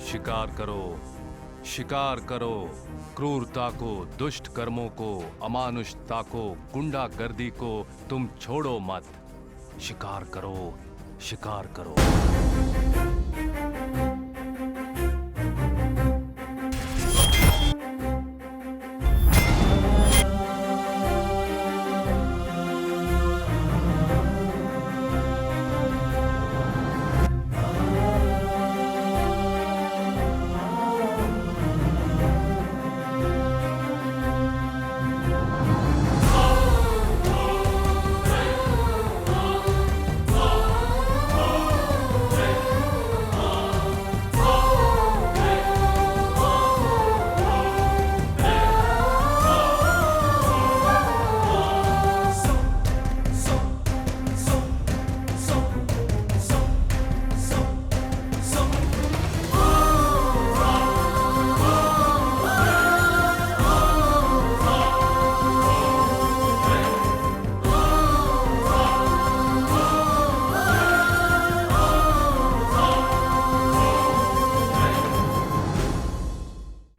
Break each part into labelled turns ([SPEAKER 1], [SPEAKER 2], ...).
[SPEAKER 1] शिकार करो, शिकार करो, क्रूरता को, दुष्ट कर्मों को, अमानुषता को, गुंडागर्दी को तुम छोड़ो मत। शिकार करो, शिकार करो।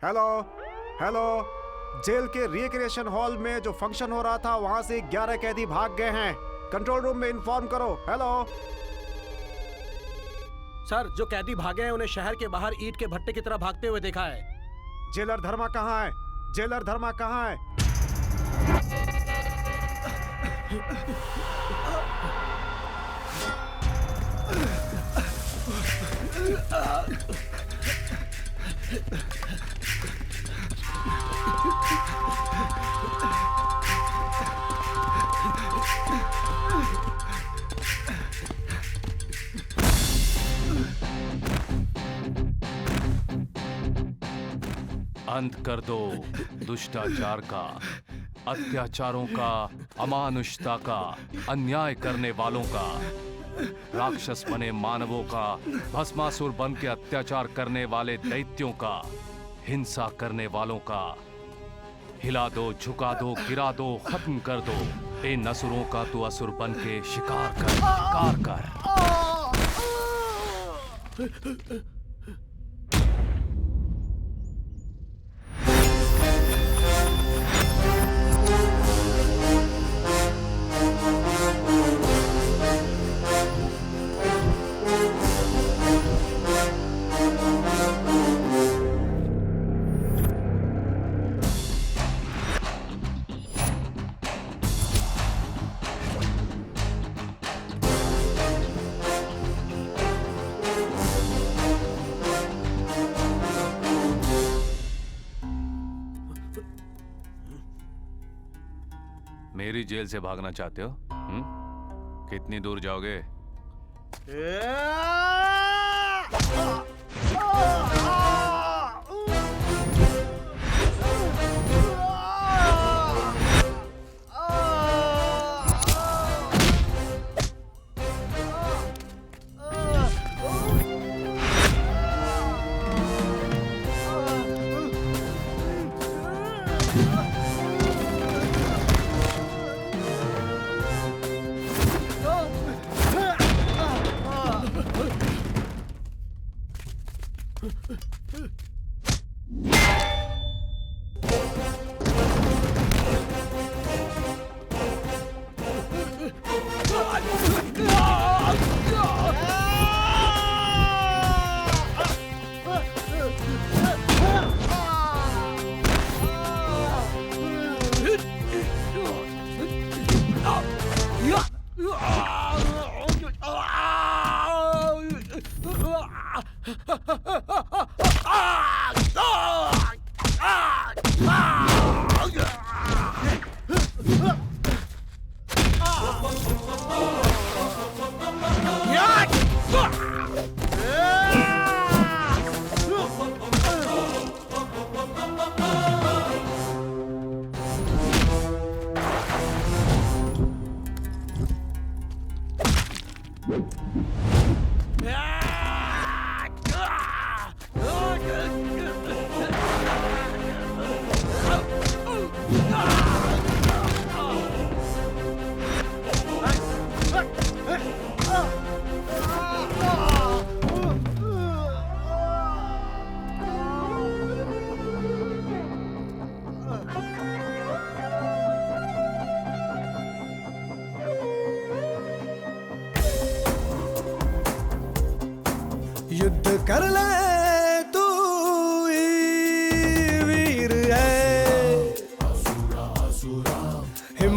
[SPEAKER 2] हेलो हेलो, जेल के रिक्रिएशन हॉल में जो फंक्शन हो रहा था वहां से 11 कैदी भाग गए हैं। कंट्रोल रूम में इन्फॉर्म करो। हेलो
[SPEAKER 3] सर, जो कैदी भागे हैं उन्हें शहर के बाहर ईंट के भट्टे की तरह भागते हुए देखा है।
[SPEAKER 2] जेलर धर्मा कहाँ है? जेलर धर्मा कहाँ है?
[SPEAKER 1] अंत कर दो दुष्टाचार का, अत्याचारों का, अमानुषता का, अन्याय करने वालों का, राक्षस बने मानवों का, भस्मासुर बन के अत्याचार करने वाले दैत्यों का, हिंसा करने वालों का। हिला दो, झुका दो, गिरा दो, खत्म कर दो। इन असुरों का तू असुर बन के शिकार कर, शिकार कर। मेरी जेल से भागना चाहते हो? कितनी दूर जाओगे?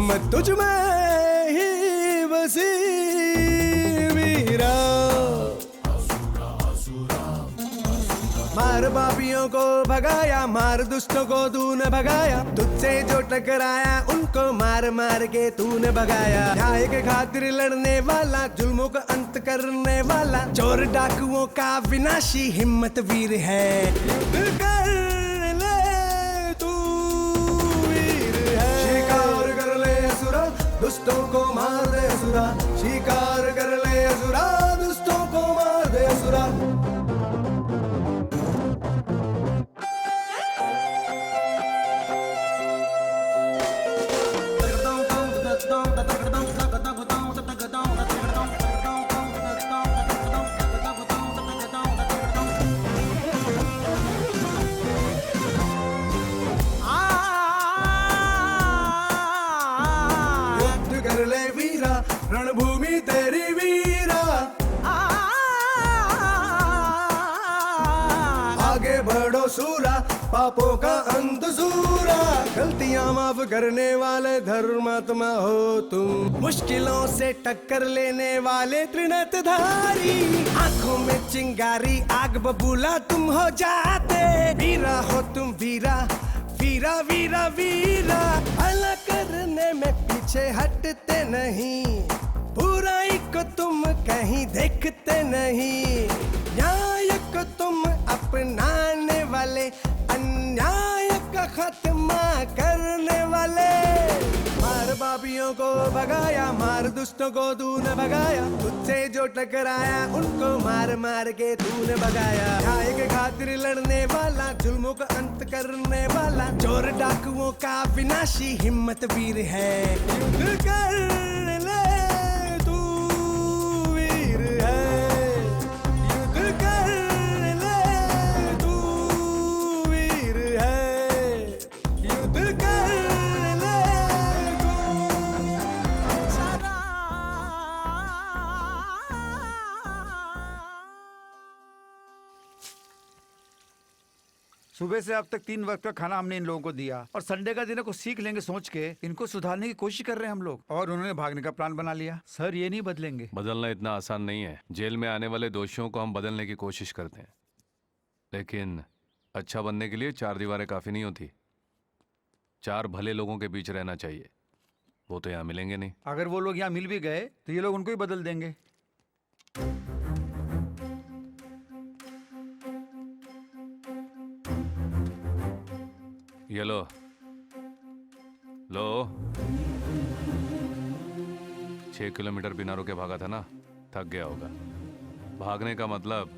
[SPEAKER 4] हिम्मत तुझ में ही बसी वीरा। मार पापियों को भगाया, मार दुष्टों को तूने भगाया, तुझसे जो टकराया उनको मार मार के तूने भगाया। न्याय के खातिर लड़ने वाला, जुल्मों का अंत करने वाला, चोर डाकुओं का विनाशी हिम्मत वीर है। युद्ध कर ले तू वीर है। शिकार कर ले असुरा, दुष्टों को मार दे असुरा। शिकार कर ले असुरा, दुष्टों को मार दे असुरा। रणभूमि तेरी वीरा, आगे बढ़ो सूरा, पापों का अंत सूरा। गलतियां माफ करने वाले धर्मात्मा हो तुम, मुश्किलों से टक्कर लेने वाले त्रिनेत्रधारी। आंखों में चिंगारी, आग बबूला तुम हो जाते। वीरा हो तुम वीरा, वीरा वीरा वीरा। भला करने में पीछे हटते नहीं, बुराई को तुम कहीं देखते नहीं। न्याय को तुम अपनाने वाले, अन्याय का खात्मा करने वाले। मार पापियों को भगाया, मार दुष्टों को तूने भगाया, तुझसे जो टकराया उनको मार मार के तूने भगाया। न्याय के खातिर लड़ने वाला, जुल्मों का अंत करने वाला, चोर डाकुओं का विनाशी हिम्मत वीर है। युद्ध कर ले तू वीर है। युद्ध कर ले तू वीर है। युद्ध कर ले तू सदा।
[SPEAKER 5] सुबह से अब तक 3 वक्त का खाना हमने इन लोगों को दिया और संडे का दिन है, कुछ सीख लेंगे सोच के इनको सुधारने की कोशिश कर रहे हैं हम लोग, और उन्होंने भागने का प्लान बना लिया। सर ये नहीं बदलेंगे।
[SPEAKER 1] बदलना इतना आसान नहीं है। जेल में आने वाले दोषियों को हम बदलने की कोशिश करते हैं, लेकिन अच्छा बनने के लिए 4 दीवारें काफी नहीं होती। 4 भले लोगों के बीच रहना चाहिए। वो तो यहाँ मिलेंगे नहीं।
[SPEAKER 5] अगर वो लोग यहाँ मिल भी गए तो ये लोग उनको ही बदल देंगे।
[SPEAKER 1] ये लो लो। 6 किलोमीटर बिना रुके भागा था ना, थक गया होगा। भागने का मतलब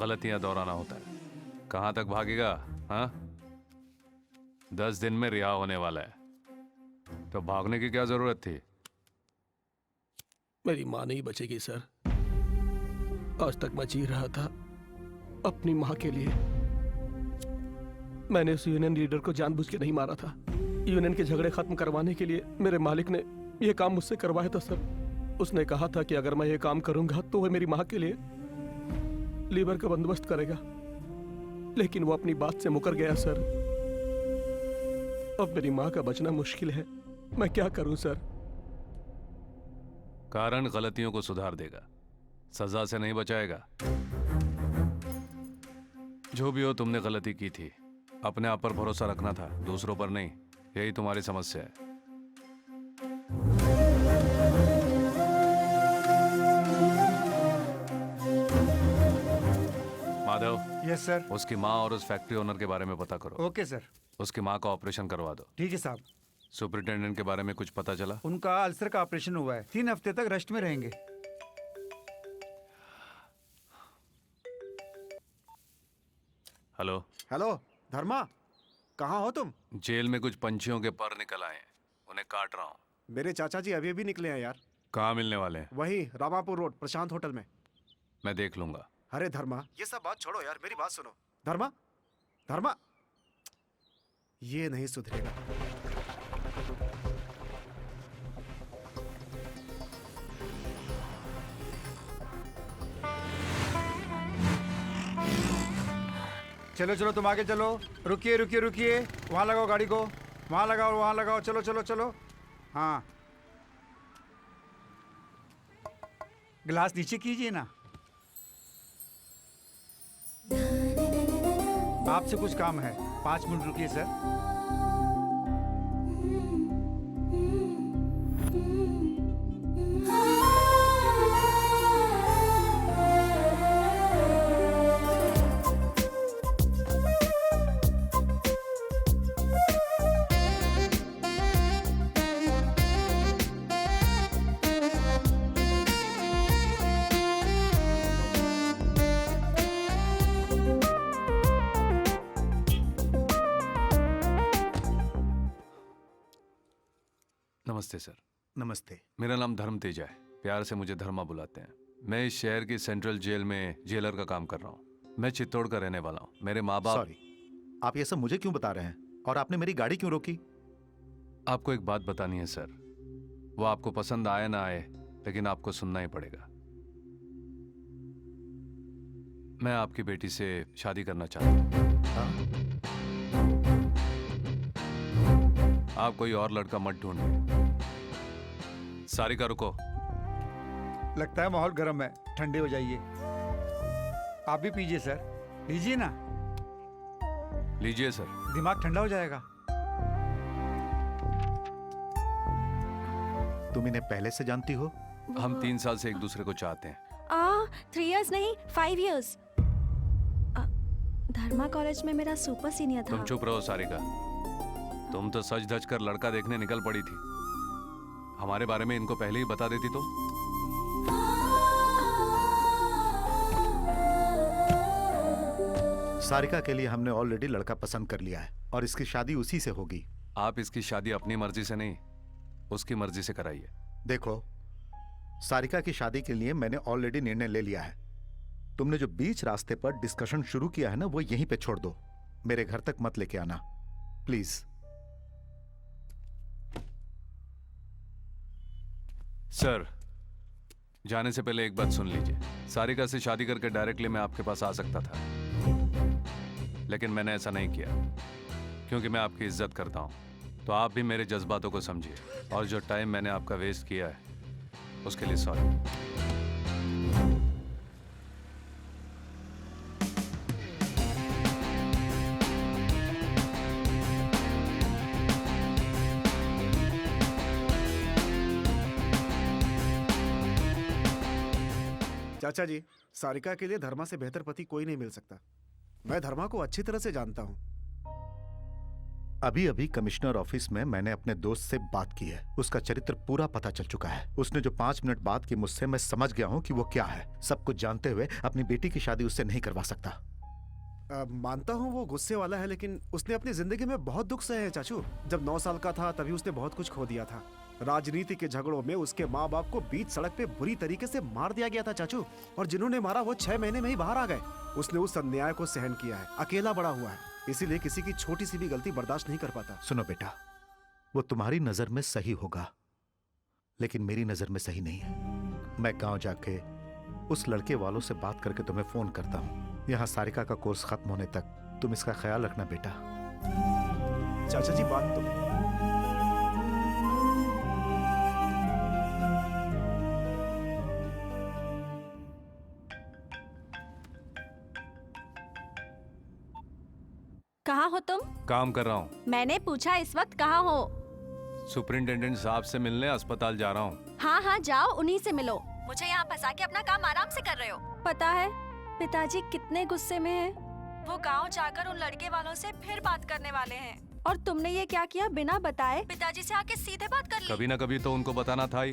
[SPEAKER 1] गलतियां दोहराना होता है। कहां तक भागेगा? हाँ, 10 दिन में रिहा होने वाला है, तो भागने की क्या जरूरत थी?
[SPEAKER 3] मेरी माँ नहीं बचेगी सर। आज तक मैं जी रहा था अपनी माँ के लिए। मैंने उस यूनियन लीडर को जानबूझ के नहीं मारा था। यूनियन के झगड़े खत्म करवाने के लिए मेरे मालिक ने यह काम मुझसे करवाया था सर। उसने कहा था कि अगर मैं ये काम करूंगा तो वह मेरी माँ के लिए लीवर का बंदोबस्त करेगा, लेकिन वो अपनी बात से मुकर गया सर। अब मेरी माँ का बचना मुश्किल है। मैं क्या करूं सर?
[SPEAKER 1] कारण गलतियों को सुधार देगा, सजा से नहीं बचाएगा। जो भी हो, तुमने गलती की थी। अपने आप पर भरोसा रखना था, दूसरों पर नहीं। यही तुम्हारी समस्या है। माधव।
[SPEAKER 5] Yes sir.
[SPEAKER 1] उसकी माँ और उस फैक्ट्री ओनर के बारे में पता करो।
[SPEAKER 5] Okay sir.
[SPEAKER 1] उसकी माँ का ऑपरेशन करवा दो।
[SPEAKER 5] ठीक है साहब।
[SPEAKER 1] सुपरिटेंडेंट के बारे में कुछ पता चला?
[SPEAKER 5] उनका अल्सर का ऑपरेशन हुआ है, 3 हफ्ते तक रेस्ट में रहेंगे।
[SPEAKER 1] हेलो।
[SPEAKER 2] हेलो धर्मा, कहाँ हो तुम?
[SPEAKER 1] जेल में कुछ पंछियों के पर निकल आए हैं, उन्हें काट रहा हूँ।
[SPEAKER 2] मेरे चाचा जी अभी भी निकले हैं यार।
[SPEAKER 1] कहाँ मिलने वाले हैं?
[SPEAKER 2] वही रामापुर रोड प्रशांत होटल में।
[SPEAKER 1] मैं देख लूंगा।
[SPEAKER 2] अरे धर्मा, ये सब बात छोड़ो यार, मेरी बात सुनो। धर्मा, धर्मा, ये नहीं सुधरेगा।
[SPEAKER 5] चलो चलो तुम आगे चलो। रुकिए रुकिए रुकिए, वहाँ लगाओ गाड़ी को, वहाँ लगाओ, वहाँ लगाओ। चलो चलो चलो। हाँ, गिलास नीचे कीजिए ना। आपसे कुछ काम है, 5 मिनट रुकिए सर।
[SPEAKER 1] नमस्ते सर।
[SPEAKER 2] नमस्ते।
[SPEAKER 1] मेरा नाम धर्म तेजा है, प्यार से मुझे धर्मा बुलाते हैं। मैं इस शहर की सेंट्रल जेल में जेलर का काम कर रहा हूँ। मैं चित्तौड़ का रहने वाला हूँ। मेरे माँ बाप।
[SPEAKER 6] सॉरी, आप ये सब मुझे क्यों बता रहे हैं? और आपने मेरी गाड़ी क्यों रोकी?
[SPEAKER 1] आपको एक बात बतानी है सर, वो आपको पसंद आए ना आए, लेकिन आपको सुनना ही पड़ेगा। मैं आपकी बेटी से शादी करना चाहता हूँ। आप कोई और लड़का मत ढूंढिए। सारिका रुको।
[SPEAKER 5] लगता है माहौल गर्म है, ठंडे हो जाइए। आप भी पीजिए सर, लीजिए ना,
[SPEAKER 1] लीजिए सर।
[SPEAKER 5] दिमाग ठंडा हो जाएगा।
[SPEAKER 6] तुम इन्हें पहले से जानती हो?
[SPEAKER 1] हम 3 साल से एक दूसरे को चाहते हैं।
[SPEAKER 7] 3 इयर्स नहीं, 5 इयर्स। धर्मा कॉलेज में मेरा सुपर सीनियर था।
[SPEAKER 1] तुम चुप रहो सारिका। तुम तो सच धज कर लड़का देखने निकल पड़ी थी। हमारे बारे में इनको पहले ही बता देती तो।
[SPEAKER 6] सारिका के लिए हमने ऑलरेडी लड़का पसंद कर लिया है और इसकी शादी उसी से होगी।
[SPEAKER 1] आप इसकी शादी अपनी मर्जी से नहीं, उसकी मर्जी से कराइए।
[SPEAKER 6] देखो, सारिका की शादी के लिए मैंने ऑलरेडी निर्णय ले लिया है। तुमने जो बीच रास्ते पर डिस्कशन शुरू किया है ना, वो यहीं पे छोड़ दो। मेरे घर तक मत लेके आना, प्लीज।
[SPEAKER 1] सर, जाने से पहले एक बात सुन लीजिए। सारिका से शादी करके डायरेक्टली मैं आपके पास आ सकता था, लेकिन मैंने ऐसा नहीं किया क्योंकि मैं आपकी इज्जत करता हूं। तो आप भी मेरे जज्बातों को समझिए, और जो टाइम मैंने आपका वेस्ट किया है उसके लिए सॉरी।
[SPEAKER 2] चाचा जी, सारिका के लिए धर्मा से बेहतर पति कोई नहीं मिल सकता। मैं धर्मा को अच्छी तरह से जानता हूँ।
[SPEAKER 6] अभी अभी कमिश्नर ऑफिस में मैंने अपने दोस्त से बात की है। उसका चरित्र पूरा पता चल चुका है। उसने जो 5 मिनट बात की मुझसे, मैं समझ गया हूँ कि वो क्या है। सब कुछ जानते हुए अपनी बेटी की शादी उससे नहीं करवा सकता।
[SPEAKER 2] मानता हूँ वो गुस्से वाला है, लेकिन उसने अपनी जिंदगी में बहुत दुख सहे हैं चाचू। जब 9 साल का था तभी उसने बहुत कुछ खो दिया था। राजनीति के झगड़ों में उसके माँ बाप को बीच सड़क पे बुरी तरीके से मार दिया गया था चाचू, और जिन्होंने मारा वो 6 महीने में ही बाहर आ गए। उसने उस अन्याय को सहन किया है, अकेला बड़ा हुआ है, इसीलिए किसी की छोटी सी भी गलती बर्दाश्त नहीं कर पाता।
[SPEAKER 6] सुनो बेटा, वो तुम्हारी नजर में सही होगा, लेकिन मेरी नजर में सही नहीं है। मैं गांव जाके उस लड़के वालों से बात करके तुम्हें फोन करता हूँ। यहाँ सारिका का कोर्स खत्म होने तक तुम इसका ख्याल रखना बेटा।
[SPEAKER 2] चाचा जी, बात तो
[SPEAKER 7] कहाँ हो तुम?
[SPEAKER 1] काम कर रहा हूँ।
[SPEAKER 7] मैंने पूछा इस वक्त कहाँ हो?
[SPEAKER 1] सुपरिंटेंडेंट साहब से मिलने अस्पताल जा रहा हूँ।
[SPEAKER 7] हाँ हाँ जाओ, उन्हीं से मिलो। मुझे यहाँ फंसा के अपना काम आराम से कर रहे हो। पता है पिताजी कितने गुस्से में हैं। वो गांव जाकर उन लड़के वालों से फिर बात करने वाले हैं, और तुमने ये क्या किया? बिना बताए पिताजी से आके सीधे बात कर ली।
[SPEAKER 1] कभी ना कभी तो उनको बताना था ही।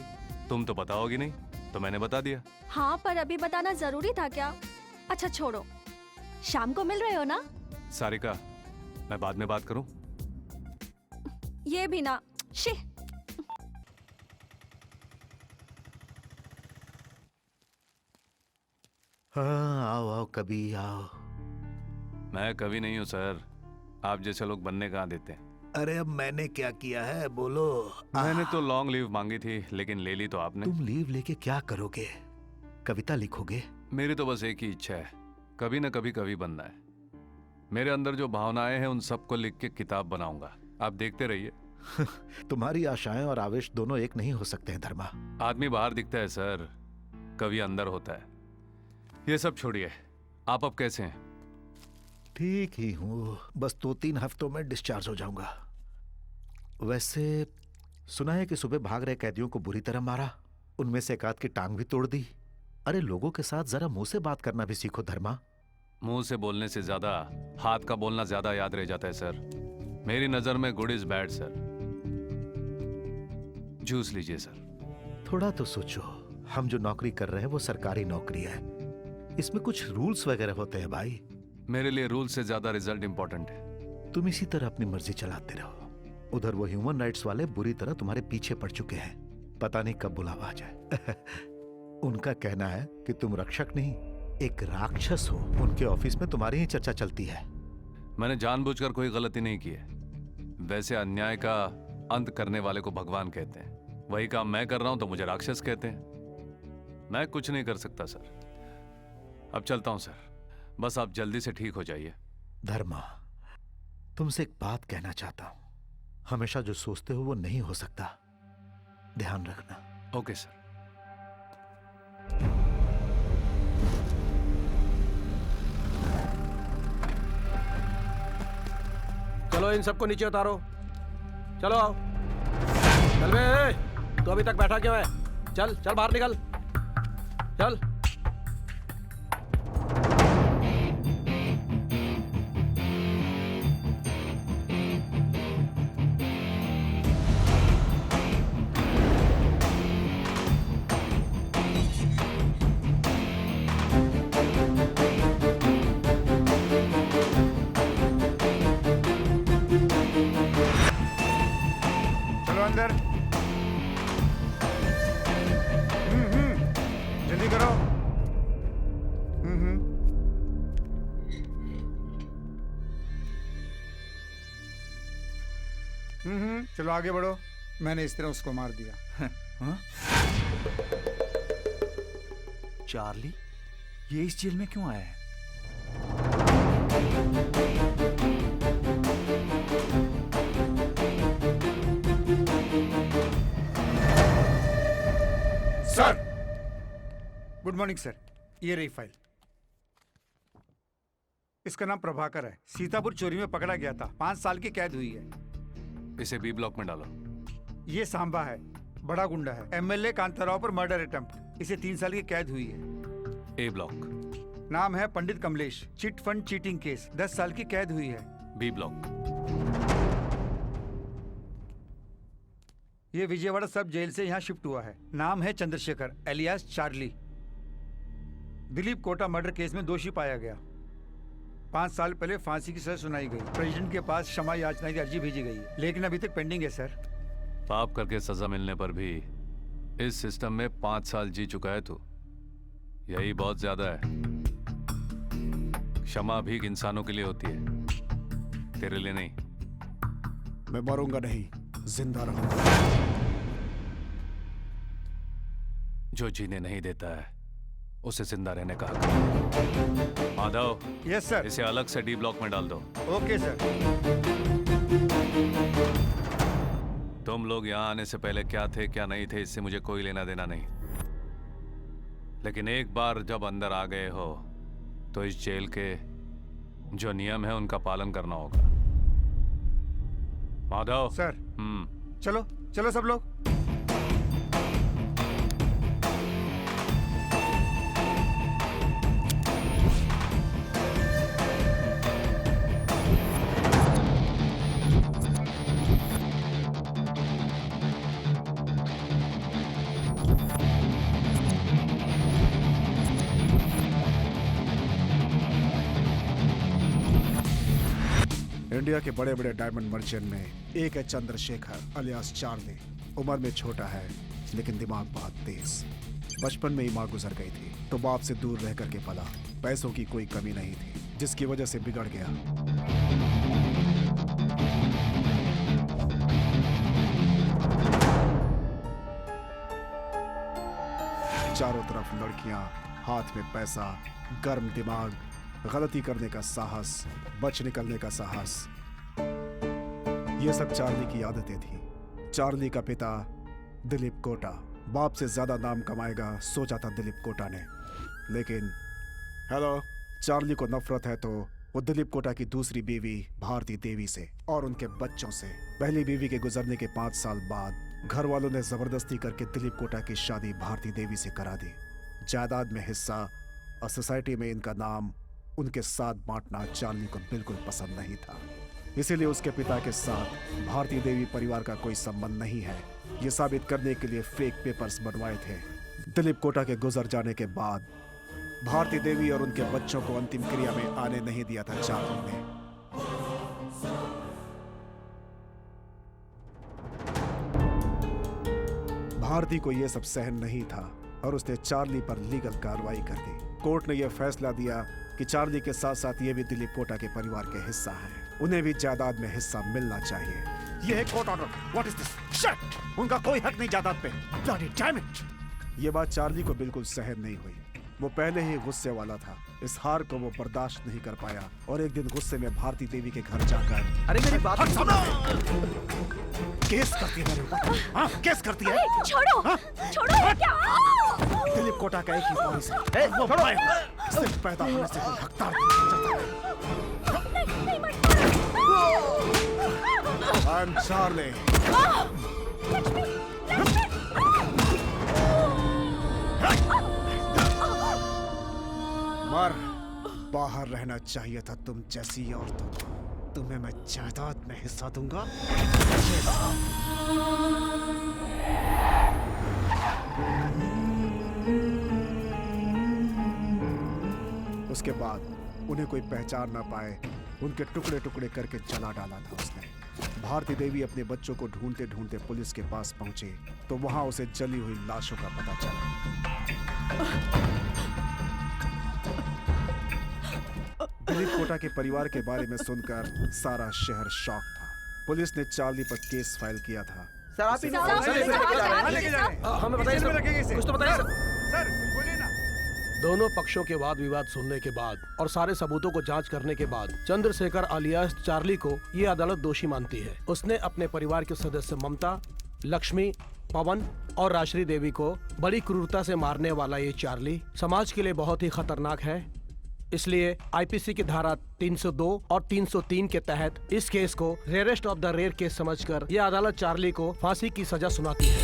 [SPEAKER 1] तुम तो बताओगी नहीं, तो मैंने बता दिया।
[SPEAKER 7] हाँ, पर अभी बताना जरूरी था क्या? अच्छा छोड़ो, शाम को मिल रहे हो ना?
[SPEAKER 1] सारिका, मैं बाद में बात करूं?
[SPEAKER 7] ये भी ना। शी।
[SPEAKER 6] हाँ, आओ आओ, कभी आओ।
[SPEAKER 1] मैं कभी नहीं हूँ सर, आप जैसे लोग बनने कहाँ देते हैं।
[SPEAKER 6] अरे अब मैंने क्या किया है, बोलो।
[SPEAKER 1] मैंने तो लॉन्ग लीव मांगी थी, लेकिन ले ली तो आपने।
[SPEAKER 6] तुम लीव लेके क्या करोगे? कविता लिखोगे?
[SPEAKER 1] मेरी तो बस एक ही इच्छा है, कभी ना कभी कवि बनना है। मेरे अंदर जो भावनाएं हैं उन सबको लिख के किताब बनाऊंगा। आप देखते रहिए,
[SPEAKER 6] तुम्हारी आशाएं और आवेश दोनों एक नहीं हो सकते हैं धर्मा।
[SPEAKER 1] आदमी बाहर दिखता है सर, कभी अंदर होता है। ये सब छोड़िए, आप अब कैसे हैं?
[SPEAKER 6] ठीक ही हूँ, बस 2-3 हफ्तों में डिस्चार्ज हो जाऊंगा। वैसे सुना है कि सुबह भाग रहे कैदियों को बुरी तरह मारा, उनमें से एक आध की टांग भी तोड़ दी। अरे लोगों के साथ जरा मुंह से बात करना भी सीखो धर्मा।
[SPEAKER 1] मुंह से बोलने से ज्यादा हाथ का बोलना ज्यादा याद रह जाता है सर। मेरी नजर में good is bad sir. Juice लीजिए सर।
[SPEAKER 6] थोड़ा तो सोचो, हम जो नौकरी कर रहे हैं वो सरकारी नौकरी है, इसमें कुछ रूल्स वगैरह होते हैं भाई।
[SPEAKER 1] मेरे लिए रूल से ज्यादा रिजल्ट इंपॉर्टेंट है।
[SPEAKER 6] तुम इसी तरह अपनी मर्जी चलाते रहो। उधर वो ह्यूमन राइट्स वाले बुरी तरह तुम्हारे पीछे पड़ चुके हैं, पता नहीं कब बुलावा आ जाए। उनका कहना है कि तुम रक्षक नहीं, एक राक्षस हो। उनके ऑफिस में तुम्हारी ही चर्चा चलती है।
[SPEAKER 1] मैंने जानबूझकर कोई गलती नहीं की है। वैसे अन्याय का अंत करने वाले को भगवान कहते हैं, वही काम मैं कर रहा हूं तो मुझे राक्षस कहते हैं। मैं कुछ नहीं कर सकता सर। अब चलता हूं सर, बस आप जल्दी से ठीक हो जाइए।
[SPEAKER 6] धर्मा, तुमसे एक बात कहना चाहता हूं। हमेशा जो सोचते हो वो नहीं हो सकता, ध्यान रखना।
[SPEAKER 1] Okay sir.
[SPEAKER 3] चलो इन सबको नीचे उतारो। चलो आओ। चल बे, तू अभी तक बैठा क्यों है? चल चल बाहर निकल, चल।
[SPEAKER 5] चलो अंदर। जल्दी करो। चलो आगे बढ़ो। मैंने इस तरह उसको मार दिया।
[SPEAKER 8] चार्ली, ये इस जेल में क्यों आया है?
[SPEAKER 5] Sir, good morning sir. ये रही फाइल। इसका नाम प्रभाकर है, सीतापुर चोरी में पकड़ा गया था, 5 साल की कैद हुई है।
[SPEAKER 1] इसे बी ब्लॉक में डालो।
[SPEAKER 5] ये सांबा है, बड़ा गुंडा है, एमएलए कांताराव पर मर्डर अटेम्प्ट, इसे 3 साल की कैद हुई है।
[SPEAKER 1] A block.
[SPEAKER 5] नाम है Pandit Kamlesh, chit fund cheating case, 10 साल की कैद हुई है।
[SPEAKER 1] B block.
[SPEAKER 5] ये विजयवाड़ा सब जेल से यहाँ शिफ्ट हुआ है। नाम है Chandrashekhar alias Charlie. Dilip Kota murder case में दोषी पाया गया। 5 साल पहले फांसी की सजा सुनाई गई। प्रेसिडेंट के पास क्षमा याचना की अर्जी भेजी गई है, लेकिन अभी तक पेंडिंग है सर।
[SPEAKER 1] पाप करके सजा मिलने पर भी इस सिस्टम में 5 साल जी चुका है तू, यही बहुत ज्यादा है। क्षमा भी इंसानों के लिए होती है, तेरे लिए नहीं।
[SPEAKER 2] मैं मरूंगा नहीं, जिंदा रहूंगा।
[SPEAKER 1] जो जीने नहीं देता है उसे जिंदा रहने का हक है। Madhav,
[SPEAKER 5] yes sir.
[SPEAKER 1] इसे अलग से डी ब्लॉक में डाल दो।
[SPEAKER 5] Okay sir.
[SPEAKER 1] तुम लोग यहाँ आने से पहले क्या थे क्या नहीं थे इससे मुझे कोई लेना देना नहीं, लेकिन एक बार जब अंदर आ गए हो तो इस जेल के जो नियम है उनका पालन करना होगा। माधव
[SPEAKER 5] सर। चलो चलो सब लोग।
[SPEAKER 2] इंडिया के बड़े बड़े डायमंड मर्चेंट में एक है चंद्रशेखर अलियास चार्ली। उम्र में छोटा है लेकिन दिमाग बहुत तेज। बचपन में ही माँ गुजर गई थी तो बाप से दूर रह करके पला। पैसों की कोई कमी नहीं थी जिसकी वजह से बिगड़ गया। चारों तरफ लड़कियां, हाथ में पैसा, गर्म दिमाग, गलती करने का साहस, बच निकलने का साहस। ये सब चार्ली की आदतें थी। चार्ली का पिता दिलीप कोटा बाप से ज्यादा नाम कमाएगा सोचा था दिलीप कोटा ने, लेकिन हेलो, चार्ली को नफरत है तो वो दिलीप कोटा की दूसरी बीवी भारती देवी से और उनके बच्चों से। पहली बीवी के गुजरने के 5 साल बाद घर वालों ने जबरदस्ती करके दिलीप कोटा की शादी भारती देवी से करा दी। जायदाद में हिस्सा और सोसाइटी में इनका नाम उनके साथ बांटना चार्ली को बिल्कुल पसंद नहीं था। इसीलिए उसके पिता के साथ भारती देवी परिवार का कोई संबंध नहीं है, ये साबित करने के लिए फेक पेपर्स बनवाए थे। दिलीप कोटा के गुजर जाने के बाद भारती देवी और उनके बच्चों को अंतिम क्रिया में आने नहीं दिया था चार्ली ने। भारती को यह सब सहन नहीं था और उसने चार्ली पर लीगल कार्रवाई कर दी। कोर्ट ने यह फैसला दिया कि चार्ली के साथ साथ ये भी दिलीप कोटा के परिवार के हिस्सा हैं। उन्हें भी जायदाद में हिस्सा मिलना चाहिए।
[SPEAKER 9] ये है court order. What is this? Shit! उनका कोई हक नहीं जायदाद पे। Bloody damn it!
[SPEAKER 2] ये बात चार्ली को बिल्कुल सहन नहीं हुई। वो पहले ही गुस्से वाला था। इस हार को वो बर्दाश्त नहीं कर पाया और एक दिन गुस्से में भारती देवी के घर जाकर
[SPEAKER 3] अरे मेरी बात
[SPEAKER 9] केस करती है मेरे ऊपर। हाँ, केस करती है।
[SPEAKER 7] छोड़ो, छोड़ो ये क्या?
[SPEAKER 2] दिलीप कोटा का एक ही पॉइंट है, वो सिर्फ पैदा होने से कोई हकदार नहीं हो जाता है। I am Charlie. मर, बाहर रहना चाहिए था तुम जैसी औरतों को। तुम्हें मैं जायदाद में हिस्सा दूंगा। उसके बाद उन्हें कोई पहचान ना पाए उनके टुकड़े टुकड़े करके जला डाला था उसने। भारती देवी अपने बच्चों को ढूंढते ढूंढते पुलिस के पास पहुंचे तो वहां उसे जली हुई लाशों का पता चला। दिलीप कोटा के परिवार के बारे में सुनकर सारा शहर शॉक था। पुलिस ने चार्ली पर केस फाइल किया था।
[SPEAKER 3] सर आप ही हमें बताइए सर, कुछ तो बताइए सर।
[SPEAKER 5] सर कुछ बोलिए ना।
[SPEAKER 3] दोनों पक्षों के वाद विवाद सुनने के बाद और सारे सबूतों को जांच करने के बाद चंद्रशेखर अलियास चार्ली को ये अदालत दोषी मानती है। उसने अपने परिवार के सदस्य ममता, लक्ष्मी, पवन और राश्री देवी को बड़ी क्रूरता से मारने वाला ये चार्ली समाज के लिए बहुत ही खतरनाक है। इसलिए आईपीसी की धारा 302 और 303 के तहत इस केस को rarest of the rare case समझकर यह अदालत चार्ली को फांसी की सजा सुनाती है।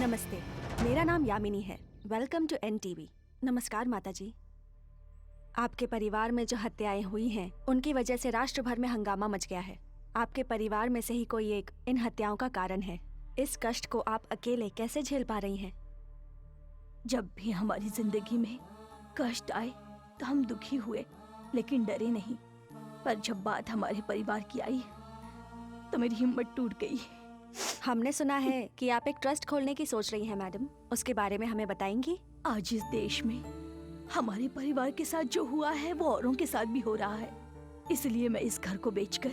[SPEAKER 7] नमस्ते, मेरा नाम यामिनी है। Welcome to NTV। नमस्कार माता जी। आपके परिवार में जो हत्याएं हुई हैं, उनकी वजह से राष्ट्र भर में हंगामा मच गया है। आपके परिवार में से ही कोई एक इन हत्याओं का कारण है। इस कष्ट को आप अकेले कैसे झेल पा रही हैं?
[SPEAKER 10] जब भी हमारी जिंदगी में कष्ट आए तो हम दुखी हुए, लेकिन डरे नहीं। पर जब बात हमारे परिवार की आई तो मेरी हिम्मत टूट गई।
[SPEAKER 7] हमने सुना है कि आप एक ट्रस्ट खोलने की सोच रही हैं मैडम, उसके बारे में हमें बताएंगी?
[SPEAKER 10] आज इस देश में हमारे परिवार के साथ जो हुआ है वो औरों के साथ भी हो रहा है। इसलिए मैं इस घर को बेचकर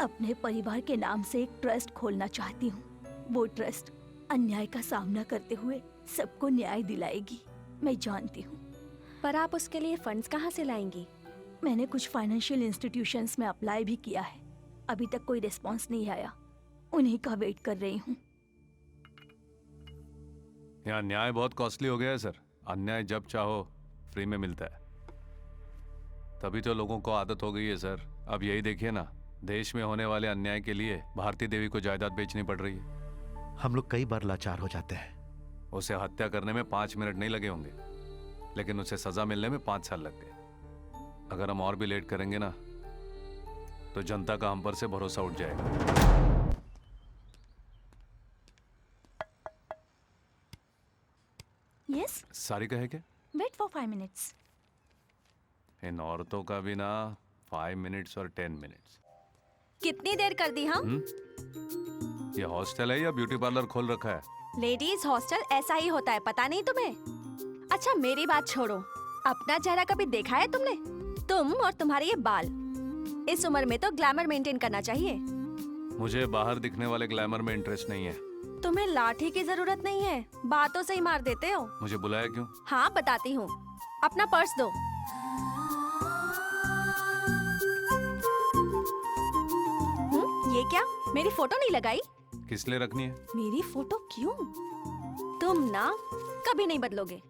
[SPEAKER 10] अपने परिवार के नाम से एक ट्रस्ट खोलना चाहती हूँ। वो ट्रस्ट अन्याय का सामना करते हुए सबको न्याय दिलाएगी, मैं जानती हूँ।
[SPEAKER 7] पर आप उसके लिए फंड्स कहाँ से लाएंगी?
[SPEAKER 10] मैंने कुछ फाइनेंशियल इंस्टीट्यूशंस में अप्लाई भी किया है, अभी तक कोई रिस्पॉन्स नहीं आया। उन्हीं का वेट कर रही हूँ।
[SPEAKER 1] यहाँ न्याय बहुत कॉस्टली हो गया है सर। अन्याय जब चाहो फ्री में मिलता है, तभी तो लोगों को आदत हो गई है सर। अब यही देखिए ना, देश में होने वाले अन्याय के लिए भारती देवी को जायदाद बेचनी पड़ रही है।
[SPEAKER 6] हम लोग कई बार लाचार हो जाते हैं।
[SPEAKER 1] उसे हत्या करने में 5 मिनट नहीं लगे होंगे, लेकिन उसे सजा मिलने में 5 साल लग गए। अगर हम और भी लेट करेंगे ना तो जनता का हम पर से भरोसा उठ जाएगा।
[SPEAKER 10] Yes?
[SPEAKER 1] सारी का है क्या?
[SPEAKER 10] Wait for 5 minutes.
[SPEAKER 1] इन औरतों का भी ना 5 मिनट्स और 10 मिनट्स।
[SPEAKER 7] कितनी देर कर दी हम?
[SPEAKER 1] ये हॉस्टल है या ब्यूटी पार्लर खोल रखा है?
[SPEAKER 7] लेडीज हॉस्टल ऐसा ही होता है, पता नहीं तुम्हें? अच्छा मेरी बात छोड़ो, अपना चेहरा कभी देखा है तुमने? तुम और तुम्हारे ये बाल, इस उम्र में तो ग्लैमर मेंटेन करना चाहिए।
[SPEAKER 1] मुझे बाहर दिखने वाले ग्लैमर में इंटरेस्ट नहीं है।
[SPEAKER 7] तुम्हें लाठी की जरूरत नहीं है, बातों से ही मार देते हो।
[SPEAKER 1] मुझे बुलाया क्यों?
[SPEAKER 7] हाँ बताती हूँ, अपना पर्स दो। ये क्या, मेरी फोटो नहीं लगाई?
[SPEAKER 1] किस लिए रखनी है?
[SPEAKER 7] मेरी फोटो क्यों? तुम ना कभी नहीं बदलोगे।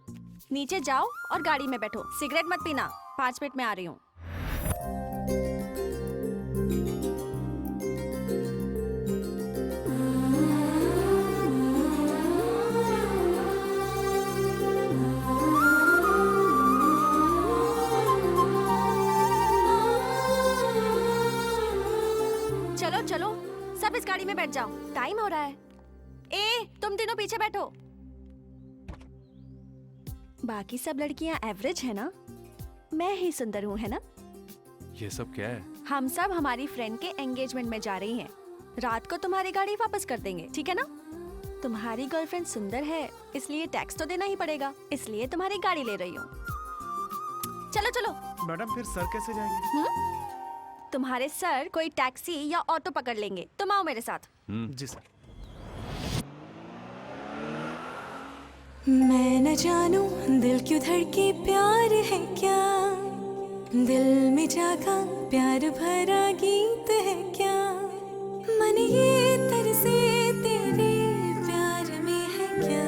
[SPEAKER 7] नीचे जाओ और गाड़ी में बैठो, सिगरेट मत पीना। 5 मिनट में आ रही हूँ। चलो चलो, सब इस गाड़ी में बैठ जाओ, टाइम हो रहा है। ए, तुम तीनों पीछे बैठो। बाकी सब लड़कियां एवरेज है ना, मैं ही सुंदर हूँ, है ना?
[SPEAKER 1] ये सब क्या है?
[SPEAKER 7] हम सब हमारी फ्रेंड के एंगेजमेंट में जा रही हैं। रात को तुम्हारी गाड़ी वापस कर देंगे, ठीक है ना? तुम्हारी गर्लफ्रेंड सुंदर है, इसलिए टैक्स तो देना ही पड़ेगा, इसलिए तुम्हारी गाड़ी ले रही हूँ। चलो चलो।
[SPEAKER 2] मैडम फिर सर कैसे जाएंगे?
[SPEAKER 7] तुम्हारे सर कोई टैक्सी या ऑटो पकड़ लेंगे, तुम आओ मेरे साथ।
[SPEAKER 2] जी सर।
[SPEAKER 11] मैं न जानू दिल क्यों धड़के, प्यार है क्या? दिल में जागा प्यार भरा गीत है क्या? मन ये तरसे तेरे प्यार में है क्या?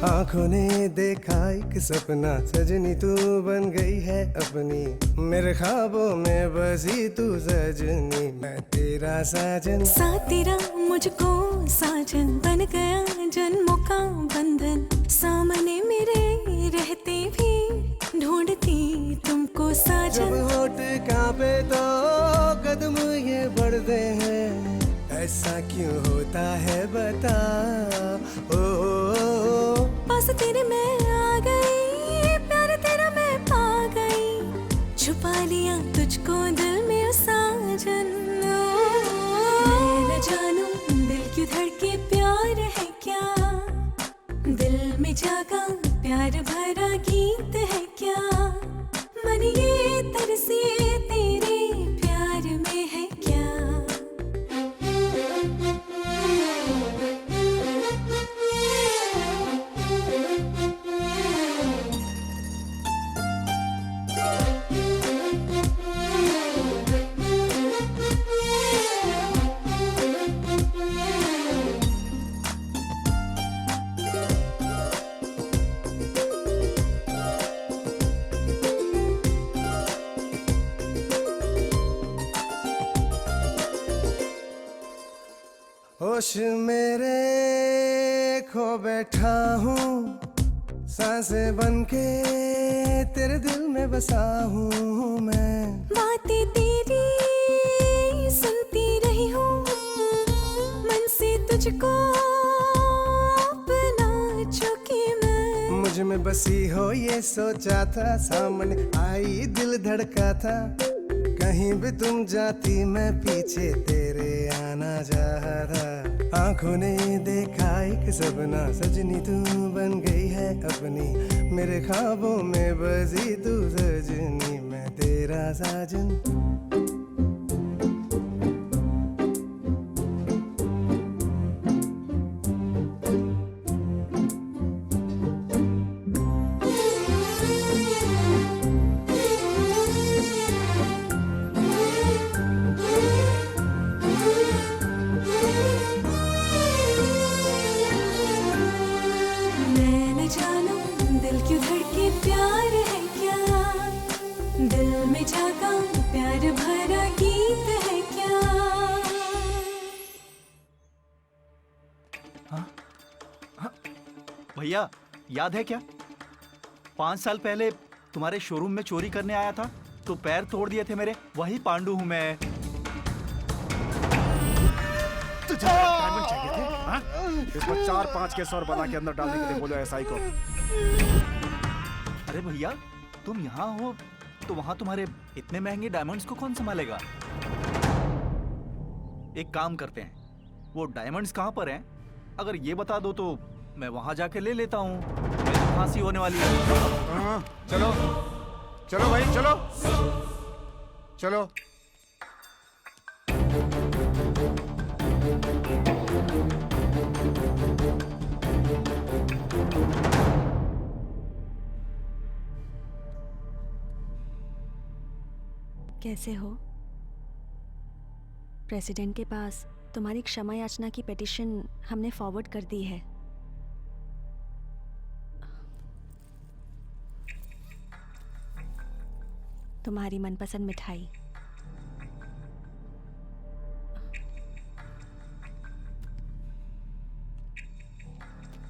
[SPEAKER 4] आंखों ने देखा एक सपना, सजनी तू बन गई है अपनी, मेरे ख्वाबों में बसी तू सजनी, मैं तेरा साजन।
[SPEAKER 11] साथ तेरा मुझको साजन बन गया, जन्मों का बंधन। सामने मेरे रहते भी ढूंढती तुमको साजन।
[SPEAKER 4] जब होठ कांपे तो कदम ये बढ़ते हैं, ऐसा क्यों होता है बता। ओ
[SPEAKER 11] पास तेरे मैं आ गई, प्यार तेरा मैं पा गई, छुपा लिया तुझको दिल में साजन। मैं न जानू दिल क्यों धड़के, प्यार है क्या? दिल में जागा प्यार भरा गीत है क्या? मन ये तरसे तेरे प्यार में है क्या?
[SPEAKER 4] होश मेरे खो बैठा हूँ, सांसें बनके तेरे दिल में बसा हूँ मैं।
[SPEAKER 11] बातें तेरी सुनती रही हूँ, मन से तुझको अपना चुकी मैं।
[SPEAKER 4] मुझ में बसी हो ये सोचा था, सामने आई दिल धड़का था, कहीं भी तुम जाती मैं पीछे तेरे आना चाहता। आंखों ने देखा एक सपना, सजनी तू बन गई है अपनी, मेरे ख्वाबों में बसी तू सजनी, मैं तेरा साजन।
[SPEAKER 8] भैया याद है क्या, 5 साल पहले तुम्हारे शोरूम में चोरी करने आया था तो पैर तोड़ दिए थे मेरे, वही पांडु हूँ मैं।
[SPEAKER 2] तुझे डायमंड चाहिए थे? हाँ? इसको 4-5 केस और बना के अंदर डालने के लिए बोलो एसआई को।
[SPEAKER 8] अरे भैया तुम यहाँ हो तो वहाँ तुम्हारे इतने महंगे डायमंड्स को कौन संभालेगा? एक काम करते हैं, वो डायमंड्स कहाँ पर हैं अगर ये बता दो तो मैं वहां जाके ले लेता हूँ। मेरी फांसी होने वाली है।
[SPEAKER 5] हाँ, चलो चलो भाई चलो चलो।
[SPEAKER 7] कैसे हो? प्रेसिडेंट के पास तुम्हारी क्षमा याचना की पिटीशन हमने फॉरवर्ड कर दी है। तुम्हारी मनपसंद मिठाई।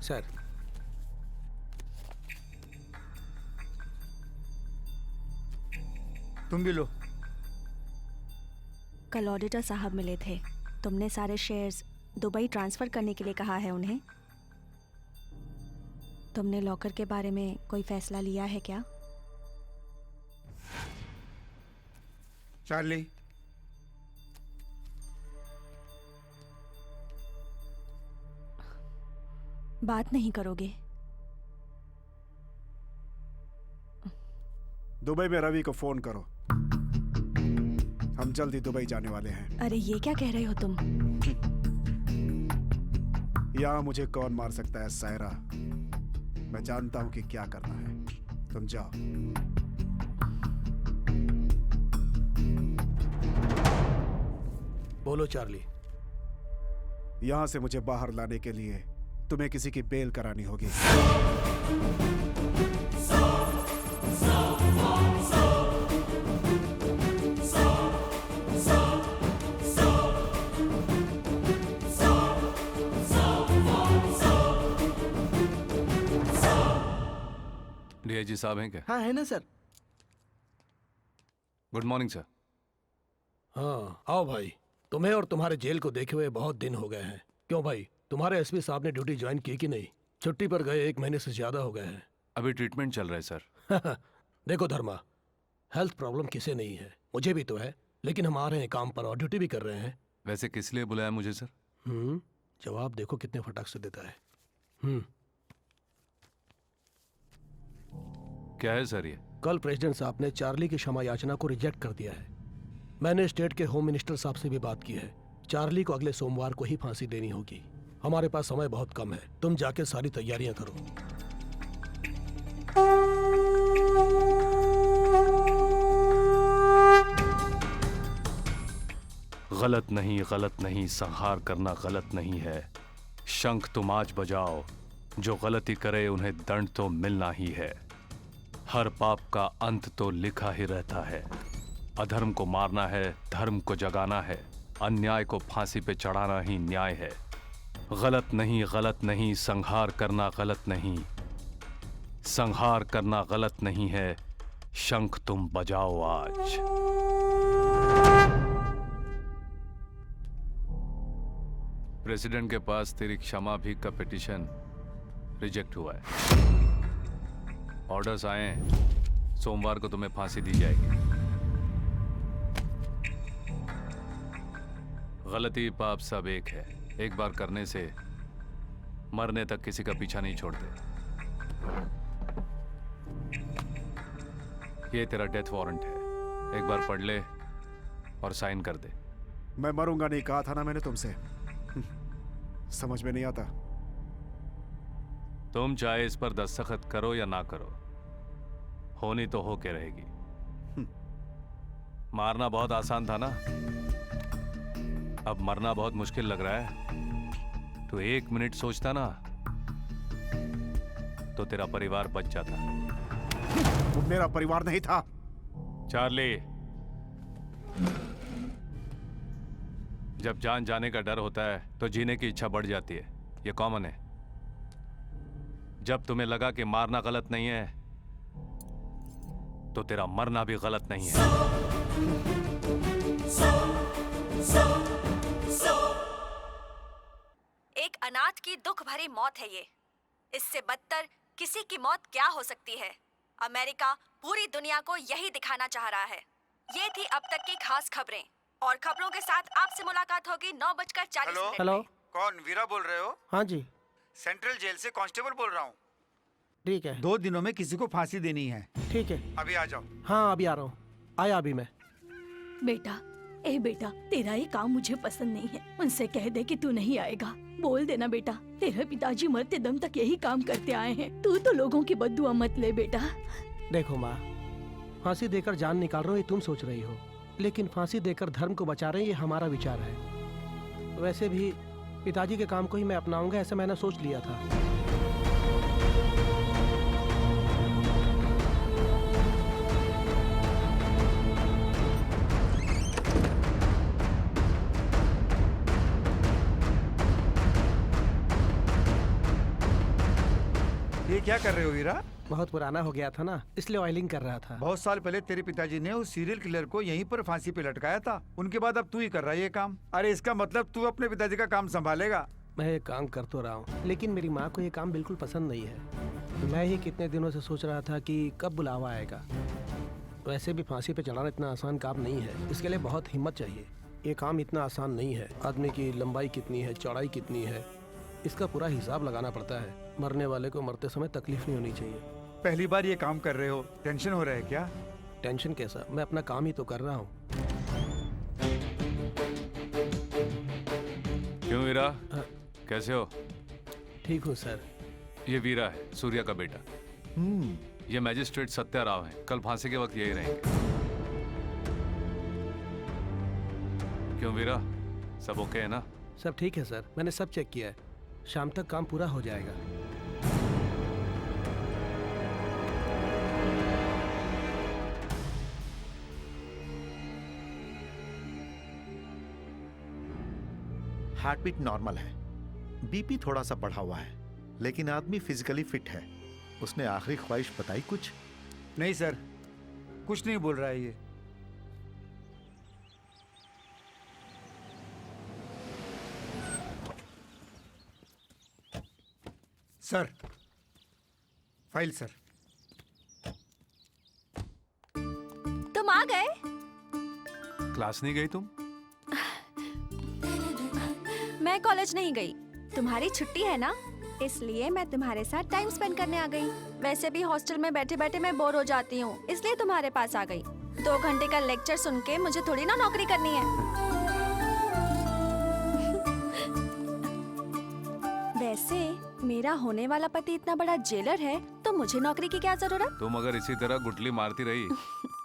[SPEAKER 3] सर,
[SPEAKER 5] तुम भी लो।
[SPEAKER 7] कल ऑडिटर साहब मिले थे। तुमने सारे शेयर्स दुबई ट्रांसफर करने के लिए कहा है उन्हें। तुमने लॉकर के बारे में कोई फैसला लिया है क्या?
[SPEAKER 5] चार्ली,
[SPEAKER 7] बात नहीं करोगे?
[SPEAKER 2] दुबई में रवि को फोन करो, हम जल्दी दुबई जाने वाले हैं।
[SPEAKER 7] अरे ये क्या कह रहे हो तुम?
[SPEAKER 2] यहाँ मुझे कौन मार सकता है सायरा, मैं जानता हूँ कि क्या करना है। तुम जाओ।
[SPEAKER 3] बोलो चार्ली।
[SPEAKER 2] यहाँ से मुझे बाहर लाने के लिए तुम्हें किसी की बेल करानी होगी।
[SPEAKER 1] डीआईजी साहब हैं क्या?
[SPEAKER 3] हाँ है ना सर।
[SPEAKER 1] Good morning sir.
[SPEAKER 3] हाँ आओ भाई। तुम्हें और तुम्हारे जेल को देखे हुए बहुत दिन हो गए हैं। क्यों भाई, तुम्हारे एसपी साहब ने ड्यूटी ज्वाइन की कि नहीं? छुट्टी पर गए 1 महीने से ज्यादा हो गए हैं।
[SPEAKER 1] अभी ट्रीटमेंट चल रहा है सर।
[SPEAKER 3] देखो धर्मा, हेल्थ प्रॉब्लम किसे नहीं है, मुझे भी तो है, लेकिन हम आ रहे हैं काम पर और ड्यूटी भी कर रहे हैं।
[SPEAKER 1] वैसे किस लिए बुलाया मुझे सर?
[SPEAKER 3] जवाब देखो कितने फटाक से देता है।
[SPEAKER 1] क्या है सर ये?
[SPEAKER 3] कल प्रेसिडेंट साहब ने चार्ली की क्षमा याचना को रिजेक्ट कर दिया है। मैंने स्टेट के होम मिनिस्टर साहब से भी बात की है। चार्ली को अगले सोमवार को ही फांसी देनी होगी। हमारे पास समय बहुत कम है, तुम जाके सारी तैयारियां करो।
[SPEAKER 1] गलत नहीं, संहार करना गलत नहीं है। शंख तुम आज बजाओ, जो गलती करे उन्हें दंड तो मिलना ही है। हर पाप का अंत तो लिखा ही रहता है। अधर्म को मारना है, धर्म को जगाना है, अन्याय को फांसी पे चढ़ाना ही न्याय है। गलत नहीं, संहार करना गलत नहीं, संहार करना गलत नहीं है। शंख तुम बजाओ आज। प्रेसिडेंट के पास तेरी क्षमा भी का पिटीशन रिजेक्ट हुआ है। ऑर्डर्स आए हैं, सोमवार को तुम्हें फांसी दी जाएगी। गलती पाप सब एक है, एक बार करने से मरने तक किसी का पीछा नहीं छोड़ते। ये तेरा डेथ वारंट है, एक बार पढ़ ले और साइन कर दे।
[SPEAKER 2] मैं मरूंगा नहीं कहा था ना मैंने तुमसे, समझ में नहीं आता।
[SPEAKER 1] तुम चाहे इस पर दस्तखत करो या ना करो, होनी तो हो के रहेगी। मारना बहुत आसान था ना, अब मरना बहुत मुश्किल लग रहा है। तो 1 मिनट सोचता ना तो तेरा परिवार बच जाता।
[SPEAKER 2] वो मेरा परिवार नहीं था।
[SPEAKER 1] चार्ली, जब जान जाने का डर होता है तो जीने की इच्छा बढ़ जाती है, ये कॉमन है। जब तुम्हें लगा कि मारना गलत नहीं है तो तेरा मरना भी गलत नहीं है।
[SPEAKER 7] एक अनाथ की दुख भरी मौत है ये। इससे बदतर किसी की मौत क्या हो सकती है? अमेरिका पूरी दुनिया को यही दिखाना चाह रहा है। ये थी अब तक की खास खबरें, और खबरों के साथ आपसे मुलाकात होगी 9:40
[SPEAKER 12] हेलो?
[SPEAKER 7] Minute
[SPEAKER 3] hello?
[SPEAKER 7] में।
[SPEAKER 5] कौन, वीरा बोल रहे हो?
[SPEAKER 3] हाँ जी,
[SPEAKER 5] सेंट्रल जेल से कांस्टेबल बोल रहा हूँ।
[SPEAKER 3] ठीक है
[SPEAKER 5] 2 दिनों में किसी को फांसी देनी है।
[SPEAKER 3] ठीक है।
[SPEAKER 5] अभी आ जाओ।
[SPEAKER 3] हाँ अभी आ रहा हूँ, आया अभी मैं।
[SPEAKER 10] बेटा, ए बेटा, तेरा ये काम मुझे पसंद नहीं है। उनसे कह दे कि तू नहीं आएगा। बोल देना बेटा, तेरे पिताजी मरते दम तक यही काम करते आए हैं। तू तो लोगों की बद्दुआ मत ले बेटा।
[SPEAKER 3] देखो माँ, फांसी देकर जान निकाल रहा हूँ ये तुम सोच रही हो, लेकिन फांसी देकर धर्म को बचा रहे हैं ये हमारा विचार है। वैसे भी पिताजी के काम को ही मैं अपनाऊंगा ऐसा मैंने सोच लिया था।
[SPEAKER 5] ये क्या कर रहे हो वीरा?
[SPEAKER 3] बहुत पुराना हो गया था ना, इसलिए ऑयलिंग कर रहा था।
[SPEAKER 5] बहुत साल पहले तेरे पिताजी ने उस सीरियल किलर को यहीं पर फांसी पे लटकाया था। उनके बाद अब तू ही कर रहा है ये काम। अरे इसका मतलब तू अपने पिताजी का काम संभालेगा।
[SPEAKER 3] मैं ये काम कर तो रहा हूँ, लेकिन मेरी माँ को ये काम बिल्कुल पसंद नहीं है। मैं ही कितने दिनों से सोच रहा था कि कब बुलावा आएगा। वैसे भी फांसी पे चढ़ाना इतना आसान काम नहीं है, इसके लिए बहुत हिम्मत चाहिए। ये काम इतना आसान नहीं है। आदमी की लंबाई कितनी है, चौड़ाई कितनी है, इसका पूरा हिसाब लगाना पड़ता है। मरने वाले को मरते समय तकलीफ नहीं होनी चाहिए।
[SPEAKER 5] पहली बार ये काम कर रहे हो, टेंशन हो रहा है क्या?
[SPEAKER 3] टेंशन कैसा, मैं अपना काम ही तो कर रहा हूँ।
[SPEAKER 1] क्यों वीरा, कैसे हो?
[SPEAKER 3] ठीक हूँ सर।
[SPEAKER 1] ये वीरा है, सूर्या का बेटा। ये मैजिस्ट्रेट सत्या राव है, कल फांसी के वक्त यही रहेंगे। क्यों वीरा, सब ओके है ना?
[SPEAKER 3] सब ठीक है सर, मैंने सब चेक किया है। शाम तक काम पूरा हो जाएगा।
[SPEAKER 6] हार्ट बीट नॉर्मल है, बीपी थोड़ा सा बढ़ा हुआ है, लेकिन आदमी फिजिकली फिट है। उसने आखिरी ख्वाहिश बताई कुछ?
[SPEAKER 5] नहीं सर, कुछ नहीं बोल रहा है ये। Sir, file sir.
[SPEAKER 7] तुम आ गए?
[SPEAKER 1] क्लास नहीं गई तुम?
[SPEAKER 7] मैं कॉलेज नहीं गई। तुम्हारी छुट्टी है ना, इसलिए मैं तुम्हारे साथ टाइम स्पेंड करने आ गई। वैसे भी हॉस्टल में बैठे बैठे मैं बोर हो जाती हूँ, इसलिए तुम्हारे पास आ गई। 2 घंटे का लेक्चर सुन के मुझे थोड़ी ना नौकरी करनी है। वैसे मेरा होने वाला पति इतना बड़ा जेलर है, तो मुझे नौकरी की क्या जरूरत?
[SPEAKER 1] तुम अगर इसी तरह गुटली मारती रही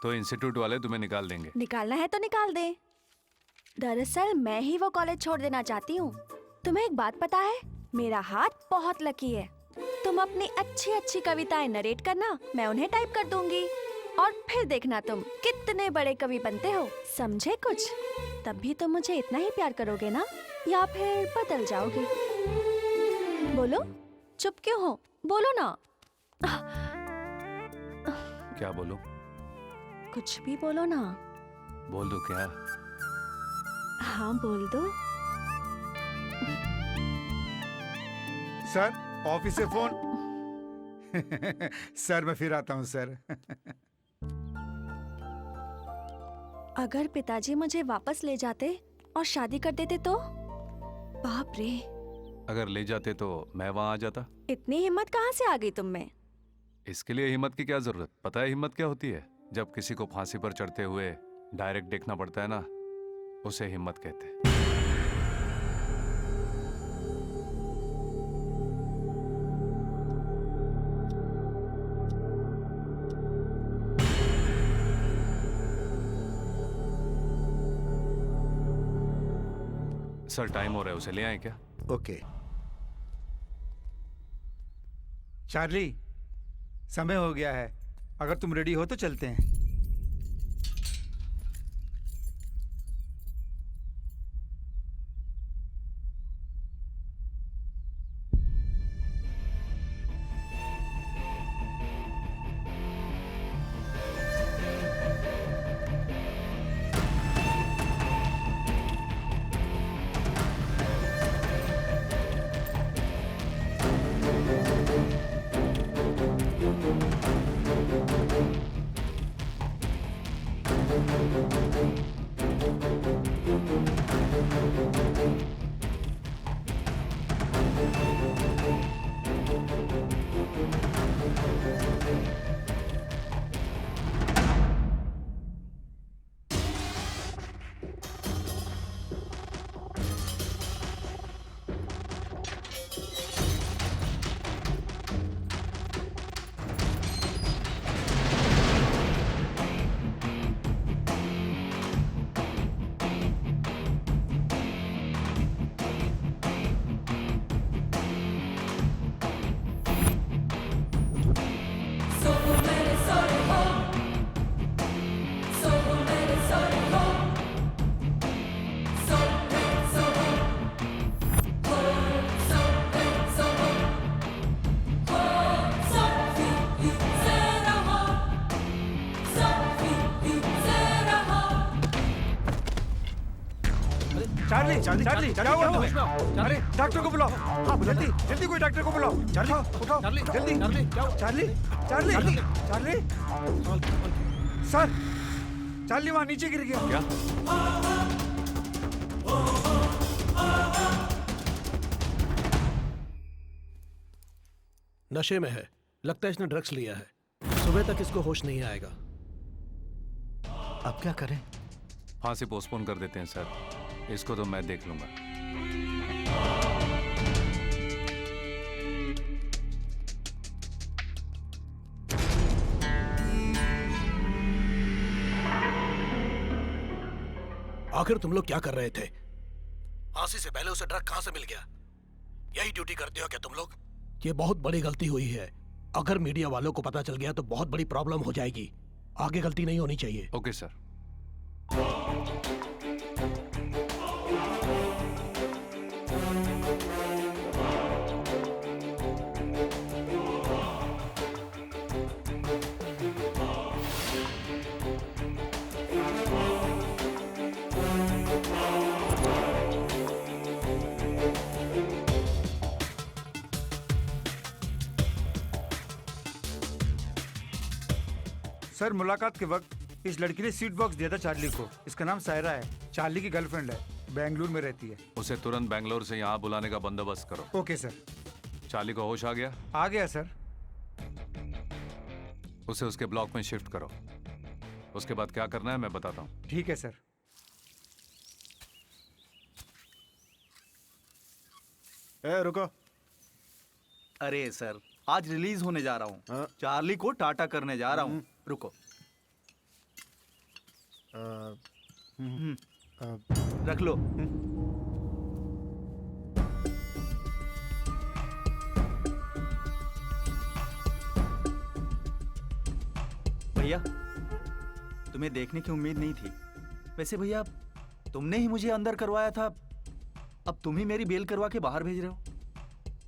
[SPEAKER 1] तो इंस्टीट्यूट वाले तुम्हें निकाल देंगे।
[SPEAKER 7] निकालना है तो निकाल दे। दरअसल मैं ही वो कॉलेज छोड़ देना चाहती हूँ। तुम्हें एक बात पता है, मेरा हाथ बहुत लकी है। तुम अपनी अच्छी अच्छी कविताएं नरेट करना, मैं उन्हें टाइप कर दूंगी, और फिर देखना तुम कितने बड़े कवि बनते हो। समझे कुछ? तब भी तुम मुझे इतना ही प्यार करोगे ना, या फिर बदल जाओगे? बोलो, चुप क्यों हो? बोलो ना।
[SPEAKER 1] क्या बोलूं?
[SPEAKER 7] कुछ भी बोलो ना।
[SPEAKER 1] बोल दो क्या?
[SPEAKER 7] हाँ बोल दो।
[SPEAKER 5] सर, ऑफिस से फोन। सर मैं फिर आता हूँ सर।
[SPEAKER 7] अगर पिताजी मुझे वापस ले जाते और शादी कर देते तो? बाप रे।
[SPEAKER 1] अगर ले जाते तो मैं वहां आ जाता।
[SPEAKER 7] इतनी हिम्मत कहाँ से आ गई तुम में?
[SPEAKER 1] इसके लिए हिम्मत की क्या जरूरत? पता है हिम्मत क्या होती है? जब किसी को फांसी पर चढ़ते हुए डायरेक्ट देखना पड़ता है ना, उसे हिम्मत कहते हैं। सर टाइम हो रहा है, उसे ले आए क्या?
[SPEAKER 6] ओके।
[SPEAKER 5] चार्ली, समय हो गया है। अगर तुम रेडी हो तो चलते हैं। चार्ली
[SPEAKER 2] चार्ली,
[SPEAKER 5] चार्ली क्या हुआ तुम्हें? अरे डॉक्टर को बुलाओ। हाँ जल्दी जल्दी कोई डॉक्टर को बुलाओ।
[SPEAKER 2] चार्ली,
[SPEAKER 5] उठाओ
[SPEAKER 3] चार्ली,
[SPEAKER 5] जल्दी।
[SPEAKER 3] चार्ली, क्या हुआ?
[SPEAKER 5] Charlie Charlie Charlie sir, Charlie वहाँ नीचे गिर गया।
[SPEAKER 1] क्या?
[SPEAKER 3] नशे में है, लगता है इसने ड्रग्स लिया है। सुबह तक इसको होश नहीं आएगा।
[SPEAKER 6] अब क्या करें?
[SPEAKER 1] फांसी पोस्टपोन कर देते हैं सर, इसको तो मैं देख लूंगा।
[SPEAKER 3] आखिर तुम लोग क्या कर रहे थे? फांसी से पहले उसे ड्रग कहां से मिल गया? यही ड्यूटी करते हो क्या तुम लोग? ये बहुत बड़ी गलती हुई है। अगर मीडिया वालों को पता चल गया तो बहुत बड़ी प्रॉब्लम हो जाएगी। आगे गलती नहीं होनी चाहिए।
[SPEAKER 1] Okay sir.
[SPEAKER 5] सर मुलाकात के वक्त इस लड़की ने स्वीट बॉक्स दिया था चार्ली को। इसका नाम सायरा है, चार्ली की गर्लफ्रेंड है, बेंगलुरु में रहती है।
[SPEAKER 1] उसे तुरंत बेंगलोर से यहाँ बुलाने का बंदोबस्त करो।
[SPEAKER 5] Okay sir.
[SPEAKER 1] चार्ली को होश आ गया?
[SPEAKER 5] आ गया सर।
[SPEAKER 1] उसे उसके ब्लॉक में शिफ्ट करो। उसके बाद क्या करना है मैं बताता हूँ।
[SPEAKER 5] ठीक है सर।
[SPEAKER 2] ए रुको।
[SPEAKER 8] अरे सर, आज रिलीज होने जा रहा हूँ।
[SPEAKER 2] हाँ?
[SPEAKER 8] चार्ली को टाटा करने जा रहा हूँ। रुको, रख लो। भैया, तुम्हें देखने की उम्मीद नहीं थी। वैसे भैया, तुमने ही मुझे अंदर करवाया था, अब तुम ही मेरी बेल करवा के बाहर भेज रहे हो।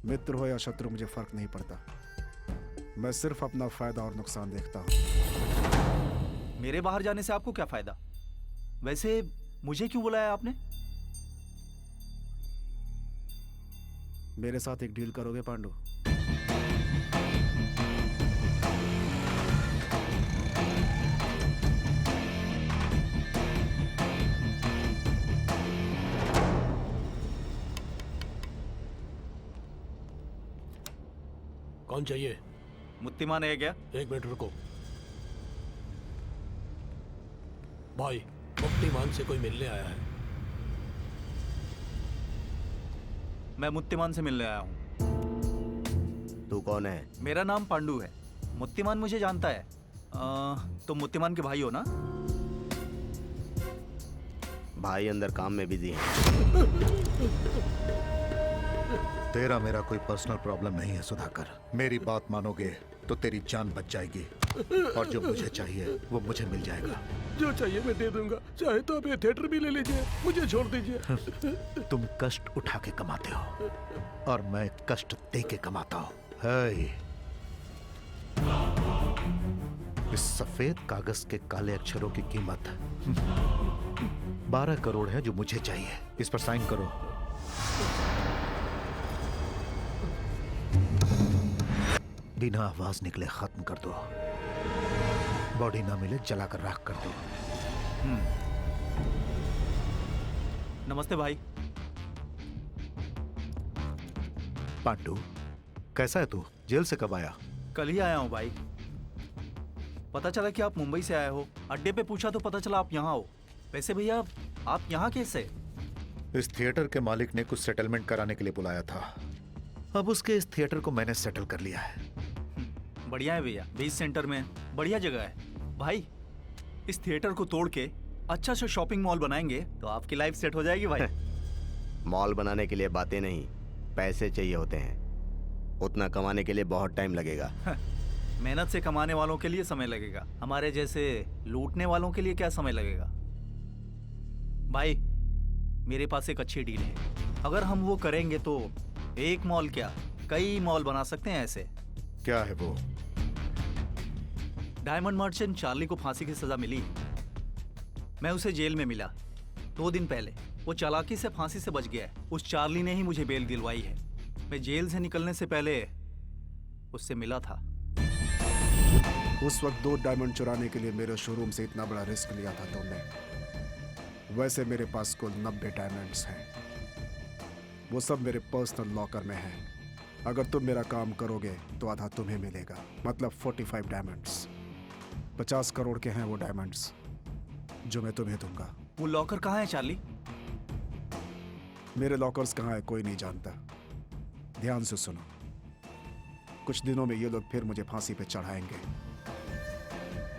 [SPEAKER 2] मित्र हो या शत्रु मुझे फर्क नहीं पड़ता, मैं सिर्फ अपना फायदा और नुकसान देखता हूँ।
[SPEAKER 8] मेरे बाहर जाने से आपको क्या फायदा? वैसे मुझे क्यों बुलाया आपने?
[SPEAKER 2] मेरे साथ एक डील करोगे पांडु?
[SPEAKER 3] कौन चाहिए?
[SPEAKER 8] मुत्तीमान है क्या?
[SPEAKER 3] एक मिनट रुको। भाई, मुत्तीमान से कोई मिलने आया है।
[SPEAKER 8] मैं मुत्तीमान से मिलने आया हूँ।
[SPEAKER 12] तू कौन है?
[SPEAKER 8] मेरा नाम पांडु है। मुत्तीमान मुझे जानता है। तुम मुत्तीमान के भाई हो ना?
[SPEAKER 12] भाई अंदर काम में बिजी है।
[SPEAKER 6] तेरा मेरा कोई पर्सनल प्रॉब्लम नहीं है सुधाकर। मेरी बात मानोगे तो तेरी जान बच जाएगी और जो मुझे चाहिए वो मुझे मिल जाएगा।
[SPEAKER 3] जो चाहिए मैं दे दूंगा, चाहे तो आप ये थिएटर भी ले लीजिए, मुझे छोड़ दीजिए।
[SPEAKER 6] तुम कष्ट उठा के कमाते हो और मैं कष्ट दे के कमाता हूँ। है इस सफेद कागज के काले अक्षरों की कीमत 12 करोड़ है जो मुझे चाहिए। इस पर साइन करो। बिना आवाज निकले खत्म कर दो। बॉडी ना मिले जलाकर राख कर दो।
[SPEAKER 8] नमस्ते भाई।
[SPEAKER 6] पांडु, कैसा है तू? जेल से कब आया?
[SPEAKER 8] कल ही आया हूँ भाई। पता चला कि आप मुंबई से आए हो। अड्डे पे पूछा तो पता चला आप यहाँ हो। वैसे भैया, आप यहाँ कैसे?
[SPEAKER 6] इस थिएटर के मालिक ने कुछ सेटलमेंट कराने के लिए बुलाया था। अब उसके इस थिएटर को मैंने सेटल कर लिया है।
[SPEAKER 8] बढ़िया है भैया, बीच सेंटर में बढ़िया जगह है। भाई, इस थिएटर को तोड़ के अच्छा सा शॉपिंग मॉल बनाएंगे तो आपकी लाइफ सेट हो जाएगी भाई।
[SPEAKER 12] मॉल बनाने के लिए बातें नहीं, पैसे चाहिए होते हैं। उतना कमाने के लिए बहुत टाइम लगेगा।
[SPEAKER 8] मेहनत से कमाने वालों के लिए समय लगेगा, हमारे जैसे लूटने वालों के लिए क्या समय लगेगा? भाई, मेरे पास एक अच्छी डील है। अगर हम वो करेंगे तो एक मॉल क्या, कई मॉल बना सकते हैं ऐसे।
[SPEAKER 6] क्या है वो?
[SPEAKER 8] डायमंड मर्चेंट चार्ली को फांसी की सजा मिली। मैं उसे जेल में मिला 2 दिन पहले। वो चालाकी से फांसी से बच गया है। उस चार्ली ने ही मुझे बेल दिलवाई है। मैं जेल से निकलने से पहले उससे मिला था।
[SPEAKER 2] उस वक्त 2 डायमंड चुराने के लिए मेरे शोरूम से इतना बड़ा रिस्क लिया था तुमने। वैसे मेरे पास कुल 90 डायमंड्स हैं। वो सब मेरे पर्सनल लॉकर में हैं। अगर तुम मेरा काम करोगे तो आधा तुम्हें मिलेगा, मतलब 45 डायमंड्स। 50 करोड़ के हैं वो डायमंड्स जो मैं तुम्हें दूंगा।
[SPEAKER 8] वो लॉकर कहाँ है चार्ली?
[SPEAKER 2] मेरे लॉकर्स कहाँ है कोई नहीं जानता। ध्यान से सुनो, कुछ दिनों में ये लोग फिर मुझे फांसी पे चढ़ाएंगे।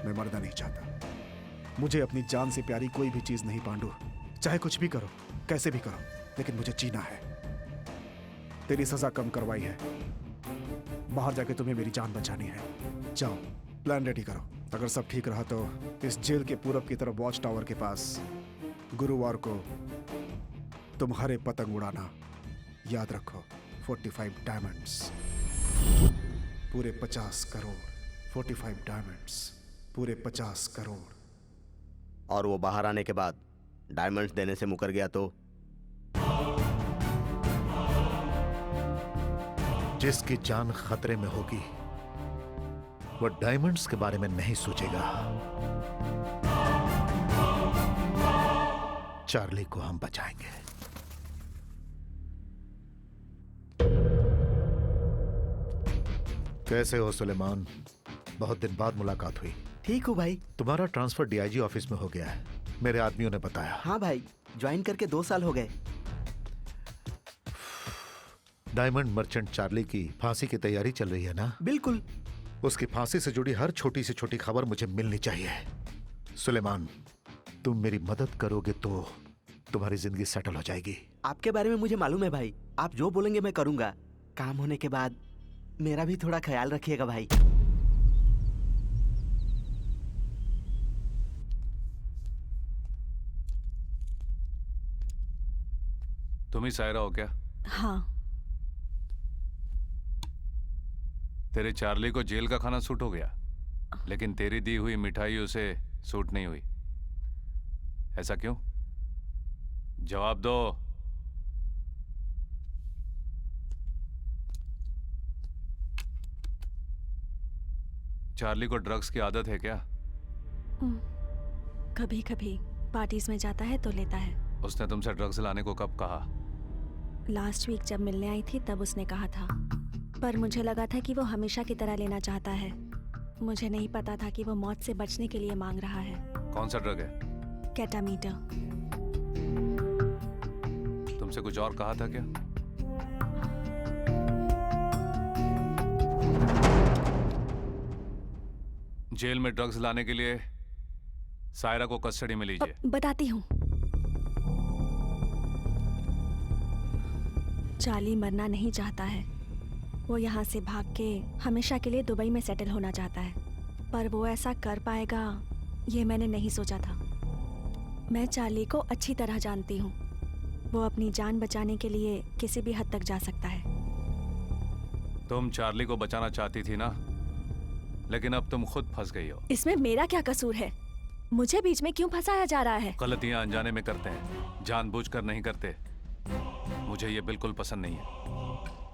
[SPEAKER 2] मैं मरना नहीं चाहता। मुझे अपनी जान से प्यारी कोई भी चीज नहीं पांडु। चाहे कुछ भी करो, कैसे भी करो, लेकिन मुझे जीना है। तेरी सजा कम करवाई है, बाहर जाके तुम्हें मेरी जान बचानी है। जाओ प्लान रेडी करो। अगर सब ठीक रहा तो इस जेल के पूरब की तरफ वॉच टावर के पास गुरुवार को तुम हरे पतंग उड़ाना। याद रखो 45 डायमंड्स, पूरे 50 करोड़। 45 डायमंड्स, पूरे 50 करोड़।
[SPEAKER 12] और वो बाहर आने के बाद डायमंड्स देने से मुकर गया तो?
[SPEAKER 6] जिसकी जान खतरे में होगी वो डायमंड्स के बारे में नहीं सोचेगा। चार्ली को हम बचाएंगे। कैसे हो सुलेमान? बहुत दिन बाद मुलाकात हुई।
[SPEAKER 13] ठीक हूँ भाई।
[SPEAKER 6] तुम्हारा ट्रांसफर डीआईजी ऑफिस में हो गया है, मेरे आदमियों ने बताया।
[SPEAKER 13] हाँ भाई, ज्वाइन करके 2 साल हो गए।
[SPEAKER 6] डायमंड मर्चेंट चार्ली की फांसी की तैयारी चल रही है ना?
[SPEAKER 13] बिल्कुल।
[SPEAKER 6] उसकी फांसी से जुड़ी हर छोटी से छोटी खबर मुझे मिलनी चाहिए। सुलेमान, तुम मेरी मदद करोगे तो तुम्हारी जिंदगी सेटल हो जाएगी।
[SPEAKER 13] आपके बारे में मुझे मालूम है भाई। आप जो बोलेंगे मैं करूंगा। काम होने के बाद मेरा भी थोड़ा ख्याल रखिएगा भाई।
[SPEAKER 1] तुम ही सायरा हो क्या?
[SPEAKER 7] हाँ।
[SPEAKER 1] तेरे चार्ली को जेल का खाना सूट हो गया, लेकिन तेरी दी हुई मिठाई उसे सूट नहीं हुई। ऐसा क्यों? जवाब दो। चार्ली को ड्रग्स की आदत है क्या?
[SPEAKER 7] कभी कभी पार्टीज में जाता है तो लेता है।
[SPEAKER 1] उसने तुमसे ड्रग्स लाने को कब कहा?
[SPEAKER 7] लास्ट वीक जब मिलने आई थी तब उसने कहा था, पर मुझे लगा था कि वो हमेशा की तरह लेना चाहता है। मुझे नहीं पता था कि वो मौत से बचने के लिए मांग रहा है।
[SPEAKER 1] कौन सा ड्रग है?
[SPEAKER 7] केटामीटर।
[SPEAKER 1] तुमसे कुछ और कहा था क्या? जेल में ड्रग्स लाने के लिए सायरा को कस्टडी में लीजिए।
[SPEAKER 7] बताती हूँ। चार्ली मरना नहीं चाहता है। वो यहाँ से भाग के हमेशा के लिए दुबई में सेटल होना चाहता है, पर वो ऐसा कर पाएगा ये मैंने नहीं सोचा था। मैं चार्ली को अच्छी तरह जानती हूँ। वो अपनी जान बचाने के लिए किसी भी हद तक जा सकता है।
[SPEAKER 1] तुम चार्ली को बचाना चाहती थी ना, लेकिन अब तुम खुद फंस गई हो।
[SPEAKER 7] इसमें मेरा क्या कसूर है? मुझे बीच में क्यों फंसाया जा रहा है?
[SPEAKER 1] गलतियां अनजाने में करते हैं, जानबूझकर नहीं करते। मुझे ये बिल्कुल पसंद नहीं है।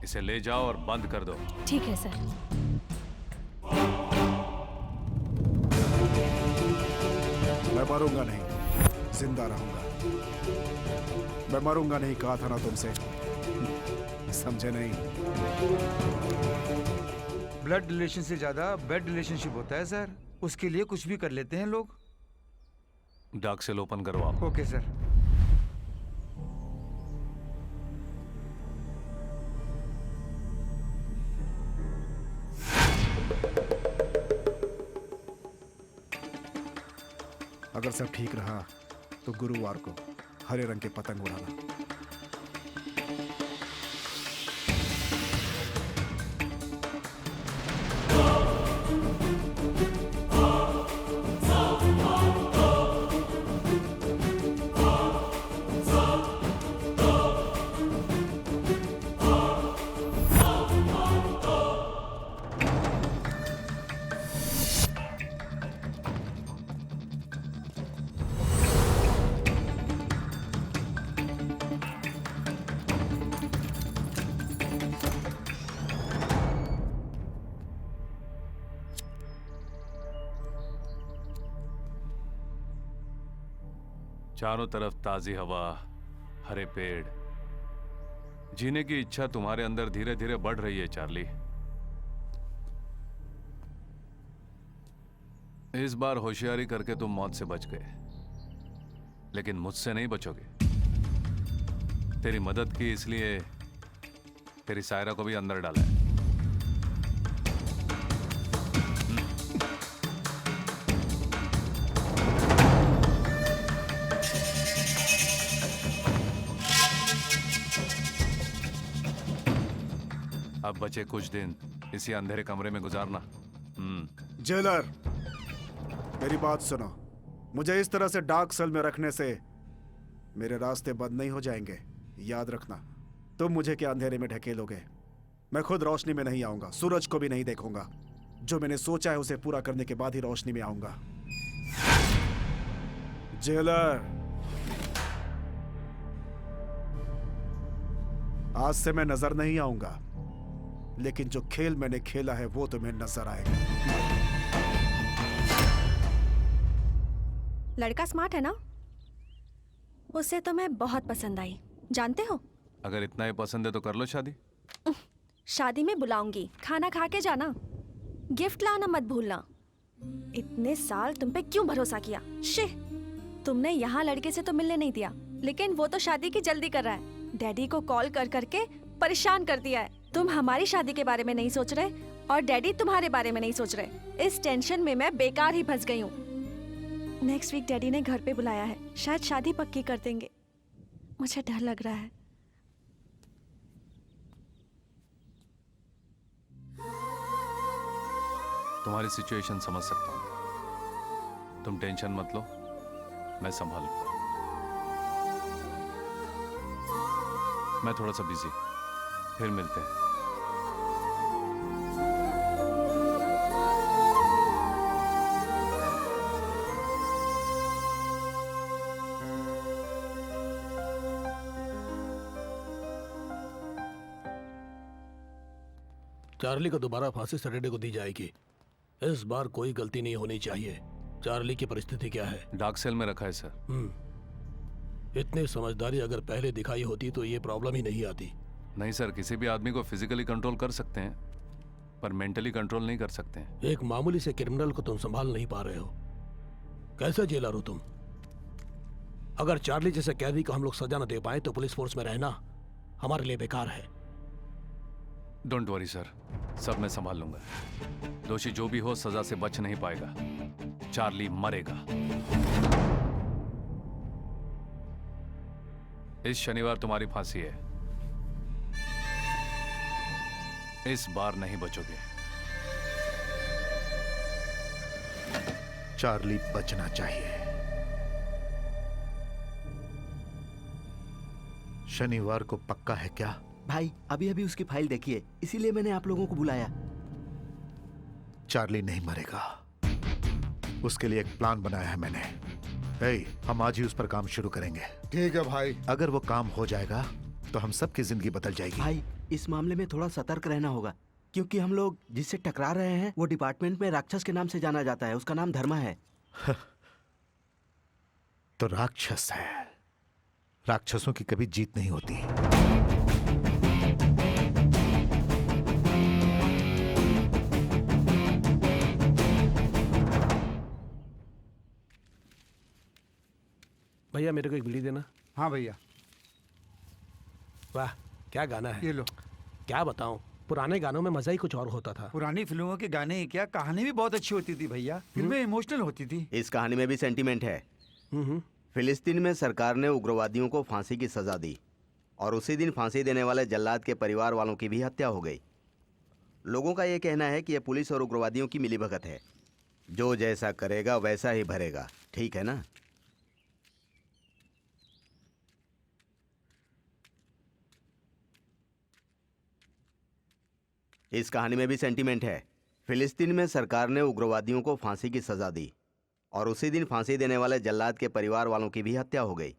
[SPEAKER 1] इसे ले जाओ और बंद कर दो।
[SPEAKER 7] ठीक है सर।
[SPEAKER 2] मैं मरूंगा नहीं, जिंदा रहूंगा। मैं मरूंगा नहीं कहा था ना तुमसे, समझे नहीं?
[SPEAKER 5] ब्लड रिलेशन से ज्यादा बेड रिलेशनशिप होता है सर। उसके लिए कुछ भी कर लेते हैं लोग।
[SPEAKER 1] डार्क सेल ओपन करवाओ।
[SPEAKER 5] Okay sir.
[SPEAKER 2] अगर सब ठीक रहा तो गुरुवार को हरे रंग के पतंग उड़ाना।
[SPEAKER 1] चारों तरफ ताजी हवा, हरे पेड़, जीने की इच्छा तुम्हारे अंदर धीरे धीरे बढ़ रही है चार्ली। इस बार होशियारी करके तुम मौत से बच गए, लेकिन मुझसे नहीं बचोगे। तेरी मदद की इसलिए तेरी सायरा को भी अंदर डाला है। अब बचे कुछ दिन इसी अंधेरे कमरे में गुजारना।
[SPEAKER 2] जेलर, मेरी बात सुनो। मुझे इस तरह से डार्क सेल में रखने से मेरे रास्ते बंद नहीं हो जाएंगे। याद रखना, तुम मुझे क्या अंधेरे में ढकेलोगे? मैं खुद रोशनी में नहीं आऊंगा, सूरज को भी नहीं देखूंगा। जो मैंने सोचा है उसे पूरा करने के बाद ही रोशनी में आऊंगा। जेलर, आज से मैं नजर नहीं आऊंगा, लेकिन जो खेल मैंने खेला है वो तुम्हें नजर आएगा।
[SPEAKER 7] लड़का स्मार्ट है ना? उसे तो मैं बहुत पसंद आई, जानते हो?
[SPEAKER 1] अगर इतना ही पसंद है तो कर लो शादी।
[SPEAKER 7] शादी में बुलाऊंगी, खाना खा के जाना, गिफ्ट लाना मत भूलना। इतने साल तुम पे क्यों भरोसा किया? शिह, तुमने यहाँ लड़के से तो मिलने नहीं दिया, लेकिन वो तो शादी की जल्दी कर रहा है। डैडी को कॉल कर करके परेशान कर दिया है। तुम हमारी शादी के बारे में नहीं सोच रहे और डैडी तुम्हारे बारे में नहीं सोच रहे। इस टेंशन में मैं बेकार ही फंस गई हूँ। नेक्स्ट वीक डैडी ने घर पे बुलाया है, शायद शादी पक्की कर देंगे। मुझे डर लग रहा है।
[SPEAKER 1] तुम्हारी सिचुएशन समझ सकता हूँ, तुम टेंशन मत लो, मैं संभालूंगा। मैं थोड़ा सा बिजी, फिर मिलते हैं।
[SPEAKER 3] चार्ली को दोबारा फांसी सैटरडे को दी जाएगी। इस बार कोई गलती नहीं होनी चाहिए। चार्ली की परिस्थिति क्या है?
[SPEAKER 1] डार्क सेल में रखा है सर।
[SPEAKER 3] इतनी समझदारी अगर पहले दिखाई होती तो ये प्रॉब्लम ही नहीं आती।
[SPEAKER 1] नहीं सर, किसी भी आदमी को फिजिकली कंट्रोल कर सकते हैं, पर मेंटली कंट्रोल नहीं कर सकते हैं।
[SPEAKER 3] एक मामूली से क्रिमिनल को तुम संभाल नहीं पा रहे हो। कैसे जेलर हो तुम? अगर चार्ली जैसे कैदी को हम लोग सजा न दे पाए तो पुलिस फोर्स में रहना हमारे लिए बेकार है।
[SPEAKER 1] डोंट वरी सर, सब मैं संभाल लूंगा। दोषी जो भी हो सजा से बच नहीं पाएगा। चार्ली मरेगा। इस शनिवार तुम्हारी फांसी है। इस बार नहीं बचोगे।
[SPEAKER 6] चार्ली बचना चाहिए। शनिवार को पक्का है क्या?
[SPEAKER 13] भाई अभी अभी उसकी फाइल देखिए, इसीलिए मैंने आप लोगों को बुलाया।
[SPEAKER 6] चार्ली नहीं मरेगा, उसके लिए एक प्लान बनाया है मैंने। हम आज ही उस पर काम शुरू करेंगे।
[SPEAKER 9] ठीक है भाई।
[SPEAKER 6] अगर वो काम हो जाएगा तो हम सबकी जिंदगी बदल जाएगी।
[SPEAKER 13] भाई इस मामले में थोड़ा सतर्क रहना होगा, क्योंकि हम लोग जिससे टकरा रहे हैं वो डिपार्टमेंट में राक्षस के नाम से जाना जाता है। उसका नाम धर्मा है।
[SPEAKER 6] तो राक्षस है। राक्षसों की कभी जीत नहीं होती।
[SPEAKER 3] भैया मेरे को एक बीड़ी देना।
[SPEAKER 5] हाँ भैया।
[SPEAKER 3] वाह क्या गाना है।
[SPEAKER 5] ये लो।
[SPEAKER 3] क्या बताऊं, पुराने गानों में मजा ही कुछ और होता था।
[SPEAKER 5] पुरानी फिल्मों के गाने ही क्या, कहानी भी बहुत अच्छी होती थी भैया। फिल्में इमोशनल होती थी।
[SPEAKER 13] इस कहानी में भी सेंटीमेंट है। फिलिस्तीन में सरकार ने उग्रवादियों को फांसी की सजा दी और उसी दिन फांसी देने वाले जल्लाद के परिवार वालों की भी हत्या हो गई। लोगों का यह कहना है कि यह पुलिस और उग्रवादियों की मिलीभगत है। जो जैसा करेगा वैसा ही भरेगा, ठीक है ना? इस कहानी में भी सेंटीमेंट है। फिलिस्तीन में सरकार ने उग्रवादियों को फांसी की सजा दी और उसी दिन फांसी देने वाले जल्लाद के परिवार वालों की भी हत्या हो गई।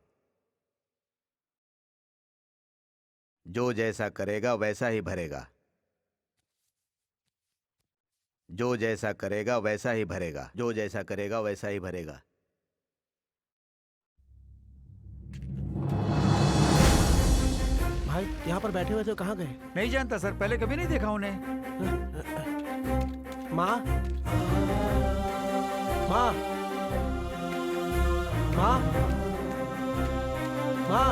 [SPEAKER 13] जो जैसा करेगा वैसा ही भरेगा। जो जैसा करेगा वैसा ही भरेगा। जो जैसा करेगा वैसा ही भरेगा।
[SPEAKER 3] भाई यहाँ पर बैठे हुए थे, कहाँ गए?
[SPEAKER 5] नहीं जानता सर, पहले कभी नहीं देखा उन्हें।
[SPEAKER 3] माँ, माँ, माँ, माँ।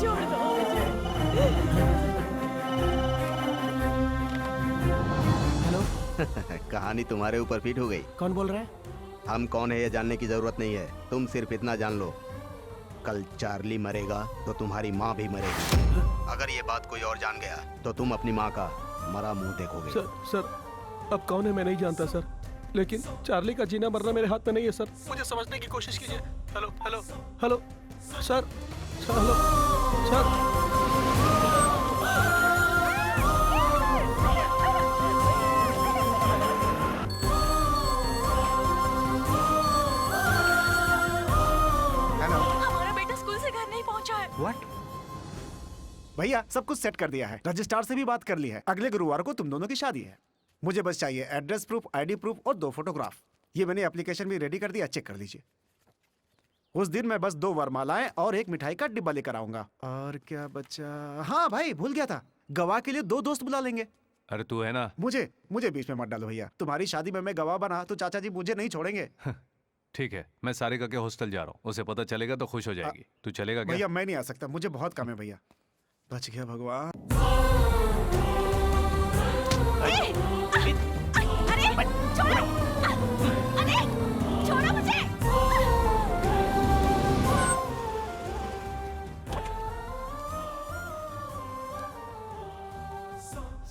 [SPEAKER 10] छोड़ दो मुझे।
[SPEAKER 3] हेलो।
[SPEAKER 13] कहानी तुम्हारे ऊपर फिट हो गई।
[SPEAKER 3] कौन बोल रहा है?
[SPEAKER 13] हम कौन है ये जानने की जरूरत नहीं है, तुम सिर्फ इतना जान लो, कल चार्ली मरेगा तो तुम्हारी माँ भी मरेगी। अगर ये बात कोई और जान गया तो तुम अपनी माँ का मरा मुंह देखोगे।
[SPEAKER 3] सर, अब कौन है मैं नहीं जानता सर, लेकिन चार्ली का जीना मरना मेरे हाथ में नहीं है सर। मुझे समझने की कोशिश कीजिए। Hello, hello, hello, sir, hello, sir.
[SPEAKER 7] हमारा बेटा स्कूल से घर नहीं पहुंचा है।
[SPEAKER 2] व्हाट? भैया सब कुछ सेट कर दिया है, रजिस्ट्रार से भी बात कर ली है। अगले गुरुवार को तुम दोनों की शादी है। मुझे बस चाहिए एड्रेस प्रूफ, आईडी प्रूफ और 2 फोटोग्राफ। ये मैंने एप्लीकेशन भी रेडी कर दिया, चेक कर लीजिए। उस दिन मैं बस 2 वरमालाएं और 1 मिठाई का डिब्बा लेकर आऊंगा। और क्या बचा? हाँ भाई, भूल गया था, गवाह के लिए 2 दोस्त बुला लेंगे।
[SPEAKER 1] अरे तू है ना।
[SPEAKER 2] मुझे बीच में मत डालो भैया। तुम्हारी शादी में मैं गवाह बना तो चाचा जी मुझे नहीं छोड़ेंगे।
[SPEAKER 1] ठीक है, मैं सारिका के हॉस्टल जा रहा हूँ, उसे पता चलेगा तो खुश हो जाएगी। तू चलेगा क्या?
[SPEAKER 2] भैया मैं नहीं आ सकता, मुझे बहुत काम है भैया। बच गया भगवान।
[SPEAKER 7] अरे छोड़ो, अरे छोड़ो मुझे।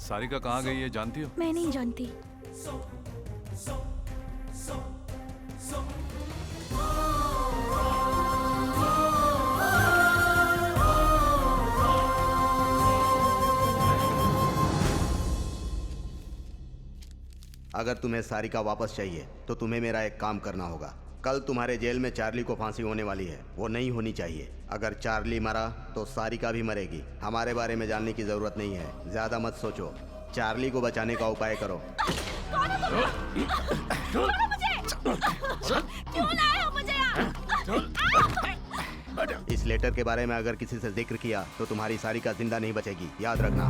[SPEAKER 1] सारिका कहाँ गई है जानती हो?
[SPEAKER 7] मैं नहीं जानती।
[SPEAKER 13] अगर तुम्हें सारिका वापस चाहिए तो तुम्हें मेरा एक काम करना होगा। कल तुम्हारे जेल में चार्ली को फांसी होने वाली है, वो नहीं होनी चाहिए। अगर चार्ली मरा तो सारिका भी मरेगी। हमारे बारे में जानने की जरूरत नहीं है, ज्यादा मत सोचो, चार्ली को बचाने का उपाय करो।
[SPEAKER 7] क्यों लाए हो मुझे यहाँ?
[SPEAKER 13] इस लेटर के बारे में अगर किसी से जिक्र किया तो तुम्हारी सारिका जिंदा नहीं बचेगी, याद रखना।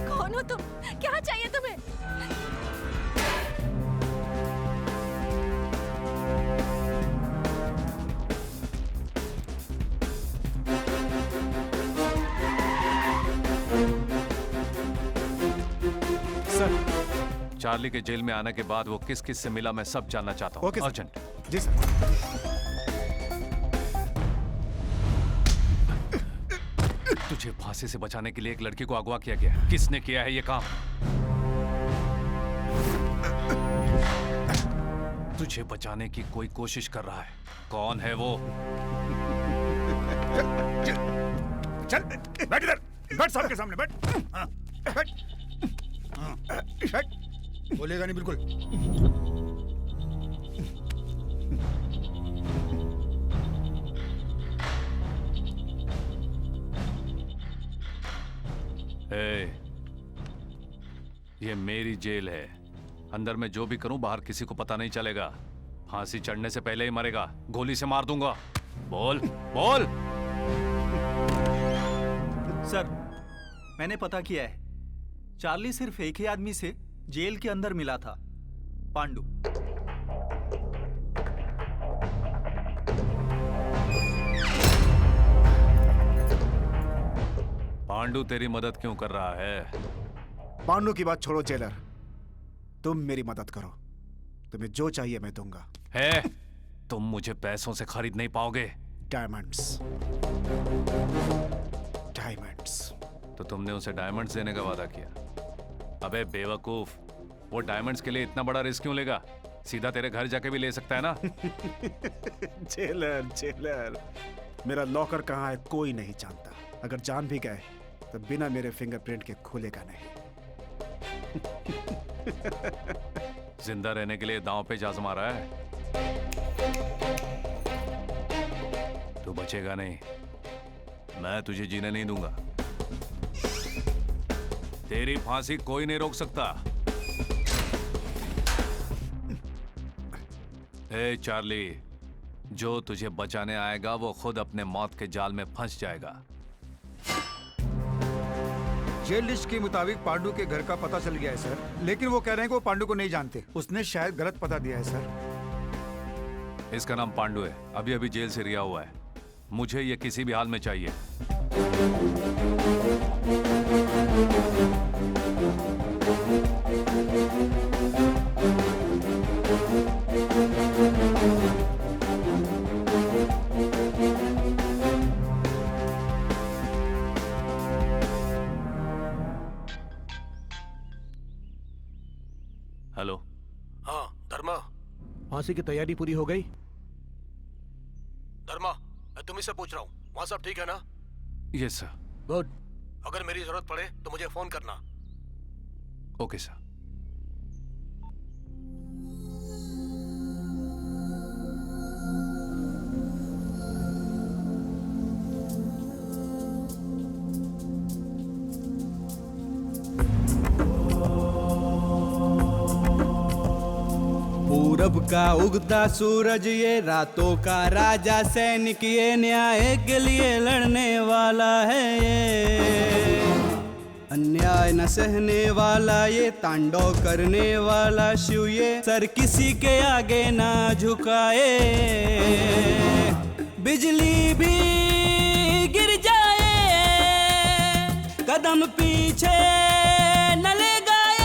[SPEAKER 7] कौन हो तुम? क्या चाहिए तुम्हें?
[SPEAKER 2] सर,
[SPEAKER 1] चार्ली के जेल में आने के बाद वो किस किस से मिला मैं सब जानना चाहता हूँ।
[SPEAKER 2] Okay sir.
[SPEAKER 1] अर्जेंट।
[SPEAKER 2] जी सर।
[SPEAKER 1] तुझे फांसी से बचाने के लिए एक लड़की को अगवा किया गया है। किसने किया है ये काम? तुझे बचाने की कोई कोशिश कर रहा है। कौन है वो?
[SPEAKER 9] चल बैठ इधर, बैठ साहब के सामने, बैठ। हाँ, बैठ। हाँ, बैठ। बोलेगा नहीं बिल्कुल।
[SPEAKER 1] ये मेरी जेल है, अंदर मैं जो भी करूं बाहर किसी को पता नहीं चलेगा। फांसी चढ़ने से पहले ही मरेगा, गोली से मार दूंगा। बोल बोल।
[SPEAKER 8] सर, मैंने पता किया है, चार्ली सिर्फ एक ही आदमी से जेल के अंदर मिला था, पांडु।
[SPEAKER 1] पांडु तेरी मदद क्यों कर रहा है?
[SPEAKER 2] पांडु की बात छोड़ो जेलर, तुम मेरी मदद करो, तुम्हें जो चाहिए मैं दूंगा।
[SPEAKER 1] है, तुम मुझे पैसों से खरीद नहीं पाओगे।
[SPEAKER 2] Diamonds, diamonds.
[SPEAKER 1] तो तुमने उसे डायमंड्स देने का वादा किया। अबे बेवकूफ, वो डायमंड्स के लिए इतना बड़ा रिस्क क्यों लेगा? सीधा तेरे घर जाके भी ले सकता है ना।
[SPEAKER 2] जेलर, जेलर, मेरा लॉकर कहाँ है कोई नहीं जानता। अगर जान भी गए तो बिना मेरे फिंगरप्रिंट के खुलेगा नहीं।
[SPEAKER 1] जिंदा रहने के लिए दांव पे जा मारा है। तू बचेगा नहीं, मैं तुझे जीने नहीं दूंगा। तेरी फांसी कोई नहीं रोक सकता। ए चार्ली, जो तुझे बचाने आएगा वो खुद अपने मौत के जाल में फंस जाएगा।
[SPEAKER 5] जेल लिस्ट के मुताबिक पांडु के घर का पता चल गया है सर, लेकिन वो कह रहे हैं कि वो पांडु को नहीं जानते। उसने शायद गलत पता दिया है सर।
[SPEAKER 1] इसका नाम पांडु है, अभी अभी जेल से रिहा हुआ है। मुझे ये किसी भी हाल में चाहिए। हेलो।
[SPEAKER 3] हाँ धर्मा, फांसी की तैयारी पूरी हो गई? धर्मा, मैं तुम्ही से पूछ रहा हूँ, वहाँ सब ठीक है ना?
[SPEAKER 1] Yes sir.
[SPEAKER 3] गुड। अगर मेरी जरूरत पड़े तो मुझे फोन करना।
[SPEAKER 1] Okay sir.
[SPEAKER 4] पूरब का उगता सूरज ये रातों का राजा, सैनिक ये न्याय के लिए लड़ने वाला है। ये अन्याय न सहने वाला, ये तांडव करने वाला शिव, ये सर किसी के आगे ना झुकाए। बिजली भी गिर जाए, कदम पीछे न ले गाए,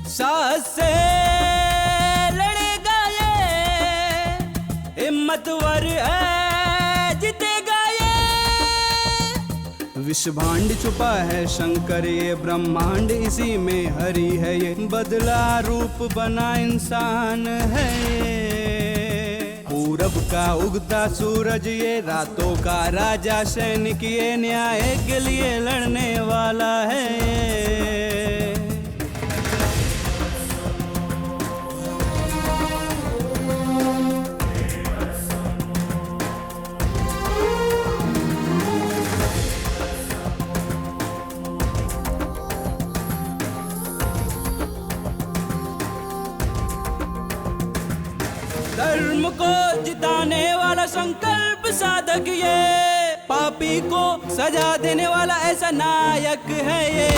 [SPEAKER 4] साहस से हिम्मतवर है जीतेगा ये। विश्वभांड छुपा है शंकर, ये ब्रह्मांड इसी में हरि है। ये बदला रूप बना इंसान है। पूरब का उगता सूरज ये रातों का राजा, सैनिक ये न्याय के लिए लड़ने वाला है। धर्म को जिताने वाला संकल्प साधक ये, पापी को सजा देने वाला ऐसा नायक है ये।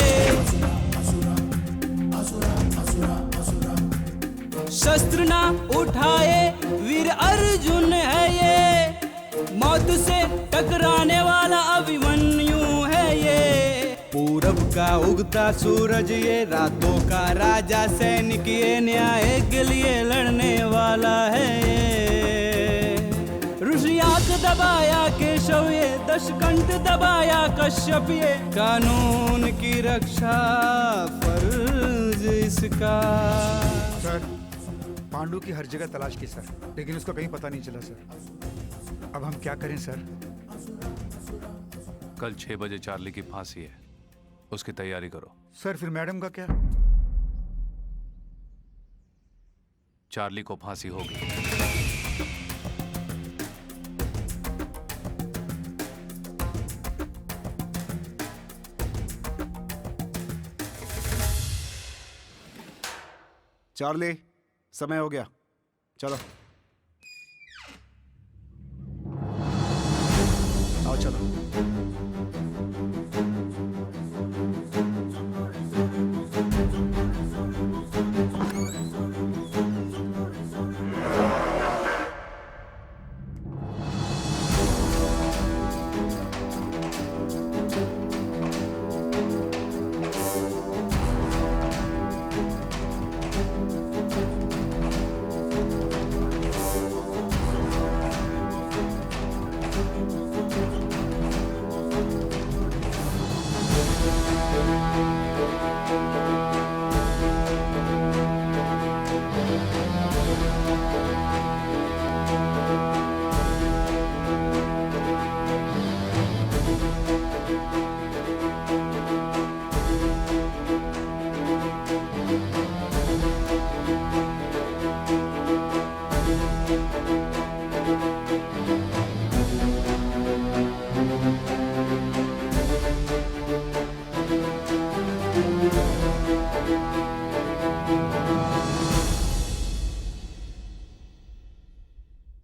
[SPEAKER 4] शस्त्र ना उठाए वीर अर्जुन है ये, मौत से टकराने वाला अभिमन्यु है ये। पूरब का उगता सूरज ये रातों का राजा, सैनिक ये न्याय के लिए लड़ने वाला है। ऋषि आंख दबाया केशव ये, दशकंठ दबाया कश्यप ये, कानून की रक्षा फर्ज इसका।
[SPEAKER 5] सर, पांडु की हर जगह तलाश की सर, लेकिन उसका कहीं पता नहीं चला सर। अब हम क्या करें सर?
[SPEAKER 1] कल 6 बजे चार्ली की फांसी है, उसकी तैयारी करो।
[SPEAKER 5] सर फिर मैडम का क्या?
[SPEAKER 1] चार्ली को फांसी होगी।
[SPEAKER 2] चार्ली, समय हो गया, चलो आओ चलो।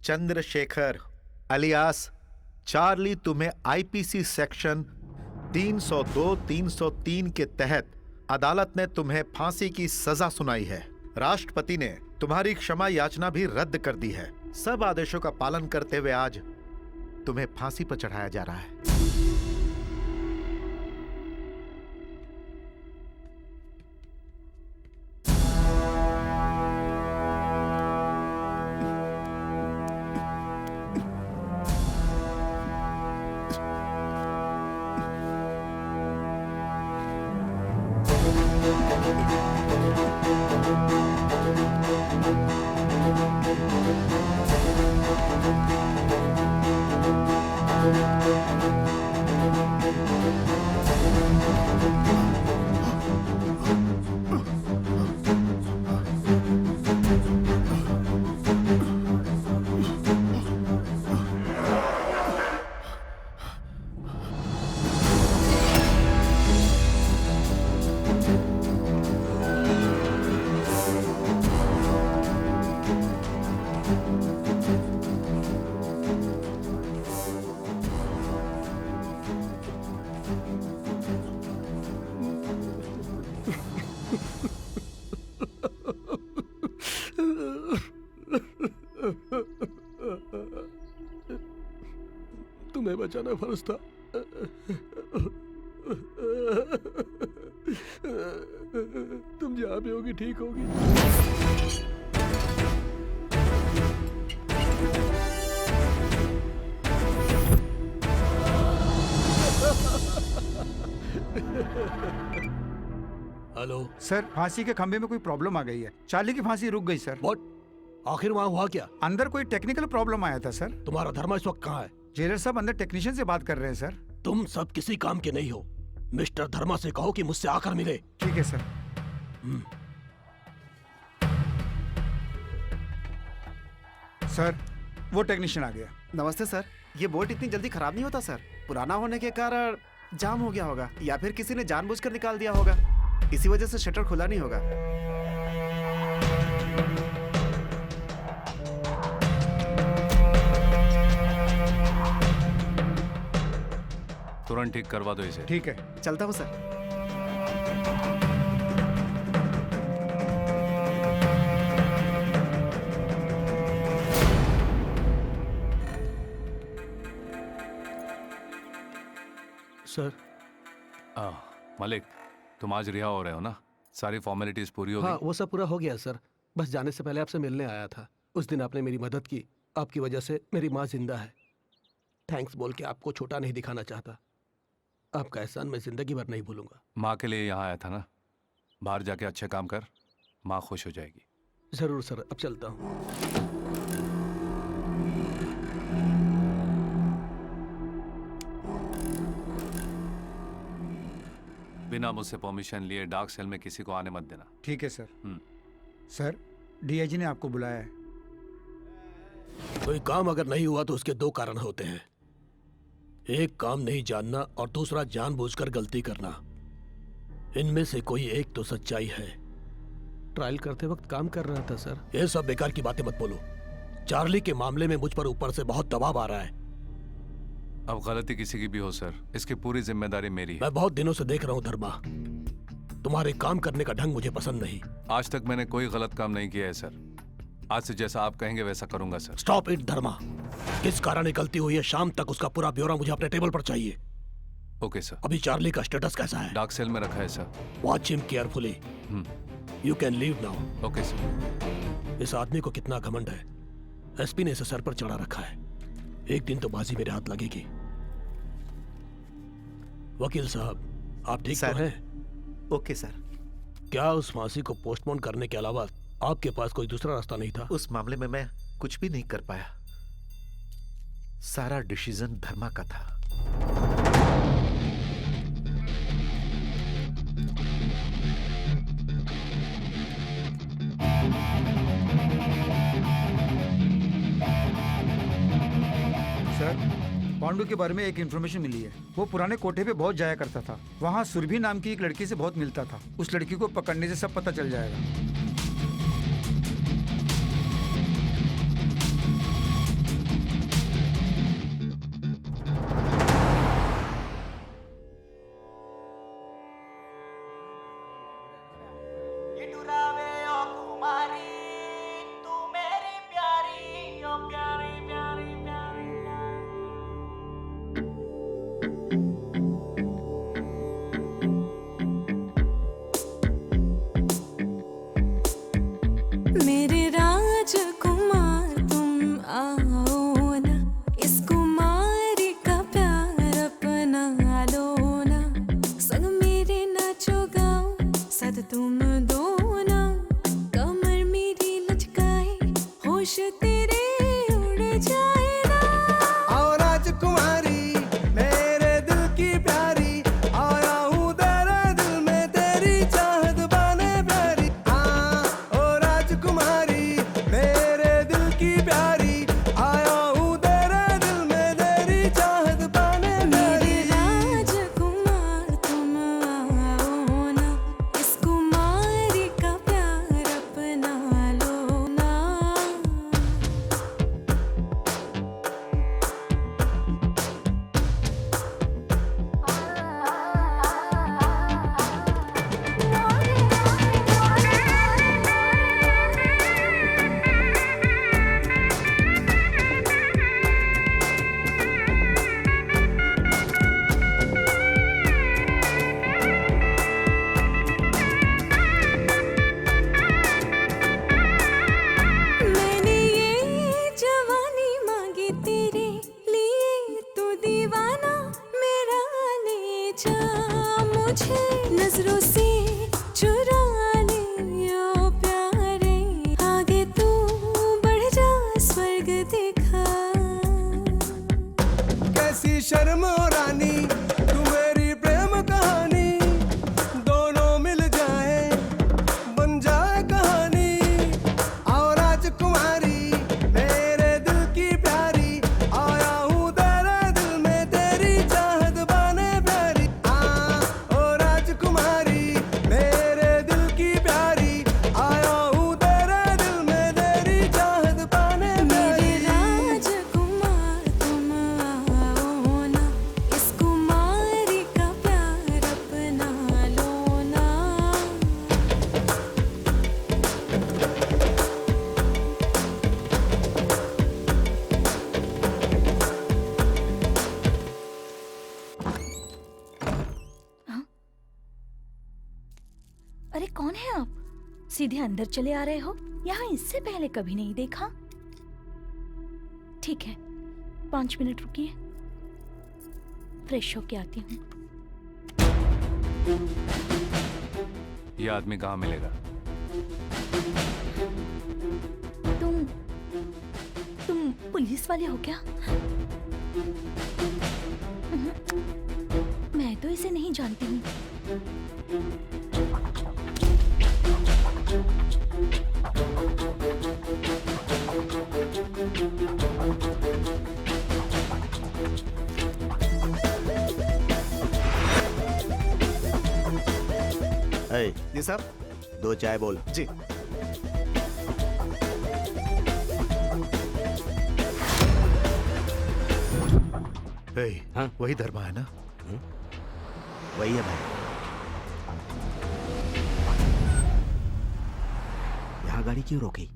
[SPEAKER 6] चंद्रशेखर अलियास चार्ली तुम्हें आईपीसी सेक्शन 302, 303 के तहत अदालत ने तुम्हें फांसी की सजा सुनाई है। राष्ट्रपति ने तुम्हारी क्षमा याचना भी रद्द कर दी है। सब आदेशों का पालन करते हुए आज तुम्हें फांसी पर चढ़ाया जा रहा है।
[SPEAKER 3] तुम्हें बचाना फर्ज था। तुम जहां भी होगी ठीक होगी।
[SPEAKER 5] हेलो सर, फांसी के खंभे में कोई प्रॉब्लम आ गई है। चार्ली की फांसी रुक गई सर।
[SPEAKER 3] व्हाट? आखिर वहां हुआ क्या?
[SPEAKER 5] अंदर कोई टेक्निकल प्रॉब्लम आया था सर।
[SPEAKER 3] तुम्हारा धर्मा इस वक्त कहाँ है?
[SPEAKER 5] जेलर साहब अंदर टेक्नीशियन से बात कर रहे हैं सर।
[SPEAKER 3] तुम सब किसी काम के नहीं हो। मिस्टर धर्मा से कहो कि मुझसे आकर मिले।
[SPEAKER 5] ठीक है सर। सर, वो टेक्नीशियन आ गया।
[SPEAKER 2] नमस्ते सर। ये बोल्ट इतनी जल्दी खराब नहीं होता सर। पुराना होने के कारण जाम हो गया होगा या फिर किसी ने जानबूझकर निकाल दिया होगा। इसी वजह से शटर खुला नहीं होगा।
[SPEAKER 1] तुरंत ठीक करवा दो इसे।
[SPEAKER 5] ठीक है,
[SPEAKER 2] चलता हूँ सर।
[SPEAKER 3] सर।
[SPEAKER 1] मलिक, तुम आज रिहा हो रहे हो ना? सारी फॉर्मेलिटीज पूरी हो गई?
[SPEAKER 3] हाँ, वो सब पूरा हो गया सर। बस जाने से पहले आपसे मिलने आया था। उस दिन आपने मेरी मदद की। आपकी वजह से मेरी माँ जिंदा है। थैंक्स बोल के आपको छोटा नहीं दिखाना चाहता। आपका एहसान मैं जिंदगी भर नहीं भूलूंगा।
[SPEAKER 1] माँ के लिए यहाँ आया था ना। बाहर जाके अच्छे काम कर, माँ खुश हो जाएगी।
[SPEAKER 3] जरूर सर, अब चलता हूँ।
[SPEAKER 1] बिना मुझसे परमिशन लिए डार्क सेल में किसी को आने मत देना।
[SPEAKER 5] ठीक है सर। सर, डीआईजी ने आपको बुलाया है।
[SPEAKER 3] कोई काम अगर नहीं हुआ तो उसके दो कारण होते हैं। एक, काम नहीं जानना, और दूसरा, जानबूझकर गलती करना। इनमें से कोई एक तो सच्चाई है। ट्रायल करते वक्त काम कर रहा था सर। ये सब बेकार की बातें मत बोलो। चार्ली के मामले में मुझ पर ऊपर से बहुत दबाव आ रहा है।
[SPEAKER 1] अब गलती किसी की भी हो सर, इसकी पूरी जिम्मेदारी मेरी है।
[SPEAKER 3] मैं बहुत दिनों से देख रहा हूँ धर्मा, तुम्हारे काम करने का ढंग मुझे पसंद नहीं।
[SPEAKER 1] आज तक मैंने कोई गलत काम नहीं किया है सर। आज से जैसा आप कहेंगे वैसा करूंगा सर।
[SPEAKER 3] स्टॉप इट धर्मा। किस कारण ये गलती हुई है, शाम तक उसका पूरा ब्यौरा मुझे अपने टेबल पर चाहिए।
[SPEAKER 1] Okay sir.
[SPEAKER 3] अभी चार्ली का स्टेटस कैसा है?
[SPEAKER 1] डार्क सेल में रखा है sir.
[SPEAKER 3] Watch him carefully. You can leave now.
[SPEAKER 1] Okay sir.
[SPEAKER 3] इस आदमी को कितना घमंड है। एसपी ने इसे सर पर चढ़ा रखा है। एक दिन तो बाजी मेरे हाथ लगेगी। वकील साहब, आप ठीक तो हैं?
[SPEAKER 6] Okay sir.
[SPEAKER 3] क्या उस फांसी को पोस्टपोन करने के अलावा आपके पास कोई दूसरा रास्ता नहीं था?
[SPEAKER 6] उस मामले में मैं कुछ भी नहीं कर पाया। सारा डिसीजन धर्मा का था।
[SPEAKER 5] सर, पांडु के बारे में एक इन्फॉर्मेशन मिली है। वो पुराने कोठे पे बहुत जाया करता था। वहाँ सुरभि नाम की एक लड़की से बहुत मिलता था। उस लड़की को पकड़ने से सब पता चल जाएगा।
[SPEAKER 11] मुझे नजरों से चुरा लियो प्यारे, आगे तू बढ़ जा स्वर्ग दिखा।
[SPEAKER 4] कैसी शर्म और रानी तू मेरी प्रेम कहानी, दोनों मिल जाए बन जाए कहानी। और राजकुमारी मेरे दिल की प्यारी, आया हूँ तेरे दिल में तेरी चाहत बने प्यारी। ओ राजकुमारी मेरे दिल की प्यारी, आया हूँ तेरे दिल में तेरी चाहत बने
[SPEAKER 11] मेरे
[SPEAKER 4] प्यारी।
[SPEAKER 11] राजकुमार तुम आओ ना, इस कुमारी का प्यार अपना लो ना।
[SPEAKER 10] अरे कौन है आप? सीधे अंदर चले आ रहे हो? यहाँ इससे पहले कभी नहीं देखा। ठीक है, 5 मिनट रुकिए, फ्रेश होके आती हूँ।
[SPEAKER 1] ये आदमी कहाँ मिलेगा?
[SPEAKER 10] तुम पुलिस वाले हो क्या? मैं तो इसे नहीं जानती हूँ।
[SPEAKER 13] है
[SPEAKER 2] जी साहब।
[SPEAKER 13] 2 चाय बोल।
[SPEAKER 2] जी।
[SPEAKER 6] हाँ? वही धर्मा है ना?
[SPEAKER 13] वही है भाई। यहाँ गाड़ी क्यों रोकी?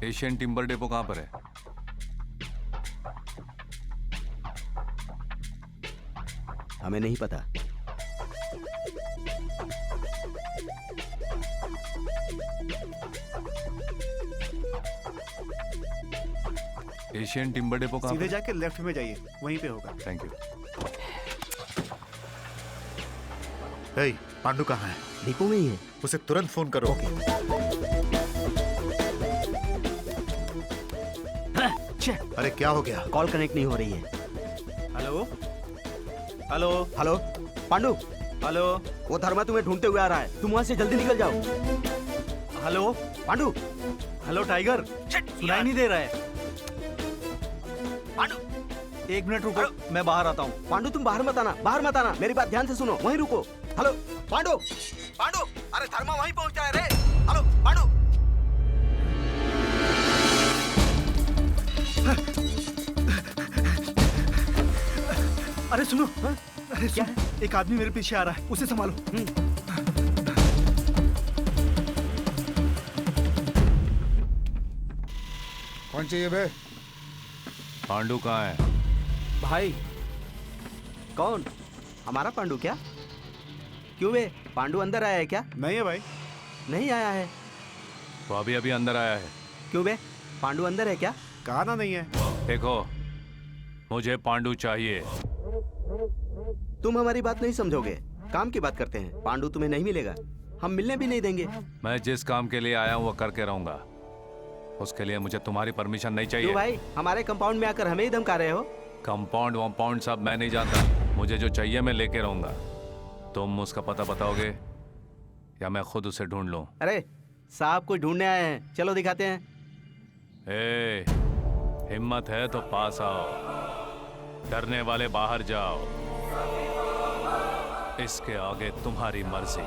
[SPEAKER 1] एशियन टिम्बर डेपो कहाँ पर है?
[SPEAKER 13] हमें नहीं पता।
[SPEAKER 1] एशियन टिम्बर डेपो कहाँ
[SPEAKER 2] सीधे
[SPEAKER 1] पर?
[SPEAKER 2] जाके लेफ्ट में जाइए, वहीं पे होगा।
[SPEAKER 1] Thank you.
[SPEAKER 6] पांडु कहाँ है?
[SPEAKER 13] डिपो में ही है।
[SPEAKER 6] उसे तुरंत फोन करो। अरे क्या हो गया?
[SPEAKER 13] कॉल कनेक्ट नहीं हो रही है।
[SPEAKER 8] Hello hello
[SPEAKER 13] hello Pandu,
[SPEAKER 8] hello
[SPEAKER 13] वो धर्मा तुम्हें ढूंढते हुए आ रहा है, तुम वहां से जल्दी निकल जाओ।
[SPEAKER 8] हेलो
[SPEAKER 13] पांडु,
[SPEAKER 8] हेलो टाइगर, सुनाई नहीं दे रहा है।
[SPEAKER 13] पांडु
[SPEAKER 8] 1 मिनट रुको, मैं बाहर आता हूँ।
[SPEAKER 13] पांडु तुम बाहर मत आना, मेरी बात ध्यान से सुनो, वहीं रुको। हेलो पांडु, पांडु, अरे धर्मा वहीं पहुंच रहा है रे। हेलो पांडु।
[SPEAKER 3] अरे सुनो, अरे क्या? एक आदमी मेरे पीछे आ रहा है, उसे संभालो।
[SPEAKER 9] कौन चाहिए बे?
[SPEAKER 1] पांडु कहाँ है?
[SPEAKER 13] भाई कौन? हमारा पांडु क्या? क्यों बे, पांडु अंदर आया है क्या?
[SPEAKER 2] नहीं है भाई।
[SPEAKER 13] नहीं आया है।
[SPEAKER 1] वो अभी अभी अंदर आया है।
[SPEAKER 13] क्यों बे, पांडु अंदर है क्या?
[SPEAKER 2] कहा ना नहीं है।
[SPEAKER 1] देखो, मुझे पांडु चाहिए।
[SPEAKER 13] तुम हमारी बात नहीं समझोगे, काम की बात करते हैं। पांडु तुम्हें नहीं मिलेगा, हम मिलने भी नहीं देंगे।
[SPEAKER 1] मैं जिस काम के लिए आया हूँ वो करके रहूंगा, उसके लिए मुझे तुम्हारी परमिशन नहीं चाहिए।
[SPEAKER 13] क्यों भाई, हमारे कंपाउंड में आकर हमें ही धमका रहे हो?
[SPEAKER 1] कंपाउंड वंपाउंड सब मैं नहीं जानता, मुझे जो चाहिए मैं लेके रहूंगा। तुम उसका पता बताओगे या मैं खुद उसे ढूंढ लूं?
[SPEAKER 13] अरे साहब को ढूंढने आए हैं, चलो दिखाते हैं।
[SPEAKER 1] ए, हिम्मत है तो पास आओ, डरने वाले बाहर जाओ, इसके आगे तुम्हारी मर्जी।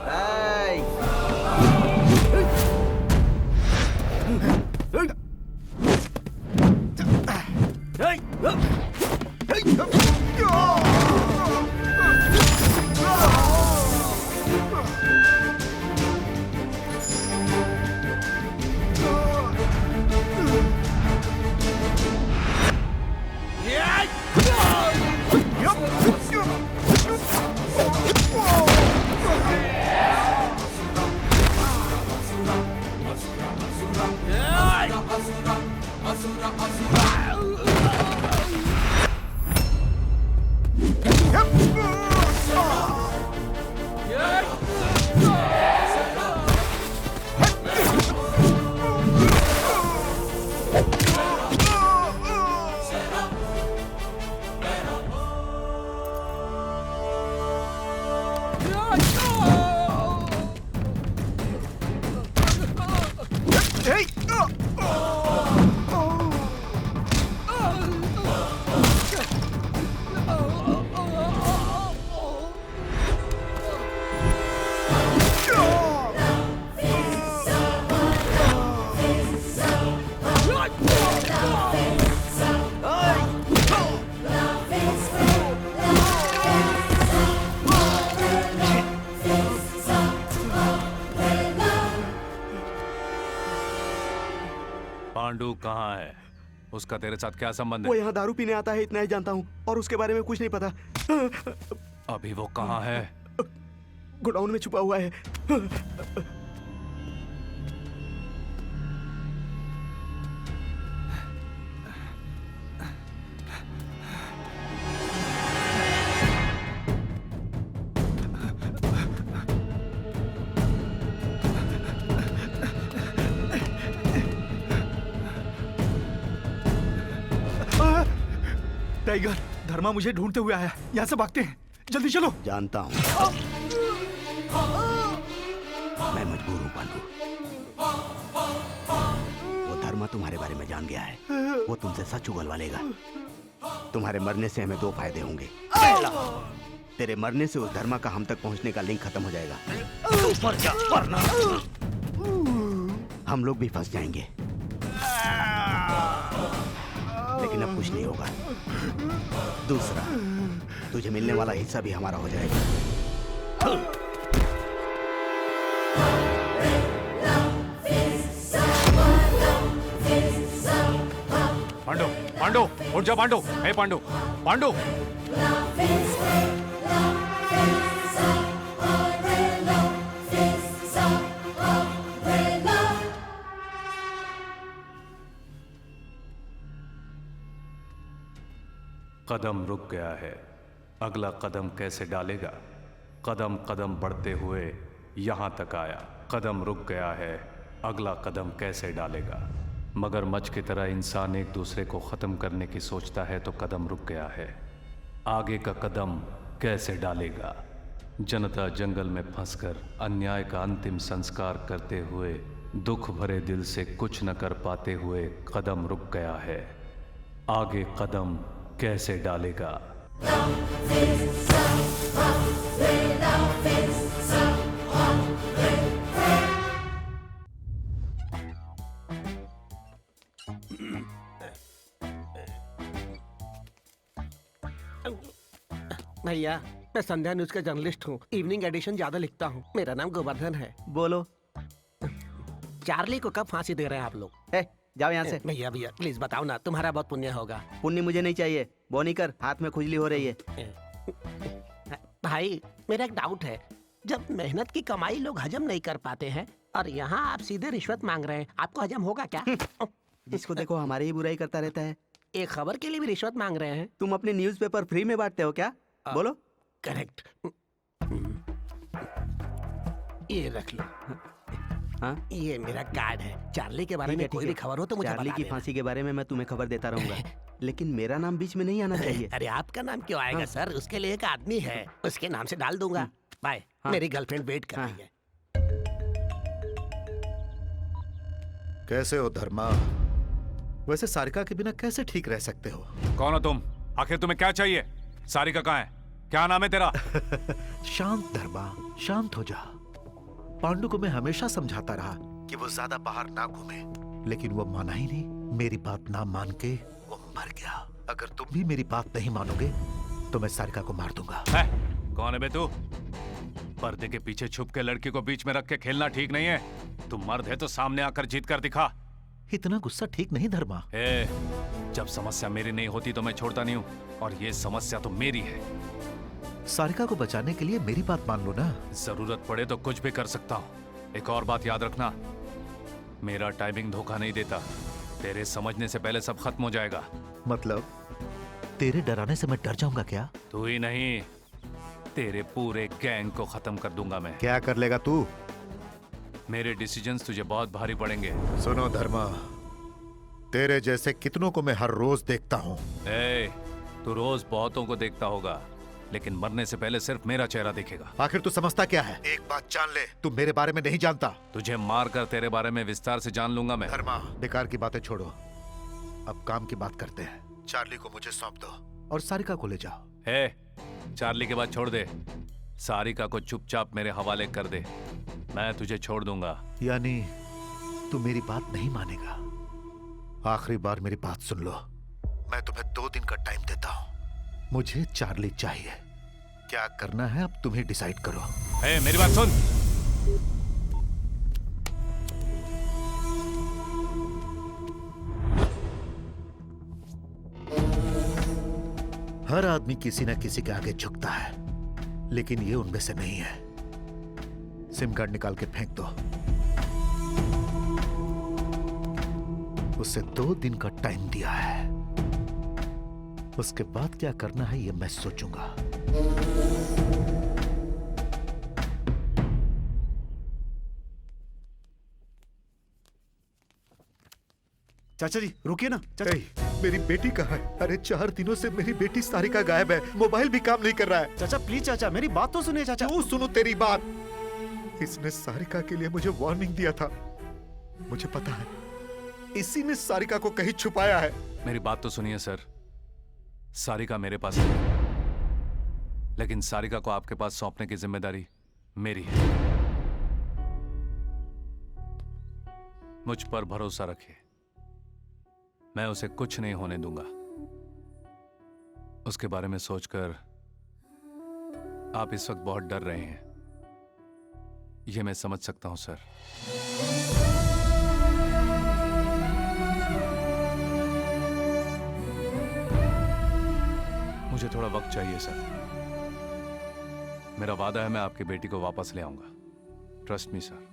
[SPEAKER 1] पांडु कहाँ है? उसका तेरे साथ क्या संबंध
[SPEAKER 13] वो
[SPEAKER 1] है?
[SPEAKER 13] यहाँ दारू पीने आता है, इतना ही जानता हूँ, और उसके बारे में कुछ नहीं पता।
[SPEAKER 1] अभी वो कहाँ है?
[SPEAKER 13] गोडाउन में छुपा हुआ है।
[SPEAKER 8] टाइगर, धर्मा मुझे ढूंढते हुए आया। यहाँ से भागते हैं, जल्दी चलो।
[SPEAKER 13] जानता हूँ, मैं मजबूर हूँ पांडु। वो धर्मा तुम्हारे बारे में जान गया है, वो तुमसे सच उगलवा लेगा। तुम्हारे मरने से हमें दो फायदे होंगे। पहला, तेरे मरने से उस धर्मा का हम तक पहुंचने का लिंक खत्म हो जाएगा। मर जा, वरना हम लोग भी फंस जाएंगे। लेकिन अब कुछ नहीं होगा। दूसरा, तुझे मिलने वाला हिस्सा भी हमारा हो जाएगा।
[SPEAKER 1] पांडु, पांडु, उठ जा पांडु। हे पांडु, पांडु। कदम रुक गया है, अगला कदम कैसे डालेगा? कदम कदम बढ़ते हुए यहाँ तक आया। कदम रुक गया है, अगला कदम कैसे डालेगा? मगरमच्छ की तरह इंसान एक दूसरे को ख़त्म करने की सोचता है तो कदम रुक गया है। आगे का कदम कैसे डालेगा? जनता जंगल में फंसकर अन्याय का अंतिम संस्कार करते हुए दुख भरे दिल से कुछ न कर पाते हुए कदम रुक गया है। आगे कदम कैसे डालेगा?
[SPEAKER 3] भैया, मैं संध्या न्यूज का जर्नलिस्ट हूँ। इवनिंग एडिशन ज्यादा लिखता हूँ। मेरा नाम गोवर्धन है।
[SPEAKER 13] बोलो।
[SPEAKER 3] चार्ली को कब फांसी दे रहे हैं आप लोग?
[SPEAKER 13] जाओ यहाँ से।
[SPEAKER 3] भैया भैया प्लीज बताओ ना, तुम्हारा बहुत पुण्य होगा।
[SPEAKER 13] पुण्य मुझे नहीं चाहिए। बोनी कर, हाथ में खुजली हो रही है।
[SPEAKER 3] भाई, मेरा एक डाउट है। जब मेहनत की कमाई लोग हजम नहीं कर पाते हैं और यहाँ आप सीधे रिश्वत मांग रहे हैं, आपको हजम होगा क्या?
[SPEAKER 13] जिसको देखो हमारी ही बुराई करता रहता है।
[SPEAKER 3] एक खबर के लिए भी रिश्वत मांग रहे हैं?
[SPEAKER 13] तुम अपने न्यूज़पेपर फ्री में बांटते हो क्या? बोलो।
[SPEAKER 3] करेक्ट। ये रख लो।
[SPEAKER 13] हाँ?
[SPEAKER 3] ये मेरा कार्ड है। चार्ली के बारे में कोई भी खबर हो तो मुझे
[SPEAKER 13] चार्ली की फांसी के बारे में मैं तुम्हें खबर देता रहूंगा। लेकिन मेरा नाम बीच में नहीं आना चाहिए।
[SPEAKER 3] अरे आपका नाम क्यों आएगा सर? उसके लिए एक आदमी है, उसके नाम से डाल दूंगा। बाय। मेरी गर्लफ्रेंड वेट कर रही है।
[SPEAKER 6] कैसे हो धर्मा? वैसे सारिका के बिना कैसे ठीक रह सकते हो?
[SPEAKER 1] कौन हो तुम? आखिर तुम्हें क्या चाहिए? सारिका कहाँ है? क्या नाम है तेरा?
[SPEAKER 6] शांत धर्मा, शांत हो जा। पांडु को मैं हमेशा समझाता रहा कि वो ज्यादा बाहर ना घूमे, लेकिन वो माना ही नहीं। मेरी बात ना मान के वो मर गया। अगर तुम भी मेरी बात नहीं मानोगे तो मैं सारिका को मार दूंगा।
[SPEAKER 1] कौन है बे तू? पर्दे के पीछे छुप के लड़की को बीच में रख के खेलना ठीक नहीं है। तू मर्द है तो सामने आकर जीत कर दिखा।
[SPEAKER 6] इतना गुस्सा ठीक नहीं धर्मा।
[SPEAKER 1] जब समस्या मेरी नहीं होती तो मैं छोड़ता नहीं हूँ, और ये समस्या तो मेरी है।
[SPEAKER 6] सारिका को बचाने के लिए मेरी बात मान लो ना।
[SPEAKER 1] जरूरत पड़े तो कुछ भी कर सकता हूँ। एक और बात याद रखना, मेरा टाइमिंग धोखा नहीं देता। तेरे समझने से पहले सब खत्म हो जाएगा।
[SPEAKER 6] मतलब तेरे डराने से मैं डर जाऊंगा क्या?
[SPEAKER 1] तू ही नहीं, तेरे पूरे गैंग को खत्म कर दूंगा मैं।
[SPEAKER 6] क्या कर लेगा तू?
[SPEAKER 1] मेरे डिसीजंस तुझे बहुत भारी पड़ेंगे।
[SPEAKER 6] सुनो धर्मा, तेरे जैसे कितनों को मैं हर रोज देखता हूँ।
[SPEAKER 1] तू रोज बहुतों को देखता होगा, लेकिन मरने से पहले सिर्फ मेरा चेहरा दिखेगा।
[SPEAKER 6] आखिर तू समझता क्या है? एक बात जान ले, तू मेरे बारे में नहीं जानता।
[SPEAKER 1] तुझे मारकर तेरे बारे में विस्तार से जान लूंगा मैं।
[SPEAKER 6] धर्मा, बेकार की बातें छोड़ो, अब काम की बात करते हैं। चार्ली को मुझे सौंप दो और सारिका को ले जाओ।
[SPEAKER 1] चार्ली के बाद छोड़ दे, सारिका को चुपचाप मेरे हवाले कर दे, मैं तुझे छोड़ दूंगा।
[SPEAKER 6] यानी तू मेरी बात नहीं मानेगा? आखिरी बार मेरी बात सुन लो, मैं तुम्हें 2 दिन का टाइम देता हूं। मुझे चार्ली चाहिए, क्या करना है अब तुम ही डिसाइड करो।
[SPEAKER 1] मेरी बात सुन।
[SPEAKER 6] हर आदमी किसी ना किसी के आगे झुकता है, लेकिन ये उनमें से नहीं है। सिम कार्ड निकाल के फेंक दो। उसे 2 दिन का टाइम दिया है, उसके बाद क्या करना है ये मैं सोचूंगा।
[SPEAKER 2] चाचा जी रुकिए ना। चाचा
[SPEAKER 6] मेरी बेटी कहाँ है? अरे 4 दिनों से मेरी बेटी सारिका गायब है, मोबाइल भी काम नहीं कर रहा है।
[SPEAKER 2] चाचा प्लीज चाचा मेरी बात तो सुनिए चाचा।
[SPEAKER 6] क्यों सुनो तेरी बात? इसने सारिका के लिए मुझे वार्निंग दिया था, मुझे पता है। इसी ने सारिका को कहीं छुपाया है।
[SPEAKER 1] मेरी बात तो सुनिए सर, सारिका मेरे पास है, लेकिन सारिका को आपके पास सौंपने की जिम्मेदारी मेरी है। मुझ पर भरोसा रखिए, मैं उसे कुछ नहीं होने दूंगा। उसके बारे में सोचकर आप इस वक्त बहुत डर रहे हैं, यह मैं समझ सकता हूं सर। मुझे थोड़ा वक्त चाहिए सर। मेरा वादा है मैं आपकी बेटी को वापस ले आऊंगा। Trust me sir.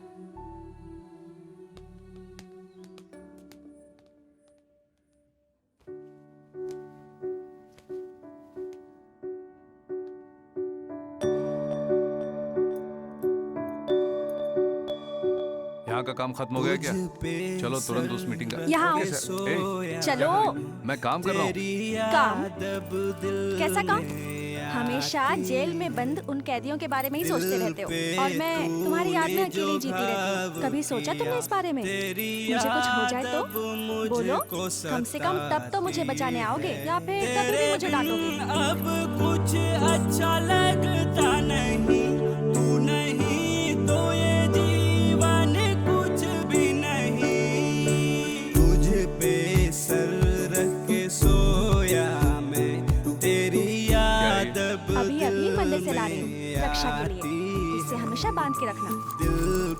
[SPEAKER 1] यहाँ का काम खत्म हो गया क्या? चलो तुरंत उस मीटिंग का।
[SPEAKER 7] यहाँ आओ। चलो।
[SPEAKER 1] मैं काम कर रहा हूँ।
[SPEAKER 7] काम? कैसा काम? हमेशा जेल में बंद उन कैदियों के बारे में ही सोचते रहते हो, और मैं तुम्हारी याद में अकेली जीती रहती हूँ। कभी सोचा तुमने इस बारे में? मुझे कुछ हो जाए तो बोलो, कम से कम तब तो मुझे बचाने आओगे, या फिर कभी भी मुझे डांटोगे।
[SPEAKER 11] अब कुछ अच्छा लगता नहीं, तू नहीं तो ये जीवन कुछ भी नहीं। तुझ पे सर रख के सोया मैं, तेरी याद
[SPEAKER 7] अभी मंदिर से ला रही हूँ रक्षा के लिए, इसे हमेशा बांध के रखना।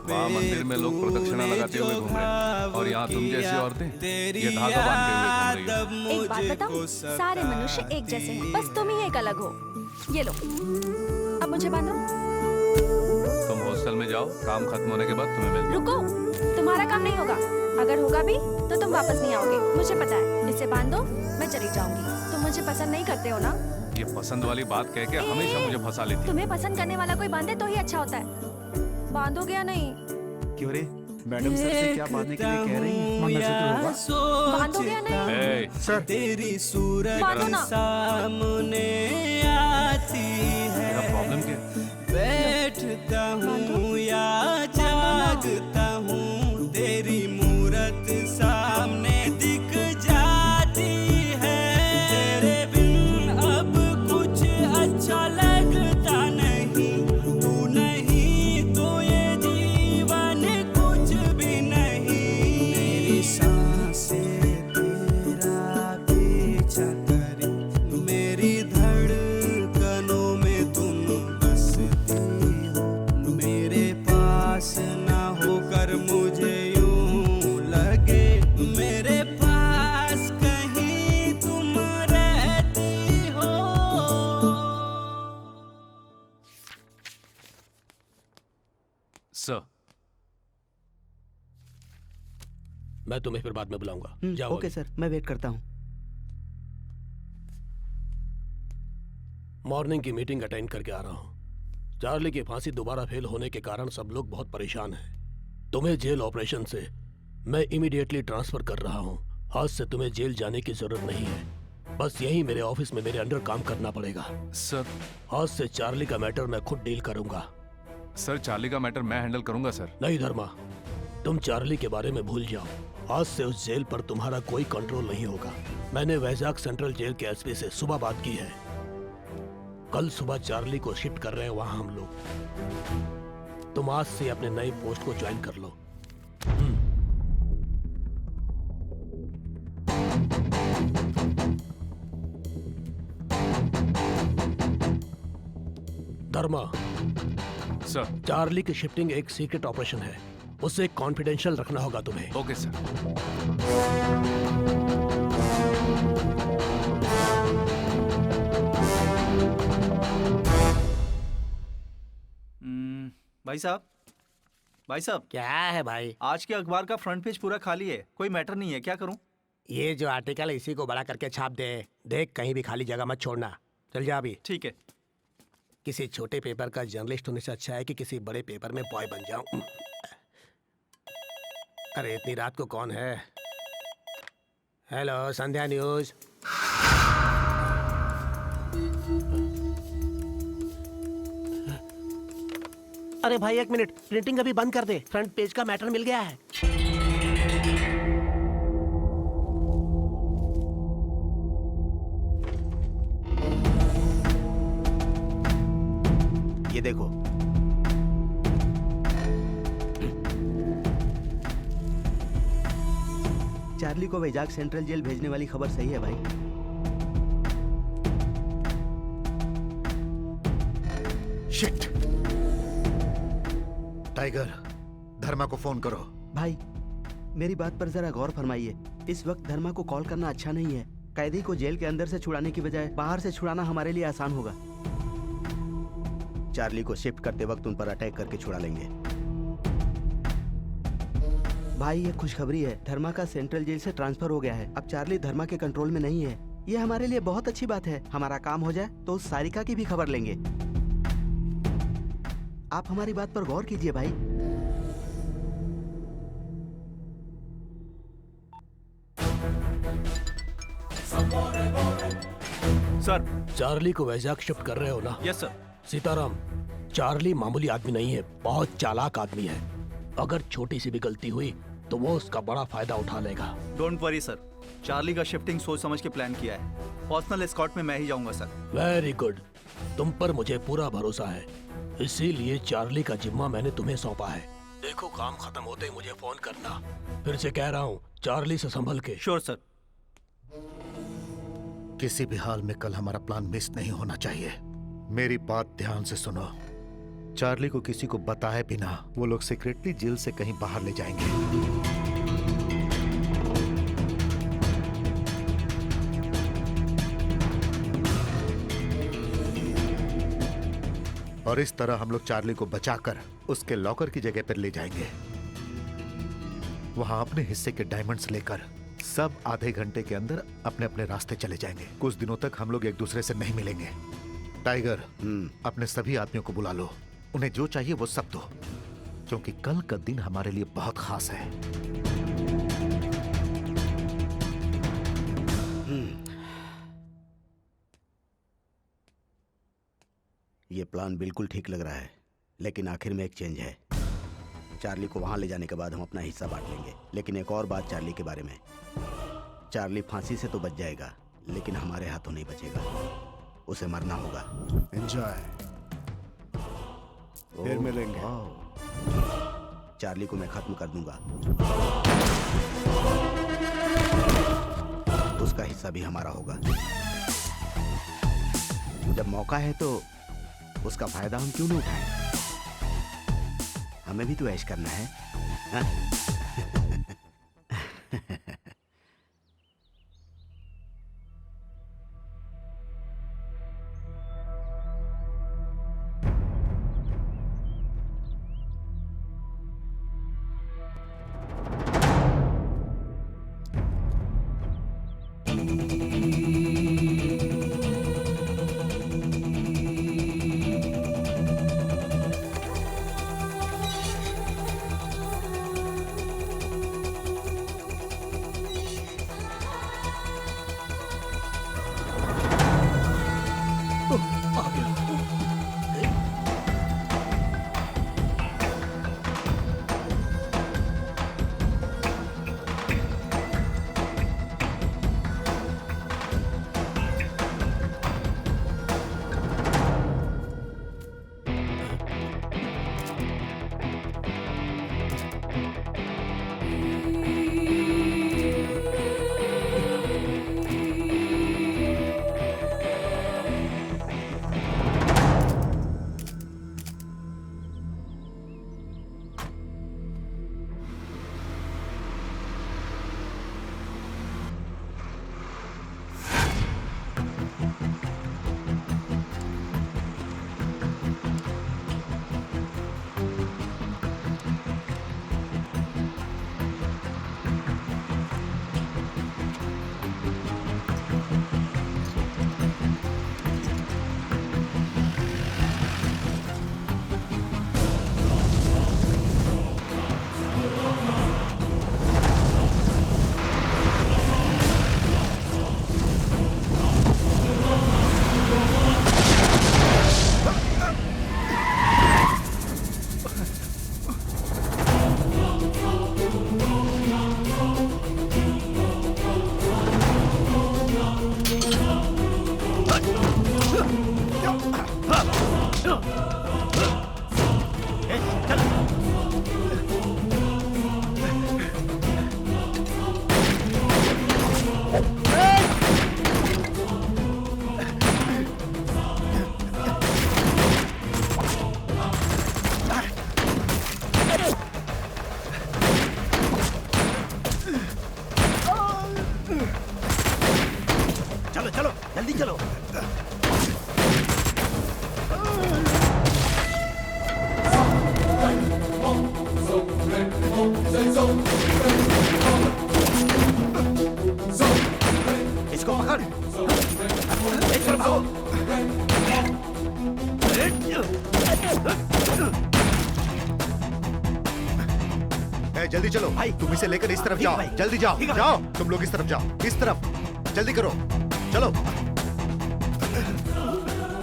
[SPEAKER 1] वहाँ मंदिर में लोग प्रदक्षिणा लगाते हुए घूम रहे हैं, और यहाँ तुम जैसी औरतें ये धागा बांधते हुए घूम रही हो।
[SPEAKER 7] एक बात बताऊं, सारे मनुष्य एक जैसे हैं, बस तुम ही एक अलग हो। ये लो, अब मुझे बांधो।
[SPEAKER 1] तुम हॉस्टल में जाओ, काम खत्म होने के बाद तुम्हें मिलता हूं।
[SPEAKER 7] रुको, तुम्हारा काम नहीं होगा। अगर होगा भी तो तुम वापस नहीं आओगे, मुझे पता है। इसे बांधो, मैं चली जाऊंगी। तुम मुझे पसंद नहीं करते हो ना?
[SPEAKER 1] ये पसंद वाली बात कह के हमेशा मुझे फंसा लेती है।
[SPEAKER 7] तुम्हें पसंद करने वाला कोई बांधे तो ही अच्छा होता है। बांधोगे या नहीं?
[SPEAKER 2] क्यों रे, मैडम सर से क्या बांधने के लिए कह रही हैं? मंगलसूत्र होगा।
[SPEAKER 7] बांधोगे या नहीं?
[SPEAKER 2] सर
[SPEAKER 11] तेरी सूरत
[SPEAKER 7] बांधो ना।
[SPEAKER 11] सामने आती है।
[SPEAKER 1] मेरा प्रॉब्लम क्या?
[SPEAKER 11] बैठता हूँ या जागता हूँ, तेरी मूरत सामने दिख जाती है। तेरे बिन अब कुछ अच्छा लगता नहीं, तू नहीं तो ये जीवन कुछ भी नहीं। मेरी सांसें तेरा पीछा करें, मेरी धड़कनों में तुम बसती हो। मेरे पास ना होकर मुझे यूं लगे, मेरे पास कहीं तुम रहती हो।
[SPEAKER 1] सर,
[SPEAKER 3] मैं तुम्हें फिर बाद में बुलाऊंगा। जाओ
[SPEAKER 13] ओके
[SPEAKER 3] अभी।
[SPEAKER 13] सर, मैं वेट करता हूँ।
[SPEAKER 3] मॉर्निंग की मीटिंग अटेंड करके आ रहा हूँ। चार्ली की फांसी दोबारा फेल होने के कारण सब लोग बहुत परेशान हैं। तुम्हें जेल ऑपरेशन से मैं इमीडिएटली ट्रांसफर कर रहा हूँ। आज से तुम्हें जेल जाने की जरूरत नहीं है। बस यही मेरे ऑफिस में मेरे अंडर काम करना पड़ेगा।
[SPEAKER 1] सर
[SPEAKER 3] आज से चार्ली का मैटर मैं खुद डील करूंगा।
[SPEAKER 1] सर चार्ली का मैटर मैं हैंडल करूंगा सर।
[SPEAKER 3] नहीं धर्मा, तुम चार्ली के बारे में भूल जाओ। आज से उस जेल पर तुम्हारा कोई कंट्रोल नहीं होगा। मैंने वैजाग सेंट्रल जेल के एसपी से सुबह बात की है। कल सुबह चार्ली को शिफ्ट कर रहे हैं वहां हम लोग। तुम आज से अपने नए पोस्ट को ज्वाइन कर लो। धर्मा
[SPEAKER 1] सर,
[SPEAKER 3] चार्ली की शिफ्टिंग एक सीक्रेट ऑपरेशन है, उसे कॉन्फिडेंशियल रखना होगा तुम्हें।
[SPEAKER 1] Okay sir.
[SPEAKER 8] भाई साहब
[SPEAKER 14] क्या है भाई?
[SPEAKER 8] आज के अखबार का फ्रंट पेज पूरा खाली है, कोई मैटर नहीं है, क्या करूं?
[SPEAKER 14] ये जो आर्टिकल है इसी को बड़ा करके छाप दे। देख कहीं भी खाली जगह मत छोड़ना। चल जा अभी।
[SPEAKER 8] ठीक है।
[SPEAKER 14] किसी छोटे पेपर का जर्नलिस्ट होने से अच्छा है कि किसी बड़े पेपर में बॉय बन जाऊं। अरे इतनी रात को कौन है? हेलो, संध्या न्यूज। अरे भाई एक मिनट, प्रिंटिंग अभी बंद कर दे, फ्रंट पेज का मैटर मिल गया है।
[SPEAKER 13] ये देखो, चार्ली को वैजाग सेंट्रल जेल भेजने वाली खबर सही है भाई।
[SPEAKER 6] शिट! टाइगर, धर्मा को फोन करो।
[SPEAKER 13] भाई मेरी बात पर जरा गौर फरमाइए। इस वक्त धर्मा को कॉल करना अच्छा नहीं है। कैदी को जेल के अंदर से छुड़ाने की बजाय बाहर से छुड़ाना हमारे लिए आसान होगा। चार्ली को शिफ्ट करते वक्त उन पर अटैक करके छुड़ा लेंगे। भाई ये खुशखबरी है, धर्मा का सेंट्रल जेल से ट्रांसफर हो गया है। अब चार्ली धर्मा के कंट्रोल में नहीं है। ये हमारे लिए बहुत अच्छी बात है। हमारा काम हो जाए तो उस सारिका की भी खबर लेंगे। आप हमारी बात पर गौर कीजिए भाई।
[SPEAKER 8] सर,
[SPEAKER 3] चार्ली को वैजाग शिफ्ट कर रहे हो ना?
[SPEAKER 8] Yes sir.
[SPEAKER 3] सीताराम, चार्ली मामूली आदमी नहीं है, बहुत चालाक आदमी है। अगर छोटी सी भी गलती हुई तो वो उसका बड़ा फायदा उठा लेगा।
[SPEAKER 8] डोंट वरी सर, चार्ली का शिफ्टिंग सोच समझ के प्लान किया है। पर्सनल एस्कॉर्ट में मैं ही जाऊंगा सर।
[SPEAKER 3] वेरी गुड, तुम पर मुझे पूरा भरोसा है, इसीलिए चार्ली का जिम्मा मैंने तुम्हें सौंपा है। देखो काम खत्म होते ही मुझे फोन करना। फिर से कह रहा हूँ, चार्ली से संभल के।
[SPEAKER 8] Sure sir.
[SPEAKER 6] किसी भी हाल में कल हमारा प्लान मिस नहीं होना चाहिए। मेरी बात ध्यान से सुनो। चार्ली को किसी को बताए बिना वो लोग सीक्रेटली जेल से कहीं बाहर ले जाएंगे। और इस तरह हम लोग चार्ली को बचाकर उसके लॉकर की जगह पर ले जाएंगे। वहां अपने हिस्से के डायमंड्स लेकर सब आधे घंटे के अंदर अपने अपने रास्ते चले जाएंगे। कुछ दिनों तक हम लोग एक दूसरे से नहीं मिलेंगे। टाइगर, अपने सभी आदमियों को बुला लो। उन्हें जो चाहिए वो सब दो, क्योंकि कल का दिन हमारे लिए बहुत खास है।
[SPEAKER 13] ये प्लान बिल्कुल ठीक लग रहा है, लेकिन आखिर में एक चेंज है। चार्ली को वहां ले जाने के बाद हम अपना हिस्सा बांट लेंगे। लेकिन एक और बात चार्ली के बारे में, चार्ली फांसी से तो बच जाएगा, लेकिन हमारे हाथों नहीं बचेगा। उसे मरना होगा।
[SPEAKER 2] एंजॉय, फिर मिलेंगे।
[SPEAKER 13] चार्ली को मैं खत्म कर दूंगा, उसका हिस्सा भी हमारा होगा। जब मौका है तो उसका फायदा हम क्यों न उठाएं? हमें भी तो ऐश करना है, हा?
[SPEAKER 6] ए, जल्दी चलो भाई, तुम इसे लेकर इस तरफ जाओ, जल्दी जाओ, जाओ, तुम लोग इस तरफ जाओ, इस तरफ, जल्दी करो, चलो।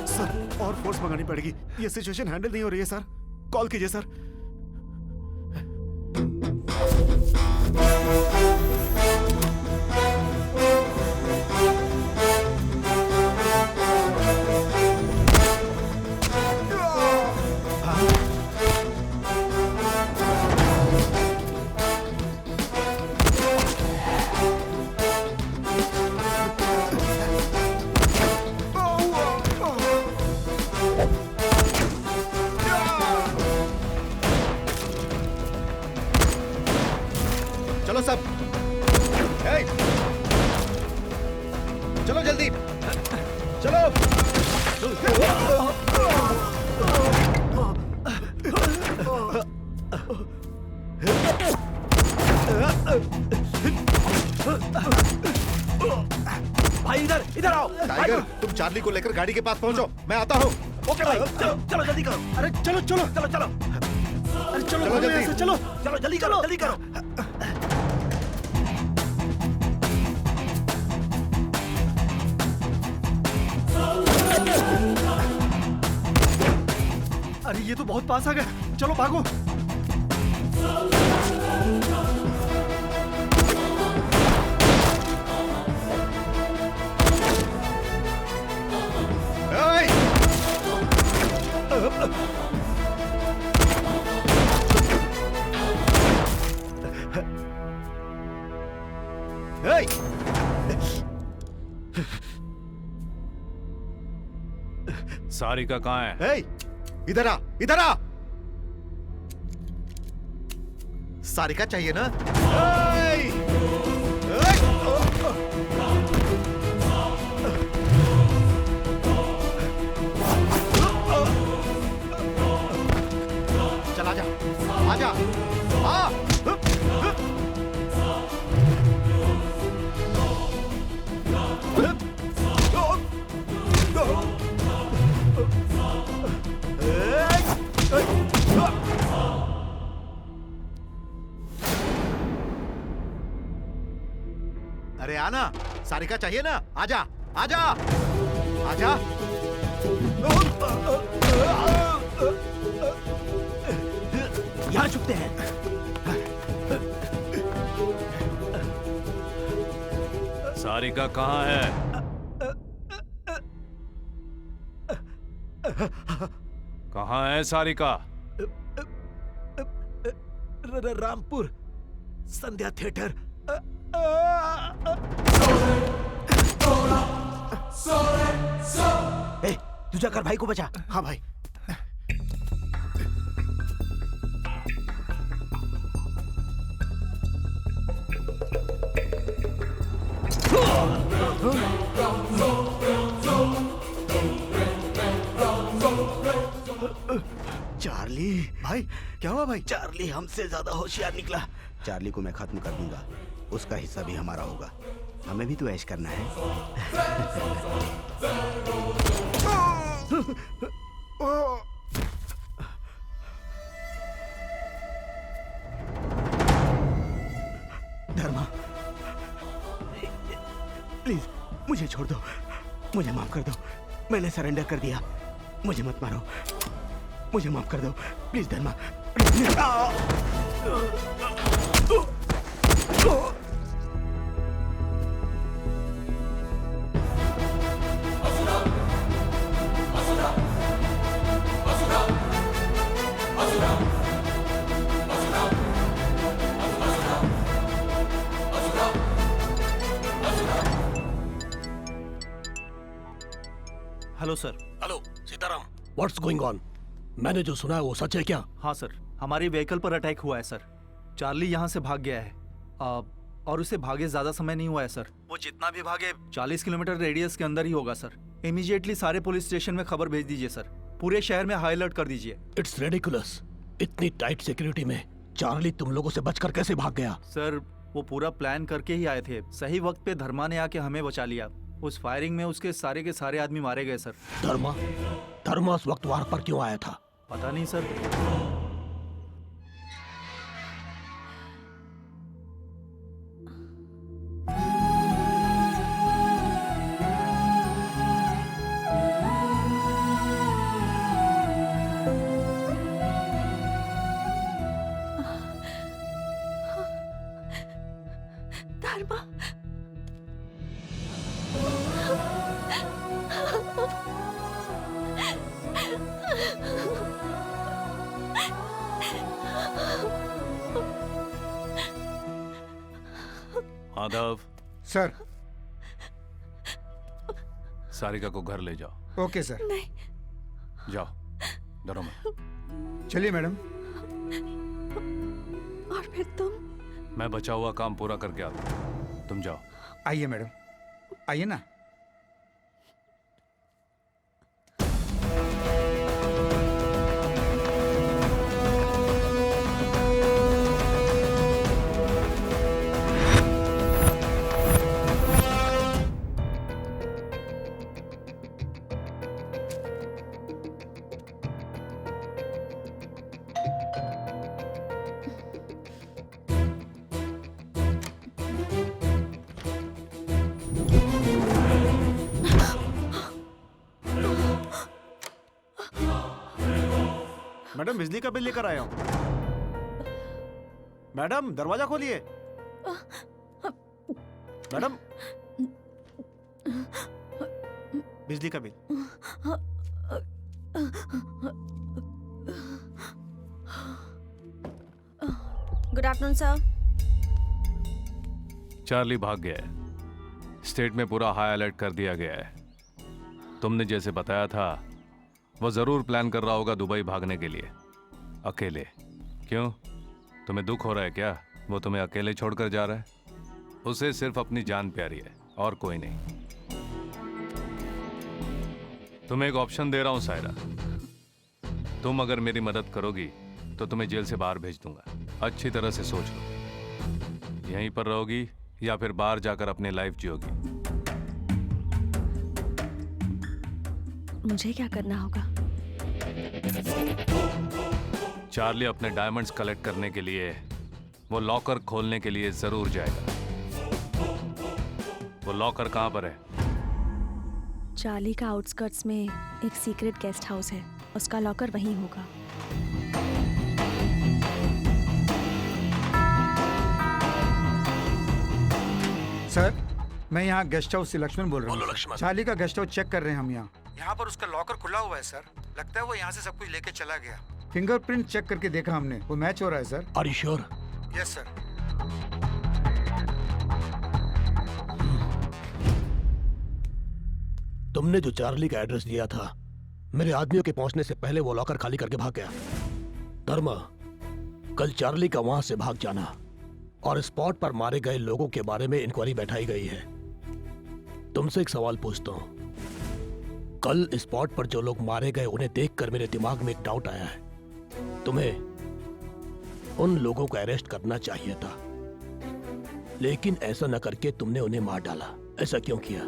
[SPEAKER 2] सर और फोर्स मंगानी पड़ेगी, ये सिचुएशन हैंडल नहीं हो रही है सर, कॉल कीजिए सर।
[SPEAKER 6] चलो सब, ए, चलो जल्दी, चलो।
[SPEAKER 3] भाई इधर इधर आओ।
[SPEAKER 6] टाइगर, तुम चार्ली को लेकर गाड़ी के पास पहुंचो, मैं आता हूँ।
[SPEAKER 3] ओके भाई, चलो चलो जल्दी करो। अरे चलो चलो चलो चलो, अरे चलो
[SPEAKER 6] चलो जल्दी,
[SPEAKER 3] चलो चलो जल्दी करो, जल्दी करो। अरे ये तो बहुत पास आ गया, चलो भागो।
[SPEAKER 1] सारिका कहाँ है?
[SPEAKER 6] इधर आ, इधर आ। सारिका चाहिए ना? चल आजा, आजा, आ। अरे आना, सारिका चाहिए ना? आजा, आजा, आजा।
[SPEAKER 3] यहाँ छुपते हैं।
[SPEAKER 1] सारिका कहाँ है? कहाँ है सारिका?
[SPEAKER 3] रामपुर संध्या थिएटर। ए, तू जाकर भाई को बचा।
[SPEAKER 2] हाँ भाई।
[SPEAKER 13] चार्ली
[SPEAKER 2] भाई क्या हुआ भाई?
[SPEAKER 13] चार्ली हमसे ज्यादा होशियार निकला। चार्ली को मैं खत्म कर दूंगा, उसका हिस्सा भी हमारा होगा। हमें भी तो ऐश करना है।
[SPEAKER 14] धर्मा, प्लीज मुझे छोड़ दो, मुझे माफ कर दो। मैंने सरेंडर कर दिया, मुझे मत मारो, मुझे माफ कर दो please Dharma.
[SPEAKER 8] Hello sir.
[SPEAKER 3] Hello Sitaram, what's going on? मैंने जो सुना है वो सच है क्या?
[SPEAKER 8] हाँ सर, हमारी व्हीकल पर अटैक हुआ है सर। चार्ली यहाँ से भाग गया है और उसे भागे ज्यादा समय नहीं हुआ है सर। वो जितना भी भागे 40 किलोमीटर रेडियस के अंदर ही होगा सर। इमीडिएटली सारे पुलिस स्टेशन में खबर भेज दीजिए सर। पूरे शहर में हाई अलर्ट कर दीजिए।
[SPEAKER 3] इट्स रेडिकुलस, इतनी टाइट सिक्योरिटी में चार्ली तुम लोगों से बचकर कैसे भाग गया?
[SPEAKER 8] सर वो पूरा प्लान करके ही आए थे। सही वक्त पे धर्मा ने आके हमें बचा लिया। उस फायरिंग में उसके सारे के सारे आदमी मारे गए सर।
[SPEAKER 3] धर्मा उस वक्त वहां पर क्यों आया था?
[SPEAKER 8] पता नहीं सर।
[SPEAKER 7] धर्मा,
[SPEAKER 1] माधव,
[SPEAKER 5] सर।
[SPEAKER 1] सारिका को घर ले जाओ।
[SPEAKER 5] Okay sir.
[SPEAKER 7] नहीं।
[SPEAKER 1] जाओ, डरो मत।
[SPEAKER 5] चलिए मैडम।
[SPEAKER 7] और फिर तुम?
[SPEAKER 1] मैं बचा हुआ काम पूरा करके आता हूँ, तुम जाओ।
[SPEAKER 5] आइए मैडम, आइए ना।
[SPEAKER 2] मैडम बिजली का बिल लेकर आया हूँ। मैडम दरवाजा खोलिए। मैडम, बिजली का bill.
[SPEAKER 7] Good afternoon sir.
[SPEAKER 1] Charlie भाग गया है। स्टेट में पूरा हाई अलर्ट कर दिया गया है। तुमने जैसे बताया था, वो जरूर प्लान कर रहा होगा दुबई भागने के लिए, अकेले। क्यों, तुम्हें दुख हो रहा है क्या? वो तुम्हें अकेले छोड़कर जा रहा है? उसे सिर्फ अपनी जान प्यारी है और कोई नहीं। तुम्हें एक ऑप्शन दे रहा हूं सायरा, तुम अगर मेरी मदद करोगी तो तुम्हें जेल से बाहर भेज दूंगा। अच्छी तरह से सोच लो, यहीं पर रहोगी या फिर बाहर जाकर अपनी लाइफ जियोगी।
[SPEAKER 7] मुझे क्या करना होगा?
[SPEAKER 1] चार्ली अपने डायमंड्स कलेक्ट करने के लिए वो लॉकर खोलने के लिए जरूर जाएगा। वो लॉकर कहां पर है?
[SPEAKER 7] चार्ली का आउटस्कर्ट्स में एक सीक्रेट गेस्ट हाउस है, उसका लॉकर वहीं होगा।
[SPEAKER 5] सर, मैं यहाँ गेस्ट हाउस से लक्ष्मण बोल रहा
[SPEAKER 3] बोलो
[SPEAKER 5] हूँ।
[SPEAKER 3] लक्ष्मण।
[SPEAKER 5] चार्ली का गेस्ट हाउस चेक कर रहे हैं हम यहाँ पर उसका लॉकर खुला हुआ है सर। लगता है वो यहाँ से सब कुछ लेके चला गया। फिंगरप्रिंट चेक करके देखा हमने, वो मैच हो रहा है sir.
[SPEAKER 3] Are you sure?
[SPEAKER 5] Yes sir.
[SPEAKER 3] तुमने जो चार्ली का एड्रेस दिया था, मेरे आदमियों के पहुंचने से पहले वो लॉकर खाली करके भाग गया। धर्मा, कल चार्ली का वहां से भाग जाना और स्पॉट पर मारे गए लोगों के बारे में इंक्वायरी बैठाई गई है। तुमसे एक सवाल पूछता हूं, कल स्पॉट पर जो लोग मारे गए उन्हें देखकर मेरे दिमाग में एक डाउट आया है। तुम्हें उन लोगों को अरेस्ट करना चाहिए था, लेकिन ऐसा न करके तुमने उन्हें मार डाला। ऐसा क्यों किया?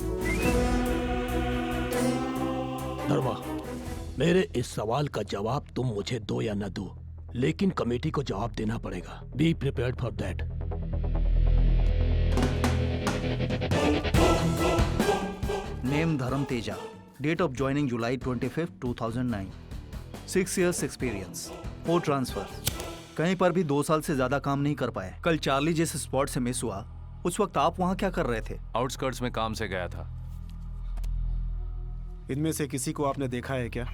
[SPEAKER 3] धर्मा, मेरे इस सवाल का जवाब तुम मुझे दो या न दो, लेकिन कमेटी को जवाब देना पड़ेगा। Be prepared for that.
[SPEAKER 8] Name Dharma Teja, date of joining July 25, 2009, 6 years experience, 4 transfer. कहीं पर भी 2 साल से ज्यादा काम नहीं कर पाए। कल चार्ली जिस स्पॉट से मिस हुआ, उस वक्त आप वहां क्या कर रहे थे?
[SPEAKER 1] आउटस्कर्ट्स में काम से गया था।
[SPEAKER 2] इनमें से किसी को आपने देखा है क्या?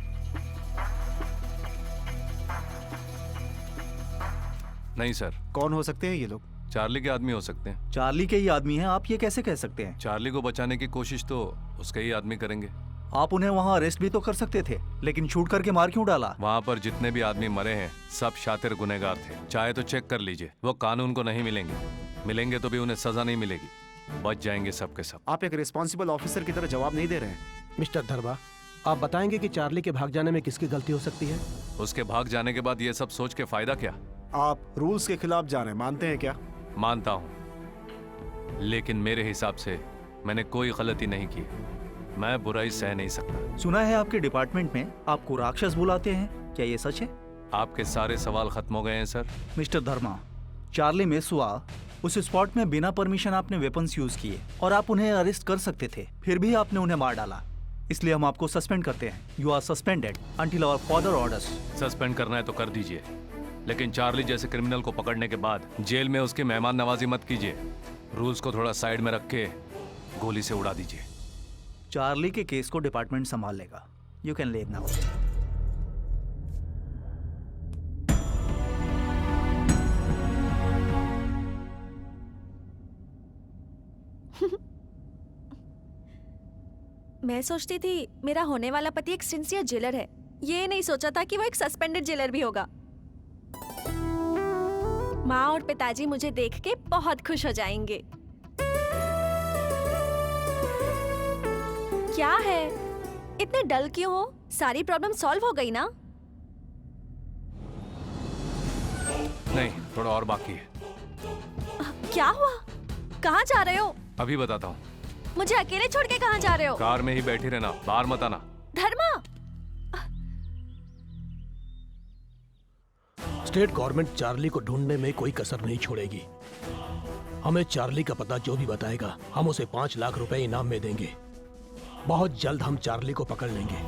[SPEAKER 1] नहीं सर।
[SPEAKER 2] कौन हो सकते हैं ये लोग?
[SPEAKER 1] चार्ली के आदमी हो सकते हैं।
[SPEAKER 8] चार्ली के ही आदमी हैं, आप ये कैसे कह सकते हैं?
[SPEAKER 1] चार्ली को बचाने की कोशिश तो उसके ही आदमी करेंगे।
[SPEAKER 8] आप उन्हें वहां अरेस्ट भी तो कर सकते थे, लेकिन शूट करके मार क्यों डाला?
[SPEAKER 1] वहाँ पर जितने भी आदमी मरे हैं सब शातिर गुनहगार थे। चाहे तो चेक कर लीजिए, वो कानून को नहीं मिलेंगे। मिलेंगे तो भी उन्हें सजा नहीं मिलेगी, बच जाएंगे सब के सब।
[SPEAKER 2] आप एक रिस्पॉन्सिबल ऑफिसर की तरह जवाब नहीं दे रहे हैं।
[SPEAKER 3] मिस्टर धर्मा, आप बताएंगे कि चार्ली के भाग जाने में किसकी गलती हो सकती है?
[SPEAKER 1] उसके भाग जाने के बाद ये सब सोच के फायदा क्या?
[SPEAKER 2] आप रूल्स के खिलाफ जा रहे हैं, मानते हैं क्या?
[SPEAKER 1] मानता हूँ, लेकिन मेरे हिसाब से मैंने कोई गलती नहीं की। मैं बुराई सह नहीं सकता।
[SPEAKER 8] सुना है आपके डिपार्टमेंट में आपको राक्षस बुलाते हैं। क्या ये सच है?
[SPEAKER 1] आपके सारे सवाल खत्म हो गए हैं सर।
[SPEAKER 8] मिस्टर धर्मा, चार्ली मेसुआ उस स्पॉट में बिना परमिशन आपने वेपन्स यूज किए और आप उन्हें अरेस्ट कर सकते थे, फिर भी आपने उन्हें मार डाला। इसलिए हम आपको सस्पेंड करते हैं। You are suspended until our further orders.
[SPEAKER 1] Suspend करना है तो कर दीजिए, लेकिन चार्ली जैसे क्रिमिनल को पकड़ने के बाद जेल में उसकी मेहमान नवाजी मत कीजिए। रूल्स को थोड़ा साइड में रख के गोली से उड़ा दीजिए।
[SPEAKER 8] चार्ली के केस को डिपार्टमेंट संभाल लेगा। You can leave now.
[SPEAKER 7] मैं सोचती थी मेरा होने वाला पति एक सिंसियर जेलर है, ये नहीं सोचा था कि वो एक सस्पेंडेड जेलर भी होगा। माँ और पिताजी मुझे देख के बहुत खुश हो जाएंगे। क्या है, इतने डल क्यों हो? सारी प्रॉब्लम सॉल्व हो गई ना?
[SPEAKER 1] नहीं, थोड़ा और बाकी है।
[SPEAKER 7] क्या हुआ? कहाँ जा रहे हो?
[SPEAKER 1] अभी बताता हूँ।
[SPEAKER 7] मुझे अकेले छोड़ के कहाँ जा रहे हो?
[SPEAKER 1] कार में ही बैठी रहना, बाहर मत आना।
[SPEAKER 7] धर्मा!
[SPEAKER 3] स्टेट गवर्नमेंट चार्ली को ढूंढने में कोई कसर नहीं छोड़ेगी। हमें चार्ली का पता जो भी बताएगा, हम उसे 5 लाख रुपए इनाम में देंगे। बहुत जल्द हम चार्ली को पकड़ लेंगे।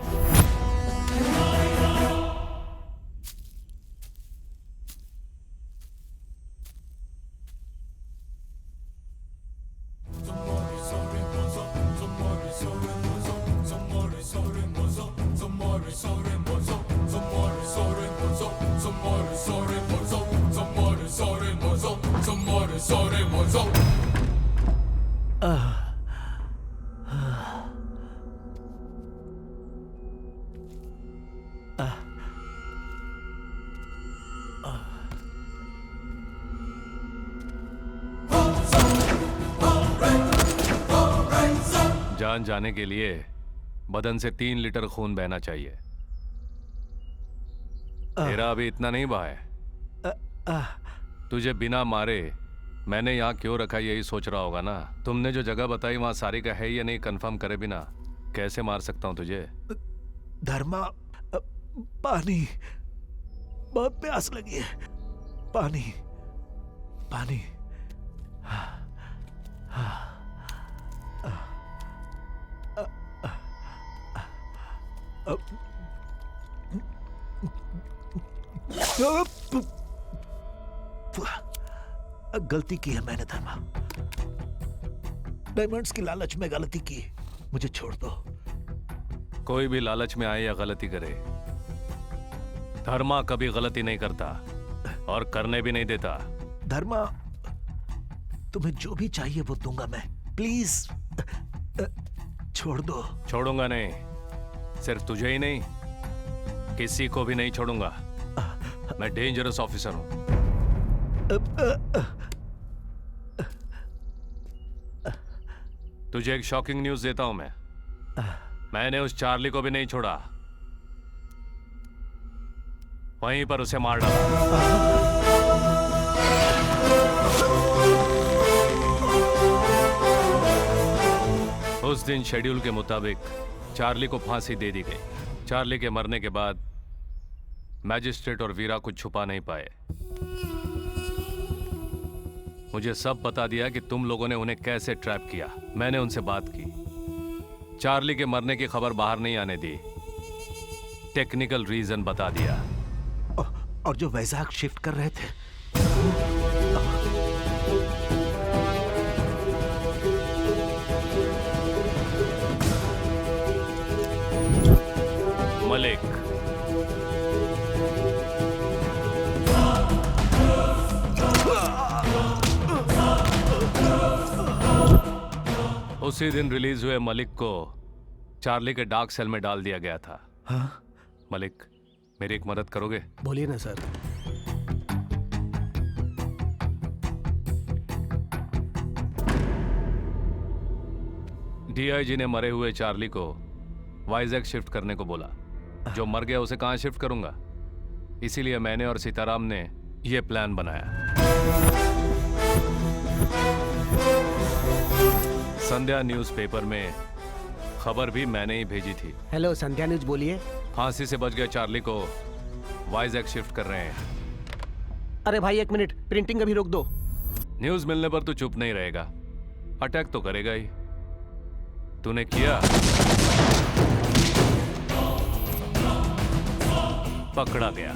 [SPEAKER 1] जान जाने के लिए बदन से 3 लीटर खून बहना चाहिए। तेरा अभी इतना नहीं बहा है। तुझे बिना मारे मैंने यहाँ क्यों रखा यही सोच रहा होगा ना। तुमने जो जगह बताई वहां सारिका है या नहीं कंफर्म करे बिना कैसे मार सकता हूँ तुझे?
[SPEAKER 6] धर्मा, पानी, बहुत प्यास लगी है। पानी, पानी। गलती की है मैंने धर्मा, डायमंड्स की लालच में गलती की। मुझे छोड़ दो।
[SPEAKER 1] कोई भी लालच में आए या गलती करे, धर्मा कभी गलती नहीं करता और करने भी नहीं देता।
[SPEAKER 6] धर्मा, तुम्हें जो भी चाहिए वो दूंगा मैं। प्लीज छोड़ दो।
[SPEAKER 1] छोड़ूंगा नहीं, सिर्फ तुझे ही नहीं, किसी को भी नहीं छोड़ूंगा। मैं डेंजरस ऑफिसर हूं। तुझे एक शॉकिंग न्यूज देता हूं मैं। मैंने उस चार्ली को भी नहीं छोड़ा, वहीं पर उसे मार डाला। उस दिन शेड्यूल के मुताबिक चार्ली को फांसी दे दी गई। चार्ली के मरने के बाद मैजिस्ट्रेट और वीरा कुछ छुपा नहीं पाए। मुझे सब बता दिया कि तुम लोगों ने उन्हें कैसे ट्रैप किया। मैंने उनसे बात की, चार्ली के मरने की खबर बाहर नहीं आने दी, टेक्निकल रीजन बता दिया।
[SPEAKER 6] और जो वैजाग शिफ्ट कर रहे थे,
[SPEAKER 1] मलिक, उसी दिन रिलीज हुए मलिक को चार्ली के डार्क सेल में डाल दिया गया था।
[SPEAKER 6] हाँ?
[SPEAKER 1] मलिक, मेरी एक मदद करोगे?
[SPEAKER 3] बोलिए ना सर।
[SPEAKER 1] डीआईजी ने मरे हुए चार्ली को वाइजैक शिफ्ट करने को बोला। जो मर गया उसे कहां शिफ्ट करूंगा? इसीलिए मैंने और सीताराम ने यह प्लान बनाया। संध्या न्यूज़पेपर में खबर भी मैंने ही भेजी थी।
[SPEAKER 14] हेलो, संध्या न्यूज बोलिए।
[SPEAKER 1] फांसी से बच गए चार्ली को वाइजैक शिफ्ट कर रहे हैं।
[SPEAKER 3] अरे भाई 1 मिनट, प्रिंटिंग अभी रोक दो।
[SPEAKER 1] न्यूज मिलने पर तू चुप नहीं रहेगा, अटैक तो करेगा ही। तूने किया, पकड़ा गया।